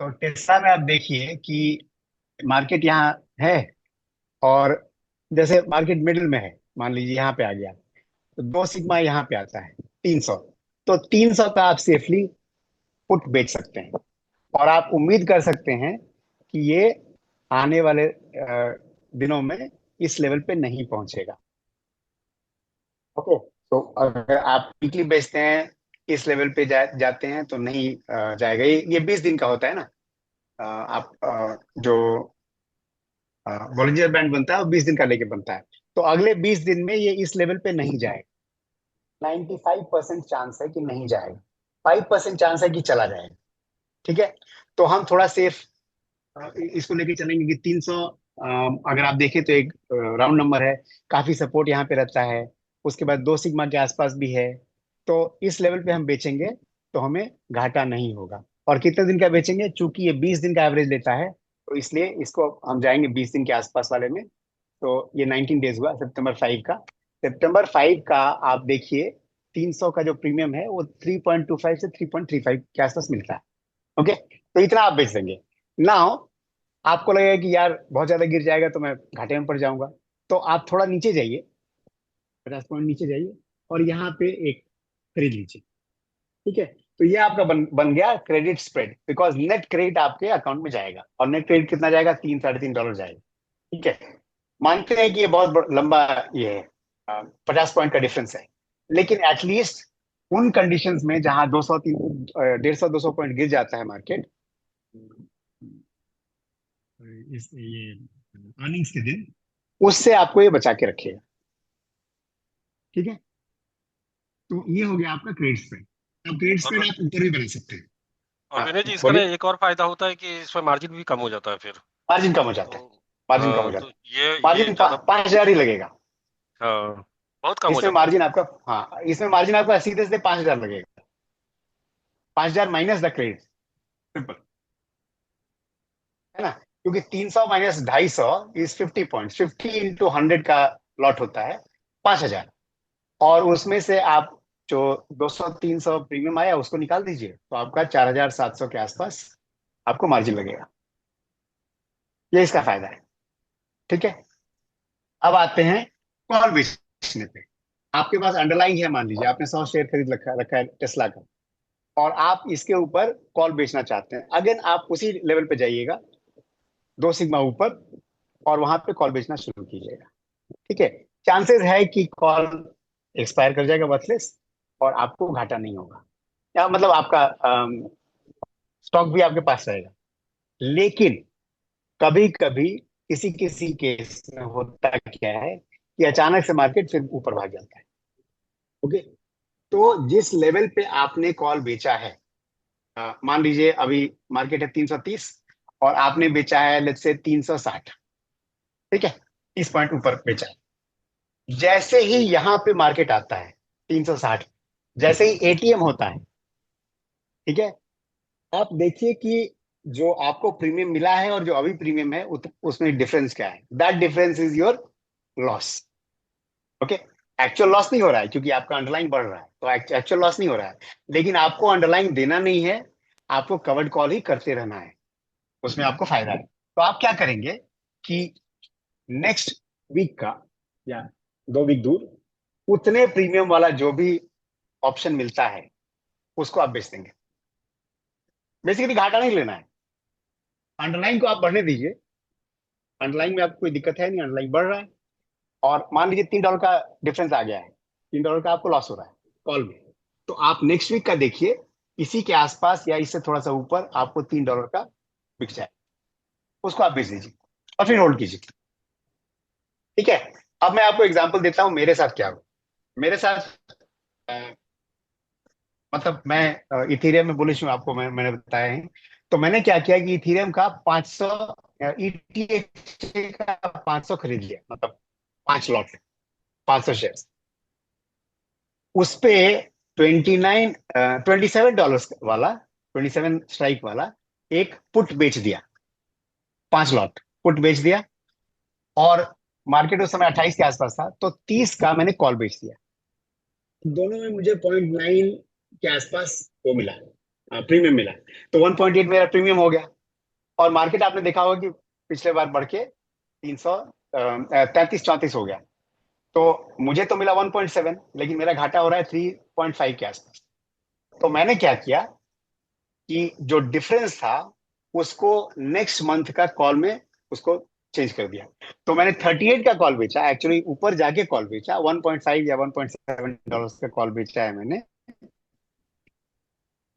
तो टेस्ला में आप देखिए कि मार्केट यहाँ है, और जैसे मार्केट मिडिल में है, मान लीजिए यहाँ पे आ गया, तो 2 सिग्मा यहाँ पे आता है 300। तो 300 का आप सेफली पुट बेच सकते हैं, और आप उम्मीद कर सकते हैं कि ये आने वाले दिनों में इस लेवल पे नहीं पहुंचेगा। ओके, तो अगर आप वीकली बेचते हैं, इस लेवल पे जाते हैं तो नहीं जाएगा। ये 20 दिन का होता है ना। आप जो बॉलिंजर बैंड बनता है वो 20 दिन का लेके बनता है, तो अगले 20 दिन में ये इस लेवल पे नहीं जाएगा। 95% चांस है कि नहीं जाएगा, 5% चांस है कि चला जाएगा। ठीक है, तो हम थोड़ा सेफ इसको लेके चलेंगे कि 300, अगर आप देखें तो एक राउंड नंबर है, काफी सपोर्ट यहाँ पे रहता है। उसके बाद 2 सिग्मा के आसपास भी है, तो इस लेवल पे हम बेचेंगे तो हमें घाटा नहीं होगा। और कितने दिन का बेचेंगे, चूंकि ये 20 दिन का एवरेज लेता है, तो इसलिए इसको हम जाएंगे 20 दिन के आसपास वाले में। तो ये 19 डेज हुआ सितंबर 5 का। सितंबर 5 का आप देखिए, 300 का जो प्रीमियम है वो 3.25 से 3.35 के आसपास मिलता है। ओके, तो इतना आप बेच देंगे। नाउ आपको लगेगा कि यार बहुत ज्यादा गिर जाएगा तो मैं घाटे में पड़ जाऊंगा, तो आप थोड़ा नीचे जाइए, 50 पॉइंट नीचे जाइए, और यहाँ पे एक खरीद लीजिए। ठीक है, तो ये आपका बन गया credit spread, because net credit आपके अकाउंट में जाएगा, और नेट क्रेडिट कितना जाएगा, 3 साढ़े 3 डॉलर जाएगा। ठीक है, मानते हैं कि ये बहुत लंबा ये है, 50 पॉइंट का डिफरेंस है, लेकिन एटलीस्ट उन कंडीशंस में जहां 200 150 200 पॉइंट गिर जाता है मार्केट, इस ये अर्निंग्स के दिन, उससे आपको ये बचा के रखेगा। ठीक है, तो ये हो गया आपका क्रेडिट स्प्रेड। अब क्रेडिट स्प्रेड और आप ऊपर भी बना सकते हैं। विनय जी, इसका ना बोलिए। एक और फायदा होता है कि इसमें मार्जिन भी कम हो जाता है फिर। मार्जिन कम हो जाता है, तो मार्जिन कम हो तो जाता है। ये मार्जिन ज्यादा 5,000 ही लगेगा। हाँ, बहुत कम हो इसमें जाता है। मार्जिन आपका, हाँ, इसमें मार्जिन आपका सीधे सीधे 5,000 लगेगा, 5,000 माइनस द क्रेडिट, सिंपल है ना। क्योंकि 300 माइनस 250 इज 50 पॉइंट, 50 × 100 का लॉट होता है 5,000, और उसमें से आप जो 200 300 प्रीमियम आया उसको निकाल दीजिए, तो आपका 4,700 के आसपास आपको मार्जिन लगेगा। ये इसका फायदा है। ठीक है, अब आते हैं कॉल बेचने पे। आपके पास अंडरलाइंग है, मान लीजिए आपने 100 शेयर खरीद रखा है टेस्ला का, और आप इसके ऊपर कॉल बेचना चाहते हैं। अगेन आप उसी लेवल पे जाइएगा, 2 सिग्मा ऊपर, और वहां पे कॉल बेचना शुरू कीजिएगा। ठीक है, चांसेस है कि कॉल एक्सपायर कर जाएगा वर्थलेस, और आपको घाटा नहीं होगा, या मतलब आपका स्टॉक भी आपके पास रहेगा। लेकिन कभी कभी किसी किसी केस में होता क्या है कि अचानक से मार्केट फिर ऊपर भाग जाता है। ओके, तो जिस लेवल पे आपने कॉल बेचा है, मान लीजिए अभी मार्केट है 330 और आपने बेचा है लेट्स से 360, ठीक है, 30 पॉइंट ऊपर बेचा है। जैसे ही यहां पे मार्केट आता है 360, जैसे ही एटीएम होता है, ठीक है, आप देखिए कि जो आपको प्रीमियम मिला है और जो अभी प्रीमियम है उसमें डिफरेंस क्या है। That difference is your loss. Okay, actual loss नहीं हो रहा है क्योंकि आपका अंडरलाइन बढ़ रहा है, तो एक्चुअल लॉस नहीं हो रहा है, लेकिन आपको अंडरलाइन देना नहीं है, आपको कवर्ड कॉल ही करते रहना है, उसमें आपको फायदा है। तो आप क्या करेंगे कि नेक्स्ट वीक का या 2 वीक दूर उतने प्रीमियम वाला जो भी ऑप्शन मिलता है उसको आप बेच देंगे। बेसिकली घाटा नहीं लेना है, अंडरलाइन को आप बढ़ने दीजिए। अंडरलाइन में आपको कोई दिक्कत है नहीं, अंडरलाइन बढ़ रहा है, और मान लीजिए $3 का डिफरेंस आ गया है, $3 का आपको लॉस हो रहा है कॉल में, तो आप नेक्स्ट वीक का देखिए, इसी के आसपास या इससे थोड़ा सा ऊपर आपको $3 का बिक जाए, उसको आप बेच दीजिए और फिर होल्ड कीजिए। ठीक है, अब मैं आपको एग्जांपल देता हूं मेरे साथ क्या हुआ। मेरे साथ मतलब मैं इथेरियम में बुलिश हूं, आपको मैंने बताया है। तो मैंने क्या किया कि इथेरियम का 500 ETH का 500 खरीद लिया, मतलब 5 लॉट, 500 शेयर। उस पे 27 डॉलर वाला, 27 स्ट्राइक वाला एक पुट बेच दिया, 5 लॉट पुट बेच दिया, और मार्केट उस समय 28 के आसपास था, तो 30 का मैंने कॉल बेच दिया। दोनों में मुझे 0.9 के आसपास वो मिला, प्रीमियम मिला। तो 1.8 मेरा प्रीमियम हो गया, और मार्केट आपने देखा होगा कि पिछले बार बढ़ के 333-34 हो गया। तो मुझे तो मिला 1.7, लेकिन मेरा घाटा हो रहा है 3.5 के आसपास। तो मैंने क्या किया कि जो डिफरेंस था उसको नेक्स्ट मंथ का कॉल में उसको चेंज कर दिया। तो मैंने 38 का कॉल बेचा, एक्चुअली ऊपर जाके कॉल बेचा, 1.5 या 1.7 डॉलर का कॉल बेचा है मैंने,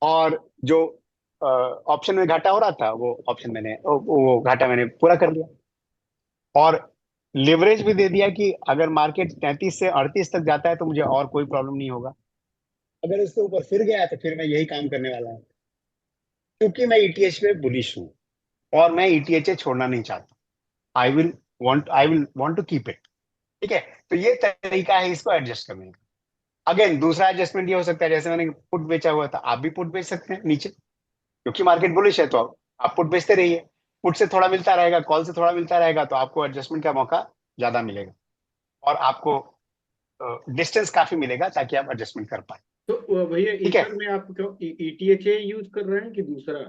और जो ऑप्शन में घाटा हो रहा था वो ऑप्शन मैंने वो घाटा मैंने पूरा कर लिया, और लिवरेज भी दे दिया कि अगर मार्केट 33 से 38 तक जाता है तो मुझे और कोई प्रॉब्लम नहीं होगा, अगर उसके ऊपर फिर गया तो फिर मैं यही काम करने वाला हूँ, क्योंकि मैं ईटीएच में बुलिश हूँ और मैं ईटीएच छोड़ना नहीं चाहता। I will want to keep it. ठीक है, तो ये तरीका है इसको एडजस्ट करने का। अगेन दूसरा एडजस्टमेंट ये हो सकता है, जैसे मैंने पुट बेचा हुआ था, आप भी पुट बेच सकते हैं नीचे, क्योंकि मार्केट बुलिश है तो आप पुट बेचते रहिए। पुट से थोड़ा मिलता रहेगा, कॉल से थोड़ा मिलता रहेगा, तो आपको एडजस्टमेंट का मौका ज्यादा मिलेगा, और आपको डिस्टेंस काफी मिलेगा ताकि आप एडजस्टमेंट कर पाए। तो भैया ठीक है, ईथर में आप क्यों ईटीएचए यूज कर रहे हैं कि दूसरा?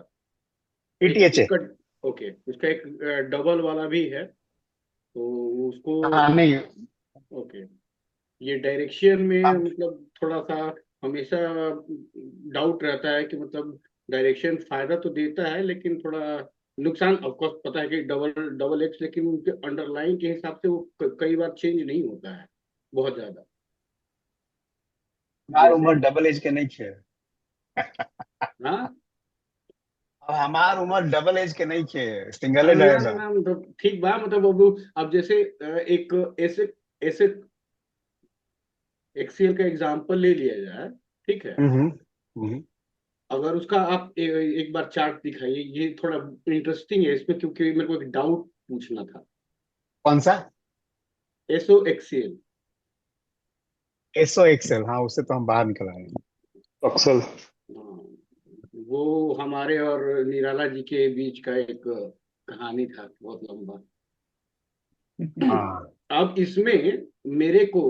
ईटीएच। ओके, उसका एक डबल वाला भी है, तो उसको हाँ नहीं, ओके। ये डायरेक्शन में आप मतलब थोड़ा सा हमेशा डाउट रहता है कि मतलब डायरेक्शन फायदा तो देता है लेकिन थोड़ा नुकसान, ऑफकोर्स पता है कि डबल डबल एक्स, लेकिन उनके अंडरलाइन के हिसाब से वो कई बार चेंज नहीं होता है बहुत ज्यादा। हमार जैसे उम्र डबल एज के नहीं खे। हाँ अब हमार उम्र डबल एज के नहीं खे, सिंगल एज ना है। ना मतलब ठीक बा, मतलब अब जैसे एक ऐसे ऐसे एक्सीएल का एग्जांपल ले लिया जाए, ठीक है। हम्म हम्म। अगर उसका आप एक बार चार्ट दिखाइए, ये थोड़ा इंटरेस्टिंग है इसमें, क्योंकि मेरे को एक डाउट पूछना था। कौन सा? SO XL. एसओ एक्सेल, हाँ उससे तो हम बाहर निकल आए हैं। अक्सर वो हमारे और निराला जी के बीच का एक कहानी था बहुत लंबा। हाँ। अब इसमें मेरे को,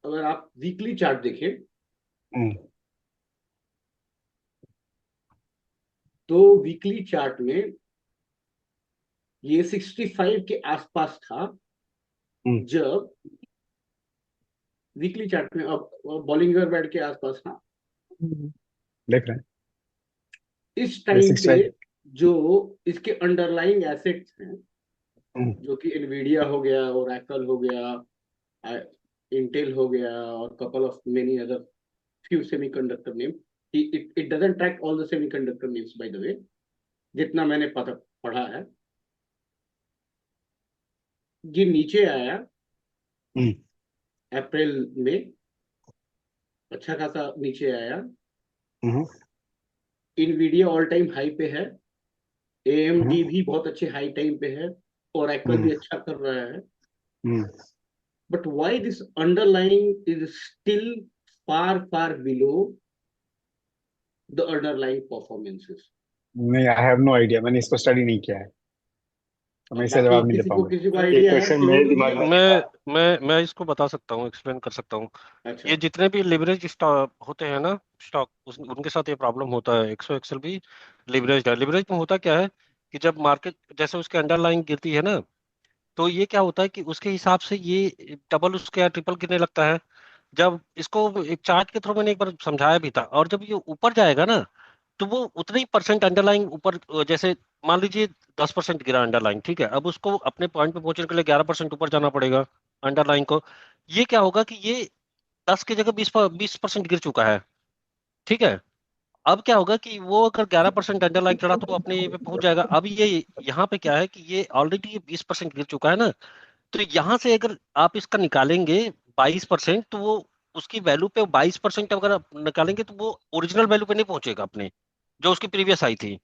अगर आप वीकली चार्ट देखें हम्म तो वीकली चार्ट में ये 65 के आसपास था हम्म, जब वीकली चार्ट में, अब बॉलिंगर बैट के आसपास था देख रहे हैं इस ये टाइम पे। 65। जो इसके अंडरलाइंग एसेट्स हैं जो कि एनवीडिया हो गया, ओरेकल हो गया, इंटेल हो गया, और couple of many other few semiconductor name. It doesn't track all the semiconductor names, by the way, जितना मैंने पढ़ा है। ये नीचे आया हम्म, अप्रैल में, अच्छा खासा नीचे आया। हम्म, इनवीडिया ऑल टाइम हाई पे है, हम्म, एएमडी भी बहुत अच्छे हाई टाइम पे है, और एप्पल हम्म, भी अच्छा कर रहा है। Hmm. But why this underlying is still far far below the underlying performances? नहीं, आई हैव नो आइडिया, मैंने इसको स्टडी नहीं किया है, तो मैं अब इसका बाकी जवाब नहीं दे पाऊंगा। किसी को एक आइडिया है, क्वेश्चन मेरे शिवेंदु जी? दिमाग में मैं इसको बता सकता हूँ, एक्सप्लेन कर सकता हूँ। अच्छा। ये जितने भी लिवरेज स्टॉक होते हैं ना, स्टॉक, उनके साथ ये प्रॉब्लम होता है। एक्सो एक्सेल भी लिवरेज है। लिवरेज में होता क्या है कि जब मार्केट जैसे उसके अंडरलाइन गिरती है ना, तो ये क्या होता है कि उसके हिसाब से ये डबल उसके या ट्रिपल गिरने लगता है। जब इसको एक चार्ट के थ्रू मैंने एक बार समझाया भी था, और जब ये ऊपर जाएगा ना, तो वो उतने ही परसेंट अंडरलाइन ऊपर, जैसे मान लीजिए 10% गिरा अंडरलाइन, ठीक है, अब उसको अपने पॉइंट पे पहुंचने के लिए 11% ऊपर जाना पड़ेगा अंडरलाइन को। ये क्या होगा कि ये 10 की जगह 20% गिर चुका है, ठीक है। अब क्या होगा कि वो अगर 11% अंडरलाइन चढ़ा तो वो अपने ये पे पहुंच जाएगा। अब ये यहाँ पे क्या है कि ये ऑलरेडी ये 20% गिर चुका है ना, तो यहाँ से अगर आप इसका निकालेंगे 22%, तो वो उसकी वैल्यू पे 22% अगर आप निकालेंगे तो वो ओरिजिनल वैल्यू पे नहीं पहुंचेगा अपने, जो उसकी प्रीवियस आई थी।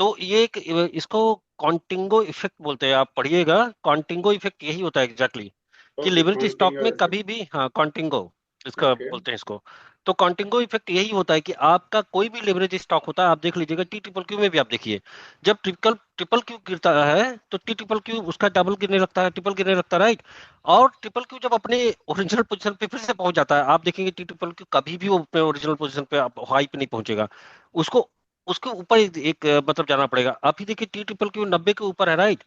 तो ये एक, इसको कॉन्टिंगो इफेक्ट बोलते हैं, आप पढ़िएगा। कॉन्टिंगो इफेक्ट यही होता है एग्जैक्टली, कि ओके, लिवरेज स्टॉक में कॉन्टिन्यूअस कभी भी, हाँ कॉन्टिंगो इसका ओके। बोलते हैं इसको। तो कॉन्टिंगो इफेक्ट यही होता है कि आपका कोई भी लिवरेज स्टॉक होता है, आप देख लीजिएगा टी ट्रिपल क्यू में भी आप देखिए, जब ट्रिपल ट्रिपल क्यू गिरता है तो टी ट्रिपल क्यू उसका डबल गिरने लगता है, ट्रिपल गिरने लगता है, राइट। और ट्रिपल क्यू जब अपने ओरिजिनल पोजीशन पे फिर से पहुंच जाता है, आप देखेंगे टी ट्रिपल क्यू कभी भी वो अपने ओरिजिनल पोजीशन पे हाई पे नहीं पहुंचेगा। उसको उसके ऊपर एक मतलब जाना पड़ेगा। अभी देखिए टी ट्रिपल क्यू 90 के ऊपर है, राइट।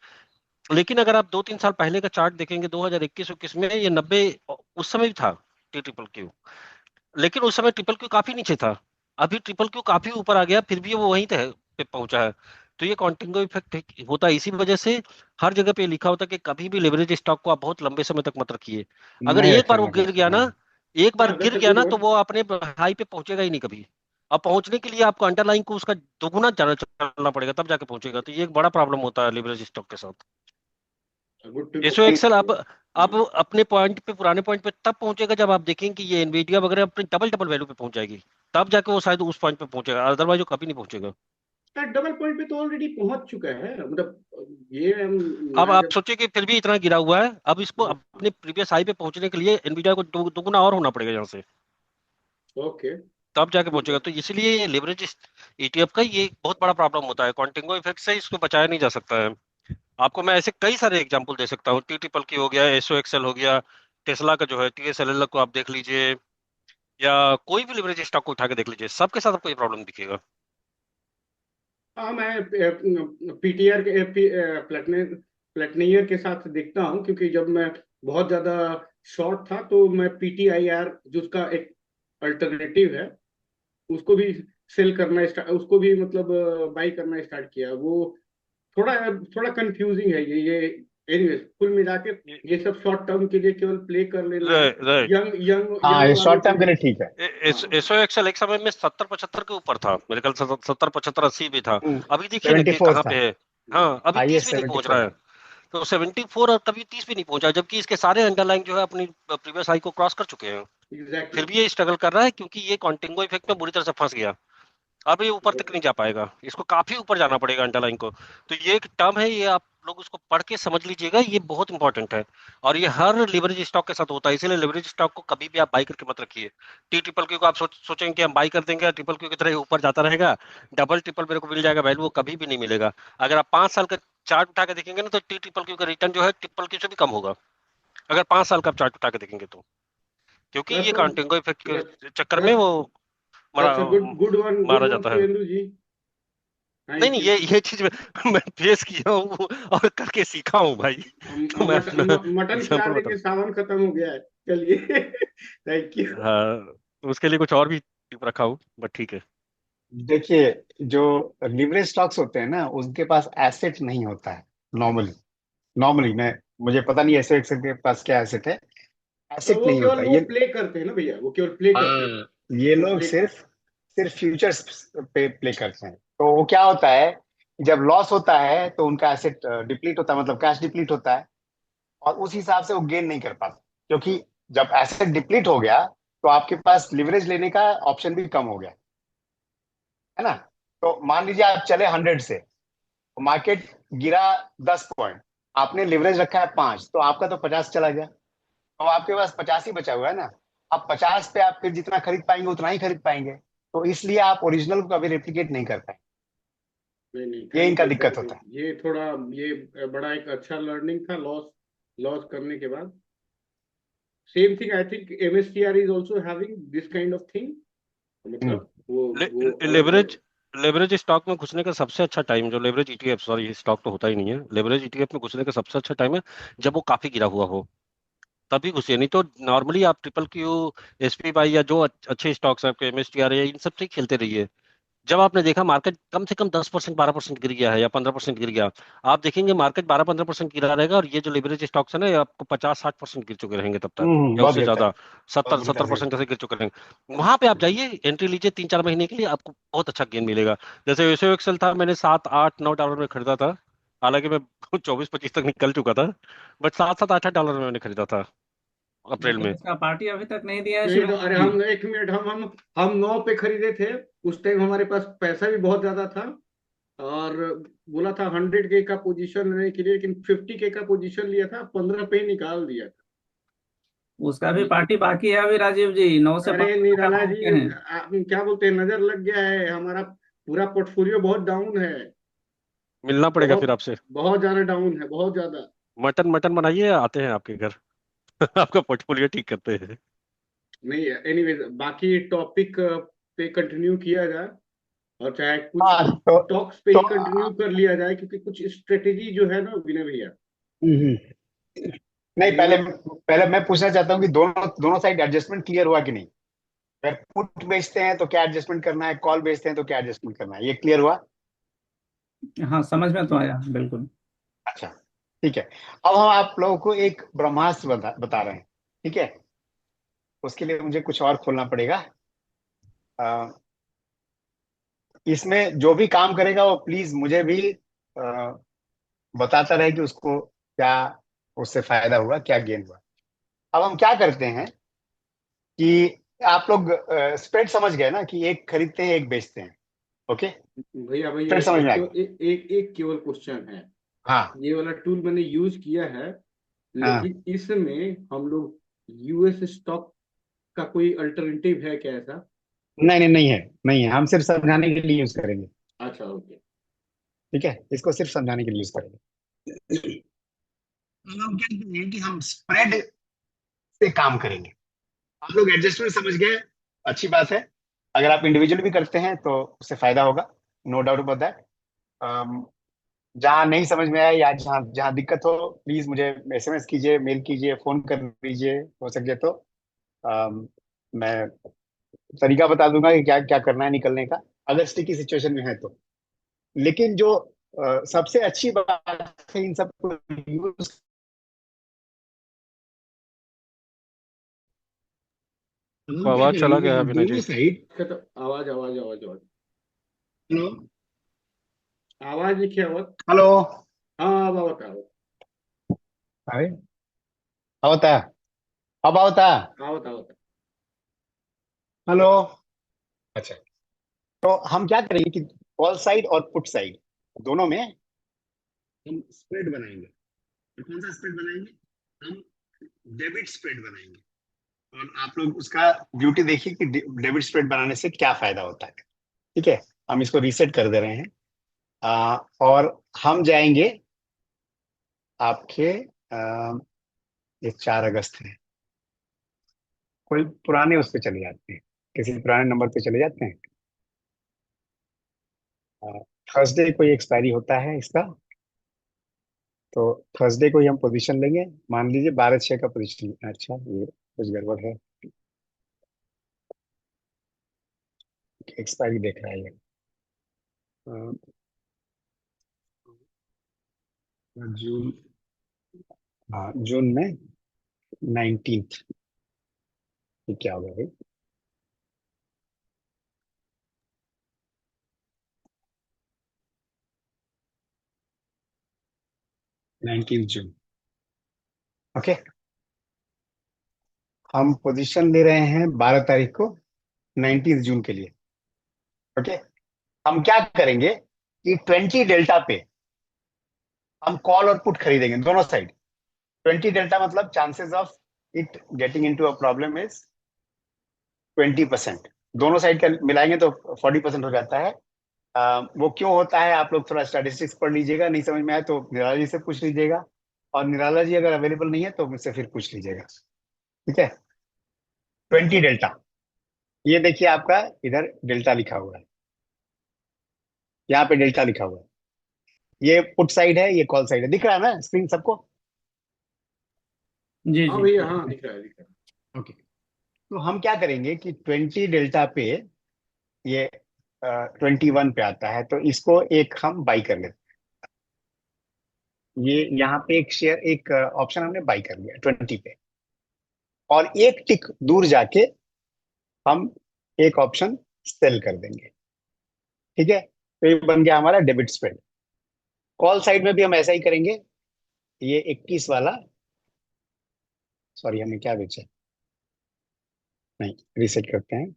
लेकिन अगर आप 2-3 साल पहले का चार्ट देखेंगे, 2021-21 में ये 90 उस समय भी था टी ट्रिपल क्यू। लेकिन उस समय ट्रिपल क्यू काफी नीचे था। अभी ट्रिपल क्यू काफी ऊपर आ गया, फिर भी वो वहीं पे पहुंचा है। तो ये कॉन्टिंगो इफेक्ट होता है, इसी वजह से हर जगह पे लिखा होता है कि कभी भी लिवरेज स्टॉक को आप बहुत लंबे समय तक मत रखिए। अगर नहीं एक बार वो रखेंगे गिर फिर, गया हाँ। ना, एक बार गिर दैट्स अ गया गुड ना, तो वन। वो अपने हाई पे पहुंचेगा ही नहीं कभी। अब पहुंचने के लिए आपको अंडरलाइन को उसका दोगुना चलना पड़ेगा, तब जाके पहुंचेगा। तो ये एक बड़ा प्रॉब्लम होता है लिवरेज स्टॉक के साथ। Good to know. So excel आप अपने पॉइंट पे, पुराने पॉइंट पे तब पहुंचेगा जब आप देखेंगे कि ये एनवीडिया वगैरह अपनी डबल डबल वैल्यू पे पहुंच जाएगी, तब जाके वो शायद उस पॉइंट पे पहुंचेगा, अदरवाइज वो कभी नहीं पहुंचेगा। डबल पॉइंट पे तो ऑलरेडी पहुंच चुका है, मतलब ये अब मैं आप जब सोचिए कि फिर भी इतना गिरा हुआ है, अब इसको अपने प्रीवियस हाई पे पहुंचने के लिए एनवीडिया को दोगुना और होना पड़ेगा यहाँ से, ओके। तब जाके पहुंचेगा। तो इसलिए लिवरेज ईटीएफ का ये एक बहुत बड़ा प्रॉब्लम होता है। कॉन्टिंगो इफेक्ट से इसको बचाया नहीं जा सकता है। आपको मैं ऐसे कई सारे एग्जांपल दे सकता हूँ। टी ट्रिपल की हो गया, एसओ एक्सेल हो गया, टेस्ला का जो है टीएसएलएल को आप देख लीजिए, या कोई भी लिवरेज स्टॉक को उठा के देख लीजिए, सबके साथ आपको ये प्रॉब्लम दिखेगा। हाँ, मैं पीटीआर के प्लेटनियर के साथ देखता हूँ, क्योंकि जब मैं बहुत ज्यादा शॉर्ट था तो मैं पीटीआईआर, जो उसका एक अल्टरनेटिव है, उसको भी सेल करना स्टार्ट, उसको भी मतलब बाई करना स्टार्ट किया। वो थोड़ा थोड़ा कंफ्यूजिंग है ये। एनीवेज, कुल मिला के ये सब शॉर्ट टर्म के लिए केवल प्ले कर लेना है। राइट। यंग यंग हाँ, यंग ये वालों शॉर्ट के टर्म के लिए। लिए ठीक है। हाँ, एसओ एक्सेल एक समय में 70-75 के ऊपर था, मेरे ख्याल से 70-75-80 भी था। अभी देखिए ना कि 74 कहाँ था, पे है। हाँ, अभी 30 हाईएस्ट भी नहीं पहुंच 74 रहा है। था। तो 74 और कभी 30 भी नहीं पहुंचा, जबकि इसके सारे अंडरलाइन जो है अपनी प्रीवियस हाई को क्रॉस कर चुके हैं। एग्जैक्टली। फिर भी ये स्ट्रगल कर रहा है, क्योंकि ये कॉन्टिंगो इफेक्ट में बुरी तरह से फंस गया। अब ये ऊपर तक नहीं जा पाएगा, इसको काफी ऊपर जाना पड़ेगा अंडरलाइन को। तो ये एक टर्म है, ये आप लोग उसको पढ़ के समझ लीजिएगा, ये बहुत इंपॉर्टेंट है। और ये हर लिवरेज स्टॉक के साथ होता है, इसीलिए लिवरेज स्टॉक को कभी भी आप बाई करके मत रखिए। टी ट्रिपल क्यू को आप सोचेंगे कि हम बाई कर देंगे, ट्रिपल क्यू की तरह ऊपर जाता रहेगा, डबल ट्रिपल मेरे को मिल जाएगा वैल्यू, वो कभी भी नहीं मिलेगा। अगर आप 5 साल का चार्ट उठा के देखेंगे ना, तो टी ट्रिपल क्यू का रिटर्न जो है ट्रिपल क्यू से भी कम होगा, अगर 5 साल का आप चार्ट उठा के देखेंगे तो। क्योंकि ये कॉन्टिंगो इफेक्ट के चक्कर में दैट्स वो मारा दैट्स अ गुड मारा वन जाता है। सुरेंद्र जी। नहीं थैंक नहीं, यू। ये चीज मैं फेस किया हूँ और करके सीखा हूँ भाई। तो मैं अपना मटन खिला एग्जांपल बता। देंगे, सावन खत्म हो गया है। चलिए। Thank you. हाँ, तो उसके लिए कुछ और भी टिप रखा हूँ, बट ठीक है। देखिए, जो लिवरेज स्टॉक्स होते हैं ना, उनके पास एसेट नहीं होता है नॉर्मली। नॉर्मली मैं, मुझे पता नहीं ऐसे के पास क्या एसेट है, तो एसेट वो नहीं केवल होता वो ये। प्ले करते हैं ना भैया, वो केवल प्ले करते हैं। ये वो लोग प्ले सिर्फ सिर्फ फ्यूचर्स पे प्ले करते हैं। तो वो क्या होता है, जब लॉस होता है तो उनका एसेट डिप्लीट होता है, मतलब कैश डिप्लीट होता है, और उस हिसाब से वो गेन नहीं कर पाते, क्योंकि जब एसेट डिप्लीट हो गया तो आपके पास लिवरेज लेने का ऑप्शन भी कम हो गया, है ना। तो मान लीजिए आप चले 100 से, मार्केट गिरा 10 पॉइंट, आपने लिवरेज रखा है 5, तो आपका तो 50 चला गया, तो आपके पास 50 ही बचा हुआ है ना। अब 50 पे आप फिर जितना खरीद पाएंगे उतना ही खरीद पाएंगे, तो इसलिए आप ओरिजिनल को कभी रेप्लिकेट नहीं कर पाएंगे। नहीं नहीं, ये थैंक इनका यू दिक्कत थैंक यू। होता है। ये थोड़ा, ये बड़ा एक अच्छा लर्निंग था, लॉस लॉस करने के बाद। Same thing I think MSTR is also having this kind of thing, hmm. मतलब वो अलग लेवरेज लेवरेज स्टॉक में घुसने का सबसे अच्छा टाइम, जो लेवरेज ईटीएफ, सॉरी स्टॉक तो होता ही नहीं है, लेवरेज ईटीएफ में घुसने का सबसे अच्छा टाइम है जब वो काफी गिरा हुआ हो, तभी घुसिए। नहीं तो नॉर्मली आप ट्रिपल क्यू, एसपी बाई या जो अच्छे स्टॉक्स हैं आपके, एमएसटीआर या इन सब से खेलते रहिए। जब आपने देखा मार्केट कम से कम 10% 12% गिर गया है या 15% गिर गया, आप देखेंगे मार्केट 12-15% गिरा रहेगा, और ये जो लिवरेज स्टॉक्स है ना, ये आपको 50-60% गिर चुके रहेंगे तब तक, या बहुत उससे गिरता है, ज्यादा, बहुत सत्तर बुरी सत्तर तरह से परसेंट गिरता ऐसे गिर चुके रहेंगे। वहां पे आप जाइए, एंट्री लीजिए 3-4 महीने के लिए, आपको बहुत अच्छा गेन मिलेगा। जैसे यूएसओ एक्सेल था, मैंने 7-8-9 डॉलर में खरीदा था, हालांकि मैं 24-25 तक निकल चुका था, बट 7-7 8 8 डॉलर में मैंने खरीदा था अप्रैल लेकिन में। उसका पार्टी अभी तक नहीं दिया है नहीं। तो शिवांग अरे जी। हम एक मिनट, हम 9 पे खरीदे थे। उस टाइम हमारे पास पैसा भी बहुत ज्यादा था, और बोला था 100 के का पोजीशन लेने के लिए, लेकिन 50 के का पोजीशन लिया था, 15 पे ही निकाल दिया था। उसका भी पार्टी बाकी है अभी राजीव जी, 9 से अरे 15 तक निराला आप जी, रुके हैं। आप क्या बोलते हैं, नजर लग गया है, हमारा पूरा पोर्टफोलियो बहुत डाउन है। मिलना पड़ेगा फिर बहुत आपसे। बहुत ज्यादा डाउन है, बहुत ज्यादा। मटन मटन बनाइए, आते हैं आपके घर। आपका पोर्टफोलियो ठीक करते हैं। नहीं, एनीवेज, बाकी टॉपिक पे कंटिन्यू किया जाए, और चाहे कुछ हाँ स्टॉक्स पे तो ही कंटिन्यू कर लिया जाए, क्योंकि कुछ स्ट्रेटेजी जो है ना विनय भैया, हम्म, नहीं, पहले ये पहले मैं पूछना चाहता हूँ कि दोनों दोनों साइड एडजस्टमेंट क्लियर हुआ कि नहीं। अगर पुट बेचते हैं तो क्या एडजस्टमेंट करना है, कॉल बेचते हैं तो क्या एडजस्टमेंट करना है, ये क्लियर हुआ। हाँ, समझ में तो आया बिल्कुल। अच्छा, ठीक है। अब हम आप लोगों को एक ब्रह्मास्त्र बता रहे हैं, ठीक है। उसके लिए मुझे कुछ और खोलना पड़ेगा। अ, इसमें जो भी काम करेगा वो प्लीज मुझे भी बताता रहे कि उसको क्या, उससे फायदा हुआ, क्या गेन हुआ। अब हम क्या करते हैं कि आप लोग स्प्रेड समझ गए ना, कि एक खरीदते हैं एक बेचते हैं। ओके, भैया भैया स्प्रेड समझ में आ एक गया। एक केवल क्वेश्चन है। हाँ ये वाला टूल मैंने यूज किया है, हाँ, लेकिन इसमें हम लोग यूएस स्टॉक का कोई अल्टरनेटिव है क्या ऐसा? नहीं नहीं, नहीं है, नहीं है, हम सिर्फ समझाने के लिए यूज करेंगे। अच्छा, ओके। ठीक है, इसको सिर्फ समझाने के लिए यूज करेंगे। हम क्या करेंगे कि हम स्प्रेड से काम करेंगे। आप लोग एडजस्टमेंट समझ गए, अच्छी बात है। अगर आप इंडिविजुअल भी करते हैं तो उससे फायदा होगा, नो डाउट अबाउट दैट। जहाँ नहीं समझ में आया या जहाँ जहाँ दिक्कत हो, प्लीज मुझे एसएमएस कीजिए, मेल कीजिए, फोन कर लीजिए, हो सके तो अम, मैं तरीका बता दूंगा कि क्या क्या करना है निकलने का, अगर स्टिकी सिचुएशन में है तो। लेकिन जो सबसे अच्छी बात है इन सबको यूज, तो हम क्या आवाज चला करेंगे, गया है हम विनय दोनों जी। साइड। क्या तो आवाज आवाज आवाज आवाज हेलो, आवाज नहीं, क्या आवाज? हेलो, हाँ, अब आवाज आवाज अरे होता, अब होता, आवाज आवाज। हेलो। अच्छा, तो हम क्या करेंगे कि कॉल साइड और पुट साइड दोनों में हम स्प्रेड बनाएंगे। और कौन सा स्प्रेड बनाएंगे, हम डेबिट स्प्रेड बनाएंगे। और आप लोग उसका ब्यूटी देखिए कि डेबिट स्प्रेड बनाने से क्या फायदा होता है। ठीक है, हम इसको रीसेट कर दे रहे हैं। और हम जाएंगे आपके ये 4 अगस्त है, कोई पुराने उस पर चले जाते हैं, किसी पुराने नंबर पे चले जाते हैं। थर्सडे कोई एक्सपायरी होता है इसका, तो थर्सडे को ही हम पोजीशन लेंगे। मान लीजिए 12/6 का पोजीशन। अच्छा, ये कुछ गड़बड़ है, एक्सपायरी देख रहा है ये। अ, जून हाँ, जून में 19th। ये क्या होगा भाई? 19 जून। ओके, हम पोजीशन ले रहे हैं 12 तारीख को, 19 जून के लिए। ओके, हम क्या करेंगे कि 20 डेल्टा पे हम कॉल और पुट खरीदेंगे दोनों साइड। 20 डेल्टा मतलब chances of it getting into a problem is 20%। दोनों साइड का मिलाएंगे तो 40% हो जाता है। वो क्यों होता है, आप लोग थोड़ा स्टैटिस्टिक्स पढ़ लीजिएगा, नहीं समझ में आए तो निराला जी से पूछ लीजिएगा, और निराला जी अगर अवेलेबल नहीं है तो मुझसे फिर पूछ लीजिएगा। ठीक है, 20 डेल्टा, ये देखिए आपका इधर डेल्टा लिखा हुआ है, यहाँ पे डेल्टा लिखा हुआ है। ये पुट साइड है, ये कॉल साइड है, दिख रहा है ना स्क्रीन सबको? जी हाँ जी। भैया, हाँ दिख रहा है, दिख रहा है। ओके, तो हम क्या करेंगे कि 20 डेल्टा पे ये 21 पे आता है, तो इसको एक हम बाई कर लेते हैं। ये यहाँ पे एक शेयर, एक ऑप्शन हमने बाई कर लिया 20 पे, और एक टिक दूर जाके हम एक ऑप्शन सेल कर देंगे। ठीक है, तो ये बन गया हमारा डेबिट स्प्रेड। कॉल साइड में भी हम ऐसा ही करेंगे। ये 21 वाला, सॉरी हमने क्या बेचा, नहीं रीसेट करते हैं।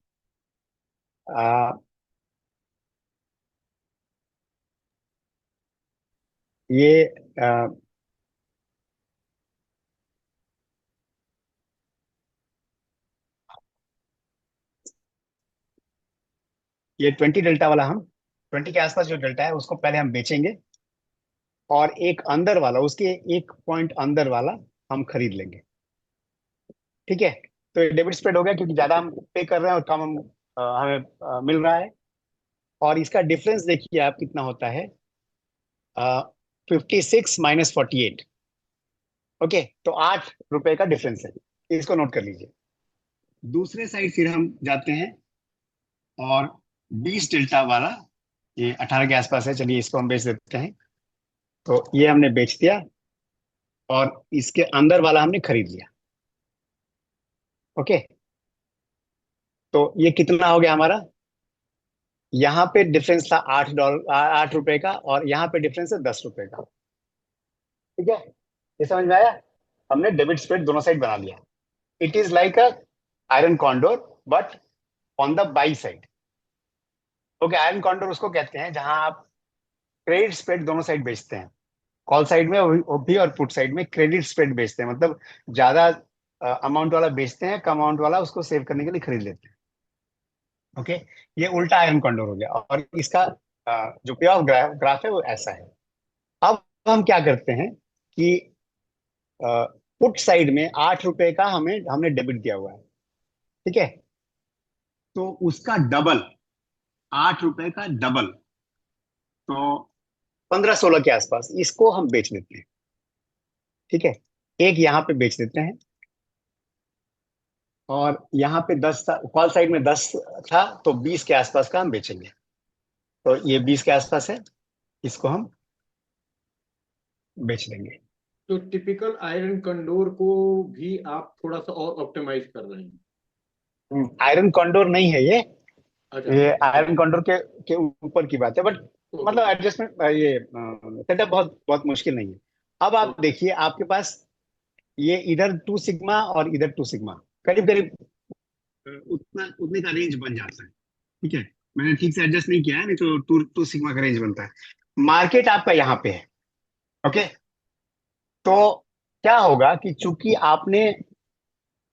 आ, ये आ, ये 20 डेल्टा वाला, हम 20 के आसपास जो डेल्टा है उसको पहले हम बेचेंगे, और एक अंदर वाला, उसके एक पॉइंट अंदर वाला हम खरीद लेंगे। ठीक है, तो ये डेबिट स्प्रेड हो गया, क्योंकि ज्यादा हम पे कर रहे हैं और कम हमें मिल रहा है। और इसका डिफरेंस देखिए आप कितना होता है, 56 - 48। ओके, तो 8 रुपए का डिफरेंस है, इसको नोट कर लीजिए। दूसरे साइड फिर हम जाते हैं, और 20 डेल्टा वाला, ये 18 के आसपास है, चलिए इसको हम बेच देते हैं। तो ये हमने बेच दिया, और इसके अंदर वाला हमने खरीद लिया। ओके, तो ये कितना हो गया हमारा? यहाँ पे डिफरेंस था $8, 8 रुपए का, और यहाँ पे डिफरेंस है 10 रुपए का। ठीक है, ये समझ में आया? हमने डेबिट स्प्रेड दोनों साइड बना लिया। It is like a iron condor, but on the by side. Okay, iron condor उसको कहते हैं जहां आप क्रेडिट स्प्रेड दोनों साइड बेचते हैं। कॉल साइड में वो भी, और पुट साइड में क्रेडिट स्प्रेड बेचते हैं, मतलब ज्यादा अमाउंट वाला बेचते हैं, कम अमाउंट वाला उसको सेव करने के लिए खरीद लेते हैं। ओके, ये उल्टा आयरन कॉन्डोर हो गया, और इसका जो पे ऑफ ग्राफ है वो ऐसा है। अब हम क्या करते हैं कि पुट साइड में 8 रुपए का हमने डेबिट दिया हुआ है। ठीक है, तो उसका डबल, 8 रुपए का डबल, तो 15-16 के आसपास इसको हम बेच देते हैं। ठीक है, एक यहाँ पे बेच देते हैं, और यहाँ पे 10 था, कॉल साइड में 10 था, तो 20 के आसपास का हम बेचेंगे। तो ये 20 के आसपास है, इसको हम बेच देंगे। तो टिपिकल आयरन कंडोर को भी आप थोड़ा सा और ऑप्टिमाइज कर रहे हैं? आयरन कॉन्डोर नहीं है ये अच्छा, ये आयरन कॉन्डोर के ऊपर की बात है, बट ओके, मतलब एडजस्टमेंट, ये सेटअप बहुत बहुत मुश्किल नहीं है। अब आप ओके। देखिए, आपके पास ये इधर 2 सिग्मा और इधर 2 सिग्मा, करीब करीब उतना उतने का रेंज बन जाता है। ठीक है, मैंने ठीक से एडजस्ट नहीं किया है, नहीं तो 2 सिग्मा का रेंज बनता है। मार्केट आपका यहाँ पे है। ओके, तो क्या होगा कि चूंकि आपने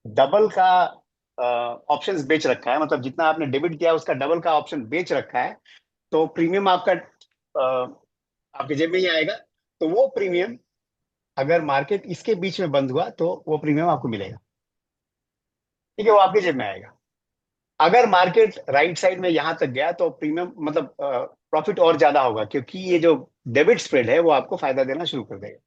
डबल का ऑप्शंस बेच रखा है, मतलब जितना आपने डेबिट किया उसका डबल का ऑप्शन बेच रखा है, तो प्रीमियम आपका आपके जेब में ही आएगा। तो वो प्रीमियम, अगर मार्केट इसके बीच में बंद हुआ तो वो प्रीमियम आपको मिलेगा। ठीक है, वो आपके जेब में आएगा। अगर मार्केट राइट साइड में यहां तक गया तो प्रीमियम, मतलब प्रॉफिट और ज्यादा होगा, क्योंकि ये जो डेबिट स्प्रेड है वो आपको फायदा देना शुरू कर देगा।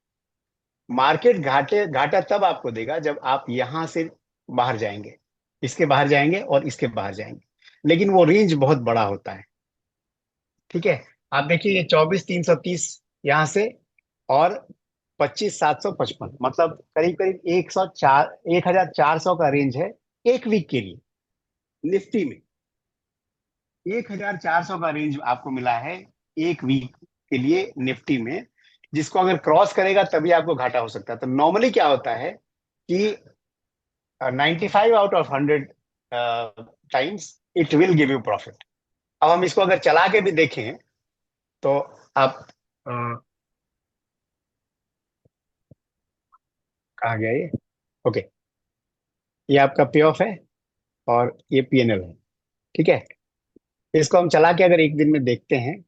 मार्केट घाटा तब आपको देगा जब आप यहां से बाहर जाएंगे, इसके बाहर जाएंगे और इसके बाहर जाएंगे, लेकिन वो रेंज बहुत बड़ा होता है। ठीक है, आप देखिए ये 24,330 यहां से, और 25,755, मतलब करीब करीब 1,400 का रेंज है एक वीक के लिए। निफ्टी में 1,400 का रेंज आपको मिला है एक वीक के लिए निफ्टी में, जिसको अगर क्रॉस करेगा तभी आपको घाटा हो सकता है। तो नॉर्मली क्या होता है कि 95 out of 100 times it will give you profit. अब हम इसको अगर चला के भी देखें तो आप कहाँ गया ये? ओके, ये आपका पे ऑफ है और ये पीएनएल है, ठीक है। इसको हम चला के अगर एक दिन में देखते हैं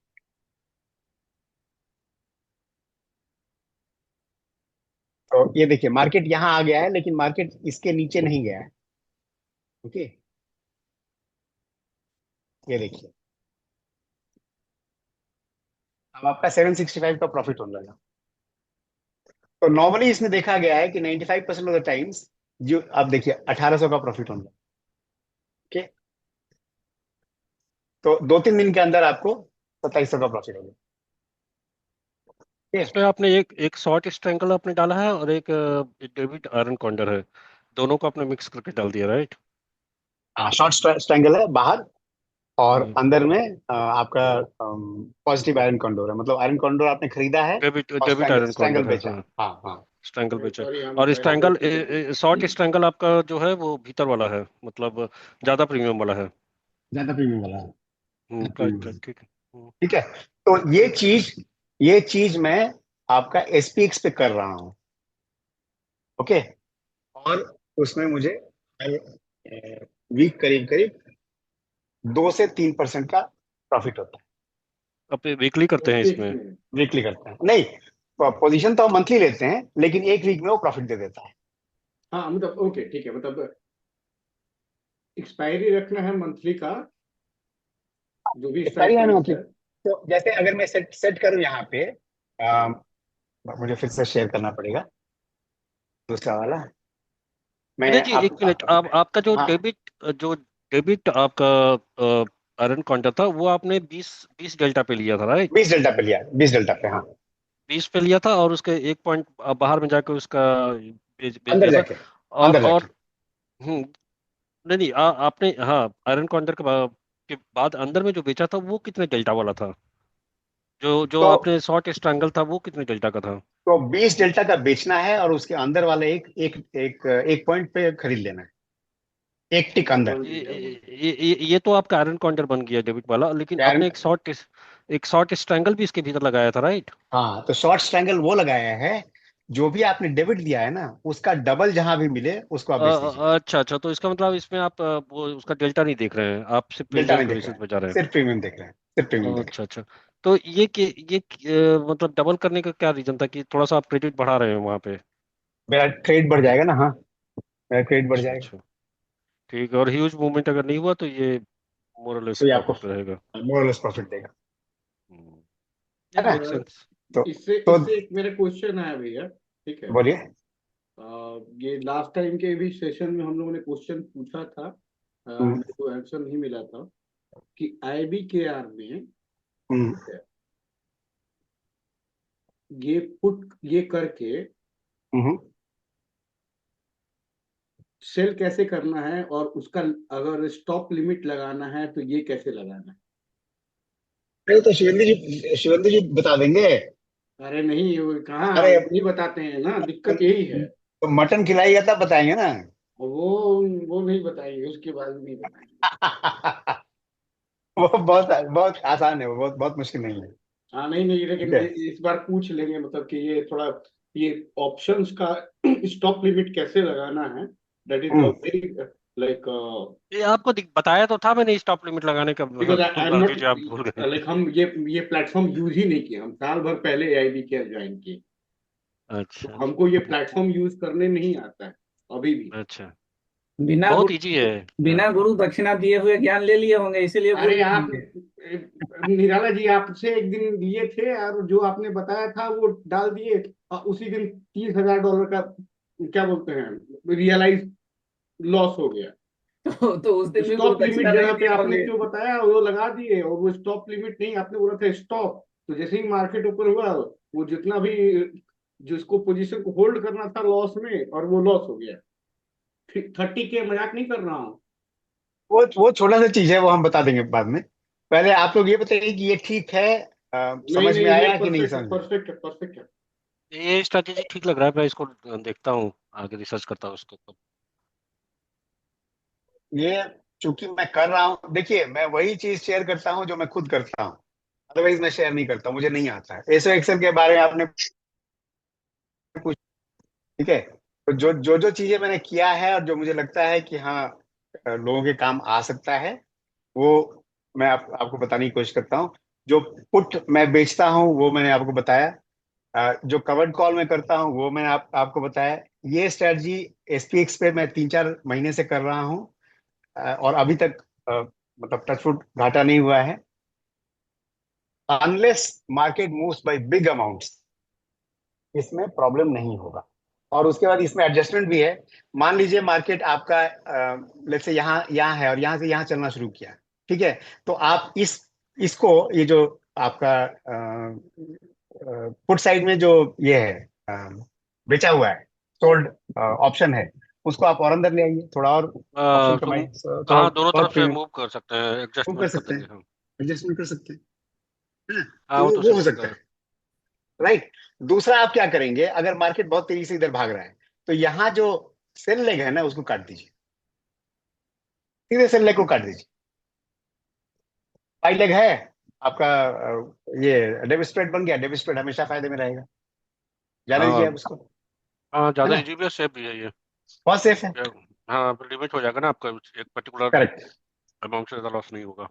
तो ये देखिए मार्केट यहाँ आ गया है, लेकिन मार्केट इसके नीचे नहीं गया है। ओके, ये देखिए अब आपका 765 का प्रॉफिट होने लगा। तो नॉर्मली इसमें देखा गया है कि 95% ऑफ द टाइम्स जो आप देखिए 1800 का प्रॉफिट होने लगा। ओके, तो 2-3 दिन के अंदर आपको 2700 का प्रॉफिट होगा। इसमें आपने एक शॉर्ट स्ट्रैंगल आपने डाला है और एक डेविड आयरन कॉन्डर है, दोनों को आपने मिक्स करके डाल दिया, राइट? हाँ, शॉर्ट स्ट्रैंगल है बाहर और अंदर में आपका पॉजिटिव आयरन कॉन्डोर है, मतलब आयरन कॉन्डोर आपने खरीदा है और डेविड आयरन स्ट्रैंगल कॉन्डर है, बेचा। हाँ, हाँ हाँ, स्ट्रैंगल बेचा। सॉरी, हम और पहले स्ट्रैंगल शॉर्ट स्ट्रैंगल आपका जो है वो भीतर वाला है, मतलब ज्यादा प्रीमियम वाला है। ज्यादा प्रीमियम वाला है। राइट राइट, ठीक है। ठीक है, तो ये चीज मैं आपका एसपीएक्स पे कर रहा हूँ। ओके, और उसमें मुझे वीक करीब करीब 2 से 3% का प्रॉफिट होता है। आप वीकली करते हैं इसमें? वीकली करते हैं नहीं, पोजीशन तो हम मंथली लेते हैं, लेकिन एक वीक में वो प्रॉफिट दे देता है। हाँ मतलब ओके ठीक है, मतलब एक्सपायरी रखना है मंथली का, जो भी सारी स्ट्राइक है ना प्राइस मंथली। है। तो जैसे अगर मैं सेट करूं यहाँ पे, मुझे फिर से शेयर करना पड़ेगा दूसरा वाला। मैं विनय जी, एक मिनट, आपका हाँ, जो डेबिट आपका आयरन कॉन्डर था वो आपने 20 डेल्टा पे लिया था, राइट? 20 डेल्टा पे लिया, 20 डेल्टा पे, हाँ 20 पे लिया था और उसके एक पॉइंट बाहर में जाकर उसका बेच अंदर दिया था। जाके, और अंदर जाके। नहीं नहीं, आपने, हाँ, आयरन कॉन्डर के बाद अंदर में जो बेचा था वो कितने डेल्टा वाला था? जो तो आपने शॉर्ट स्ट्रैंगल था वो कितने डेल्टा का था? 20 डेल्टा का बेचना है और उसके अंदर वाले एक पॉइंट पे खरीद लेना है, एक टिक अंदर। ये तो आपका आयरन कॉन्डर बन गया डेबिट वाला, लेकिन यार, आपने एक शॉर्ट स्ट्रैंगल भी इसके भीतर लगाया था, राइट? हाँ, तो शॉर्ट स्ट्रैंगल वो लगाया है, जो भी आपने डेबिट दिया है ना उसका डबल जहां भी मिले उसको आप बेच दीजिए। अच्छा अच्छा, तो इसका मतलब इसमें आप वो उसका डेल्टा नहीं देख रहे हैं, आप सिर्फ डेल्टा प्रीमियम नहीं के देख रहे बेसिस हैं, पे जा रहे हैं। सिर्फ प्रीमियम देख रहे हैं, सिर्फ प्रीमियम देख रहे अच्छा अच्छा, तो मतलब डबल करने का क्या रीजन था कि थोड़ा सा आप क्रेडिट बढ़ा रहे हैं वहां पे? हैं। मेरा क्रेडिट बढ़ जाएगा ना, हाँ, मेरा क्रेडिट बढ़ अच्छा जाएगा अच्छा, ठीक है। और ह्यूज मूवमेंट अगर नहीं हुआ तो ये मोरलेस तो ये आपको प्रॉफिट रहेगा। मोरलेस प्रॉफिट देगा, है या ना। Make sense. तो इससे तो इससे एक मेरा क्वेश्चन आया भैया, ठीक है। बोलिए। ये लास्ट टाइम के भी सेशन में हम लोगों ने क्वेश्चन पूछा था, हम्म, मेरे को आंसर नहीं मिला था कि IBKR में हम्म, ये करके हम्म। सेल कैसे करना है, और उसका अगर स्टॉप लिमिट लगाना है तो ये कैसे लगाना है। अरे तो शिवेंद्र जी बता देंगे। अरे नहीं, वो कहाँ अरे नहीं बताते हैं ना, दिक्कत यही है। तो मटन खिलाइएगा तब बताएंगे ना। वो वो नहीं बताएंगे, उसके बाद नहीं बताएंगे। वो बहुत बहुत आसान है, वो बहुत बहुत मुश्किल नहीं है। हाँ नहीं नहीं, ठीक लेकिन है, इस बार पूछ लेंगे, मतलब कि ये थोड़ा, ये ऑप्शंस का स्टॉप लिमिट कैसे लगाना है, that is hmm. Very like, ये आपको बताया तो था मैंने स्टॉप लिमिट लगाने का, बिकॉज आई एम अभी नॉट, जो आप भूल गए। लाइक हम ये प्लेटफॉर्म यूज ही नहीं किए, हम साल भर पहले AIBKR ज्वाइन किए, तो अच्छा हमको ये प्लेटफॉर्म यूज करने नहीं आता है अभी भी। अच्छा, बिना बहुत गुरु इजी है। बिना गुरु दक्षिणा दिए हुए ज्ञान ले लिए होंगे, इसीलिए भूल अरे गए आप, होंगे। निराला जी, आपसे एक दिन लिए थे और जो आपने बताया था वो डाल दिए, और उसी दिन $30,000 का क्या बोलते हैं रियलाइज लॉस हो गया। तो उस दिन भी गुरु स्टॉप लिमिट दक्षिणा नहीं जगह पे दिए आपने होंगे। जो बताया वो लगा दिए, और वो स्टॉप लिमिट नहीं, आपने बोला था स्टॉप, तो जैसे ही मार्केट ऊपर हुआ वो जितना भी जिसको पोजीशन को होल्ड करना था लॉस में, और वो लॉस हो गया। 30K मजाक नहीं कर रहा हूँ। वो छोटा सा चीज है, वो हम बता देंगे बाद में। पहले आप लोग ये बताइए कि ये ठीक है, नहीं समझ में नहीं, ये आया कि नहीं परफेक्ट है, समझ में? परफेक्ट है, परफेक्ट है। ये स्ट्रैटेजी ठीक लग रहा है, मैं इसको देखता हूँ, आगे रिसर्च करता हूँ इसके ऊपर। ये चूंकि मैं कर रहा हूँ, देखिए मैं वही चीज शेयर करता हूँ जो मैं खुद करता हूँ, अदरवाइज मैं शेयर नहीं करता, मुझे नहीं आता है। एसओ एक्सेल के बारे में आपने पूछ, ठीक है, तो जो चीजें मैंने किया है और जो मुझे लगता है कि हाँ लोगों के काम आ सकता है, वो मैं आपको बताने की कोशिश करता हूँ। जो पुट मैं बेचता हूँ वो मैंने आपको बताया, जो कवर्ड कॉल मैं करता हूँ वो मैंने आपको बताया। ये स्ट्रेटजी एसपीएक्स पे मैं 3-4 महीने से कर रहा हूँ, और अभी तक मतलब टचवुड घाटा नहीं हुआ है, unless market moves bye big amounts, इसमें प्रॉब्लम नहीं होगा। और उसके बाद इसमें एडजस्टमेंट भी है। मान लीजिए मार्केट आपका लेट्स से यहाँ यहाँ है और यहाँ से यहाँ चलना शुरू किया, ठीक है, तो आप इसको, ये जो आपका पुट साइड में जो ये है बेचा हुआ है, सोल्ड ऑप्शन है, उसको आप और अंदर ले आइए, थोड़ा और ऑप्शन तो कमाइए, थोड़ा हाँ, दोनों और तरफ से प्रीमियम मूव कर सकते हैं, कर एडजस्टमेंट कर सकते देंगे हैं, हम। एडजस्टमेंट कर सकते हैं, है ना? हाँ, तो वो तो वो हो सिंपल सकता है। है, राइट। दूसरा आप क्या करेंगे, अगर मार्केट बहुत तेजी से इधर भाग रहा है, तो यहाँ जो सेल लेग है ना उसको काट दीजिए, सीधे सेल लेग को काट दीजिए। बाई लेग है आपका, ये डेबिट स्प्रेड बन गया, डेबिट स्प्रेड हमेशा फायदे में रहेगा, जाने दीजिए हाँ आप उसको, हाँ, है ज्यादा ना? इजी भी है, सेफ भी है ये। बहुत सेफ है। हाँ, लिमिट हो जाएगा ना आपका, एक पर्टिकुलर करेक्ट। अमाउंट से ज्यादा लॉस नहीं होगा।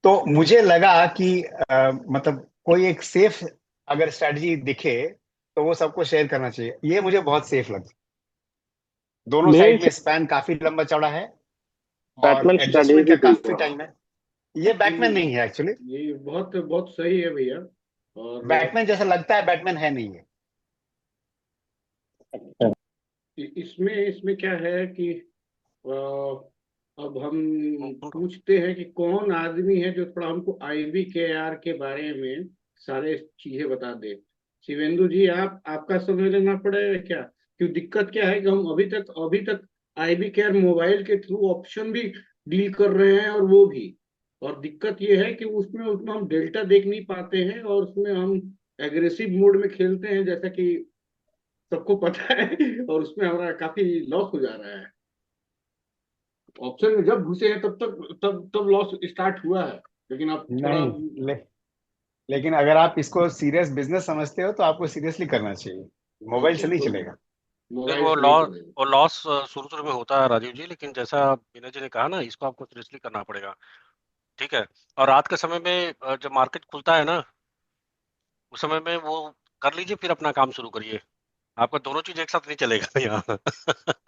तो मुझे लगा कि मतलब कोई एक सेफ अगर स्ट्रेटजी दिखे तो वो सबको शेयर करना चाहिए, ये मुझे बहुत सेफ लगा। दोनों मेन साइड में स्पैन काफी लंबा चौड़ा है, और बैटमैन स्ट्रैटेजी एडजस्टमेंट भी का ठीक काफी है। टाइम है। ये बैटमैन नहीं है एक्चुअली, ये बहुत बहुत सही है भैया। और बैटमैन जैसा लगता है, बैटमैन है नहीं है। इसमें इसमें क्या है कि अब हम पूछते हैं कि कौन आदमी है जो थोड़ा हमको IBKR के बारे में सारे चीजें बता दे। शिवेंदु जी, आपका समय लेना पड़ेगा क्या? क्यों, दिक्कत क्या है कि हम अभी तक IBKR मोबाइल के थ्रू ऑप्शन भी डील कर रहे हैं, और वो भी। और दिक्कत ये है कि उसमें उसमें हम डेल्टा देख नहीं पाते हैं, और उसमें हम एग्रेसिव मोड में खेलते हैं, जैसा कि सबको पता है। और उसमें हमारा काफी लॉस हो जा रहा है। ऑप्शन में जब घुसे हैं तब लॉस स्टार्ट हुआ है, लेकिन अब थोड़ा। नहीं, लेकिन अगर आप इसको सीरियस बिजनेस समझते हो तो आपको सीरियसली करना चाहिए, मोबाइल से अच्छा, नहीं तो चलेगा। देख, मोबाइल से नहीं चलेगा। वो लॉस शुरू शुरू में होता है राजीव जी, लेकिन जैसा विनय जी ने कहा ना, इसको आपको सीरियसली करना पड़ेगा। ठीक है। और रात के समय में जब मार्केट खुलता है ना, उस समय में वो कर लीजिए, फिर अपना काम शुरू करिए। आपका दोनों चीज एक साथ नहीं चलेगा यहाँ।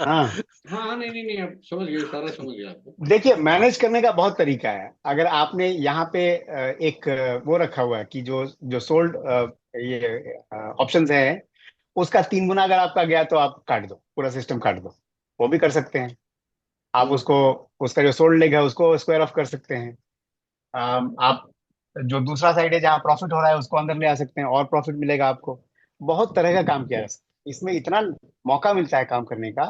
हाँ, हाँ, नहीं नहीं नहीं, अब समझ गए, सारा समझ गया आपको। देखिए मैनेज करने का बहुत तरीका है। अगर आपने यहाँ पे एक वो रखा हुआ है कि जो सोल्ड ये ऑप्शंस है, उसका 3 गुना अगर आपका गया तो आप काट दो, पूरा सिस्टम काट दो, वो भी कर सकते हैं आप। हम्म। उसको, उसका जो सोल्ड लेग है उसको स्क्वायर ऑफ कर सकते हैं। आप जो दूसरा साइड है जहाँ प्रॉफिट हो रहा है उसको अंदर ले आ सकते हैं, और प्रॉफिट मिलेगा आपको। बहुत तरह का काम किया जा सकता है इसमें, इतना मौका मिलता है काम करने का।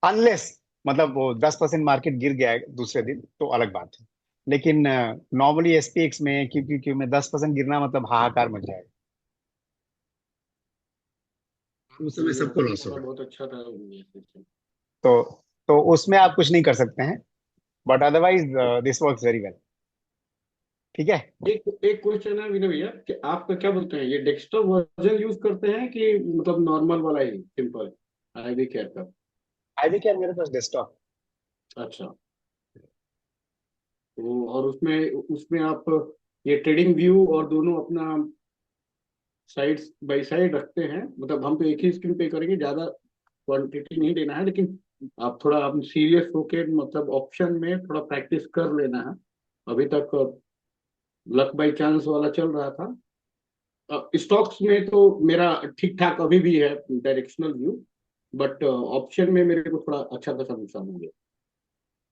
अनलेस मतलब वो 10% मार्केट गिर गया है दूसरे दिन तो अलग बात है, लेकिन नॉर्मली एसपीएक्स में क्यू में 10% गिरना मतलब हाहाकार मच जाएगा, उस समय ये सबको लॉस थोड़ा होगा। बहुत अच्छा था। तो तो उसमें आप कुछ नहीं कर सकते हैं, but otherwise this works very well. ठीक है। एक एक क्वेश्चन है विनय भैया, कि आपका क्या बोलते हैं, ये डेस्कटॉप वर्जन यूज करते हैं कि मतलब नॉर्मल वाला ही सिंपल IBKR का? आईवी क्या, मेरे पास डेस्कटॉप। अच्छा। तो और उसमें उसमें आप ये ट्रेडिंग व्यू और दोनों अपना साइड बाय साइड रखते हैं? मतलब हम तो एक ही स्क्रीन पे करेंगे, ज्यादा क्वांटिटी नहीं लेना है, लेकिन आप सीरियस होके मतलब ऑप्शन में थोड़ा प्रैक्टिस कर लेना है। अभी तक लक बाय चांस वाला चल रहा था। स्टॉक्स में तो मेरा ठीक ठाक अभी भी है, डायरेक्शनल व्यू। बट ऑप्शन में मेरे को थोड़ा अच्छा खासा नुकसान हो गया,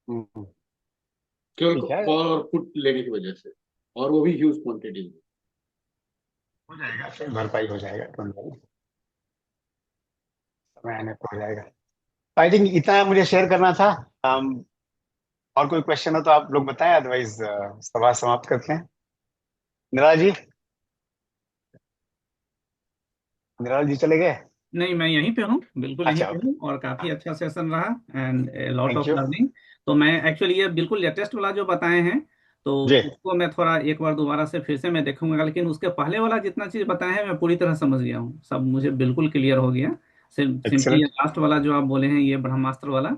हम्म, केवल ठीक है, कॉल और पुट लेने की वजह से, और वो भी ह्यूज क्वांटिटी में। हो जाएगा, फिर भरपाई हो जाएगा, don't worry। समय आने पर हो जाएगा। आई थिंक इतना मुझे शेयर करना था। और कोई क्वेश्चन हो तो आप लोग बताएं, अदरवाइज सभा समाप्त करते हैं। निराला जी, निराला जी चले गए? नहीं, मैं यहीं पे हूँ, बिल्कुल यहीं अच्छा, पे ओके, हूँ, और काफी अच्छा सेशन रहा and lot thank of you learning. तो मैं एक्चुअली ये बिल्कुल लेटेस्ट वाला जो बताए हैं, तो जी। उसको मैं थोड़ा एक बार दोबारा से फिर से मैं देखूंगा, लेकिन उसके पहले वाला जितना चीज बताए हैं मैं पूरी तरह समझ गया हूँ, सब मुझे बिल्कुल क्लियर हो गया। सिर्फ सिंपली ये एक्सीलेंट लास्ट वाला जो आप बोले हैं, ये ब्रह्मास्त्र वाला,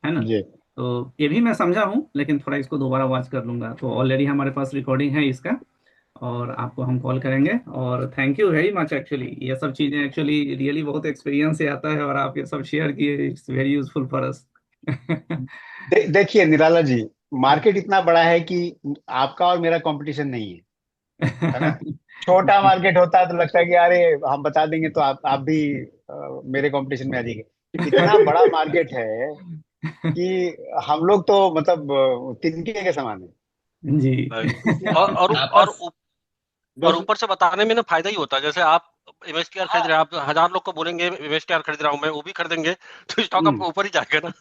है ना? जी। तो ये भी मैं समझा हूँ, लेकिन थोड़ा इसको दोबारा वॉच कर लूंगा। तो ऑलरेडी हमारे पास रिकॉर्डिंग है इसका, और आपको हम कॉल करेंगे। और thank you very much, actually ये सब चीजें एक्चुअली रियली बहुत एक्सपीरियंस से आता है, और आप ये सब शेयर किए, it's very useful for us. देखिए निराला जी, मार्केट इतना बड़ा है कि आपका और मेरा कंपटीशन नहीं है ना? छोटा मार्केट होता है तो लगता है कि अरे हम बता देंगे तो आप भी मेरे कंपटीशन में आ जाएंगे। इतना बड़ा मार्केट है कि हम लोग तो मतलब तिनके के समान है। जी। देखिए और और और आपस और बस ऊपर से बताने में ना फायदा ही होता है। जैसे आप MSTR खरीद रहे हैं, आप 1000 लोग को बोलेंगे MSTR खरीद रहा हूं मैं, वो भी खरीदेंगे, तो स्टॉक हम्म आपका ऊपर ही जाएगा ना।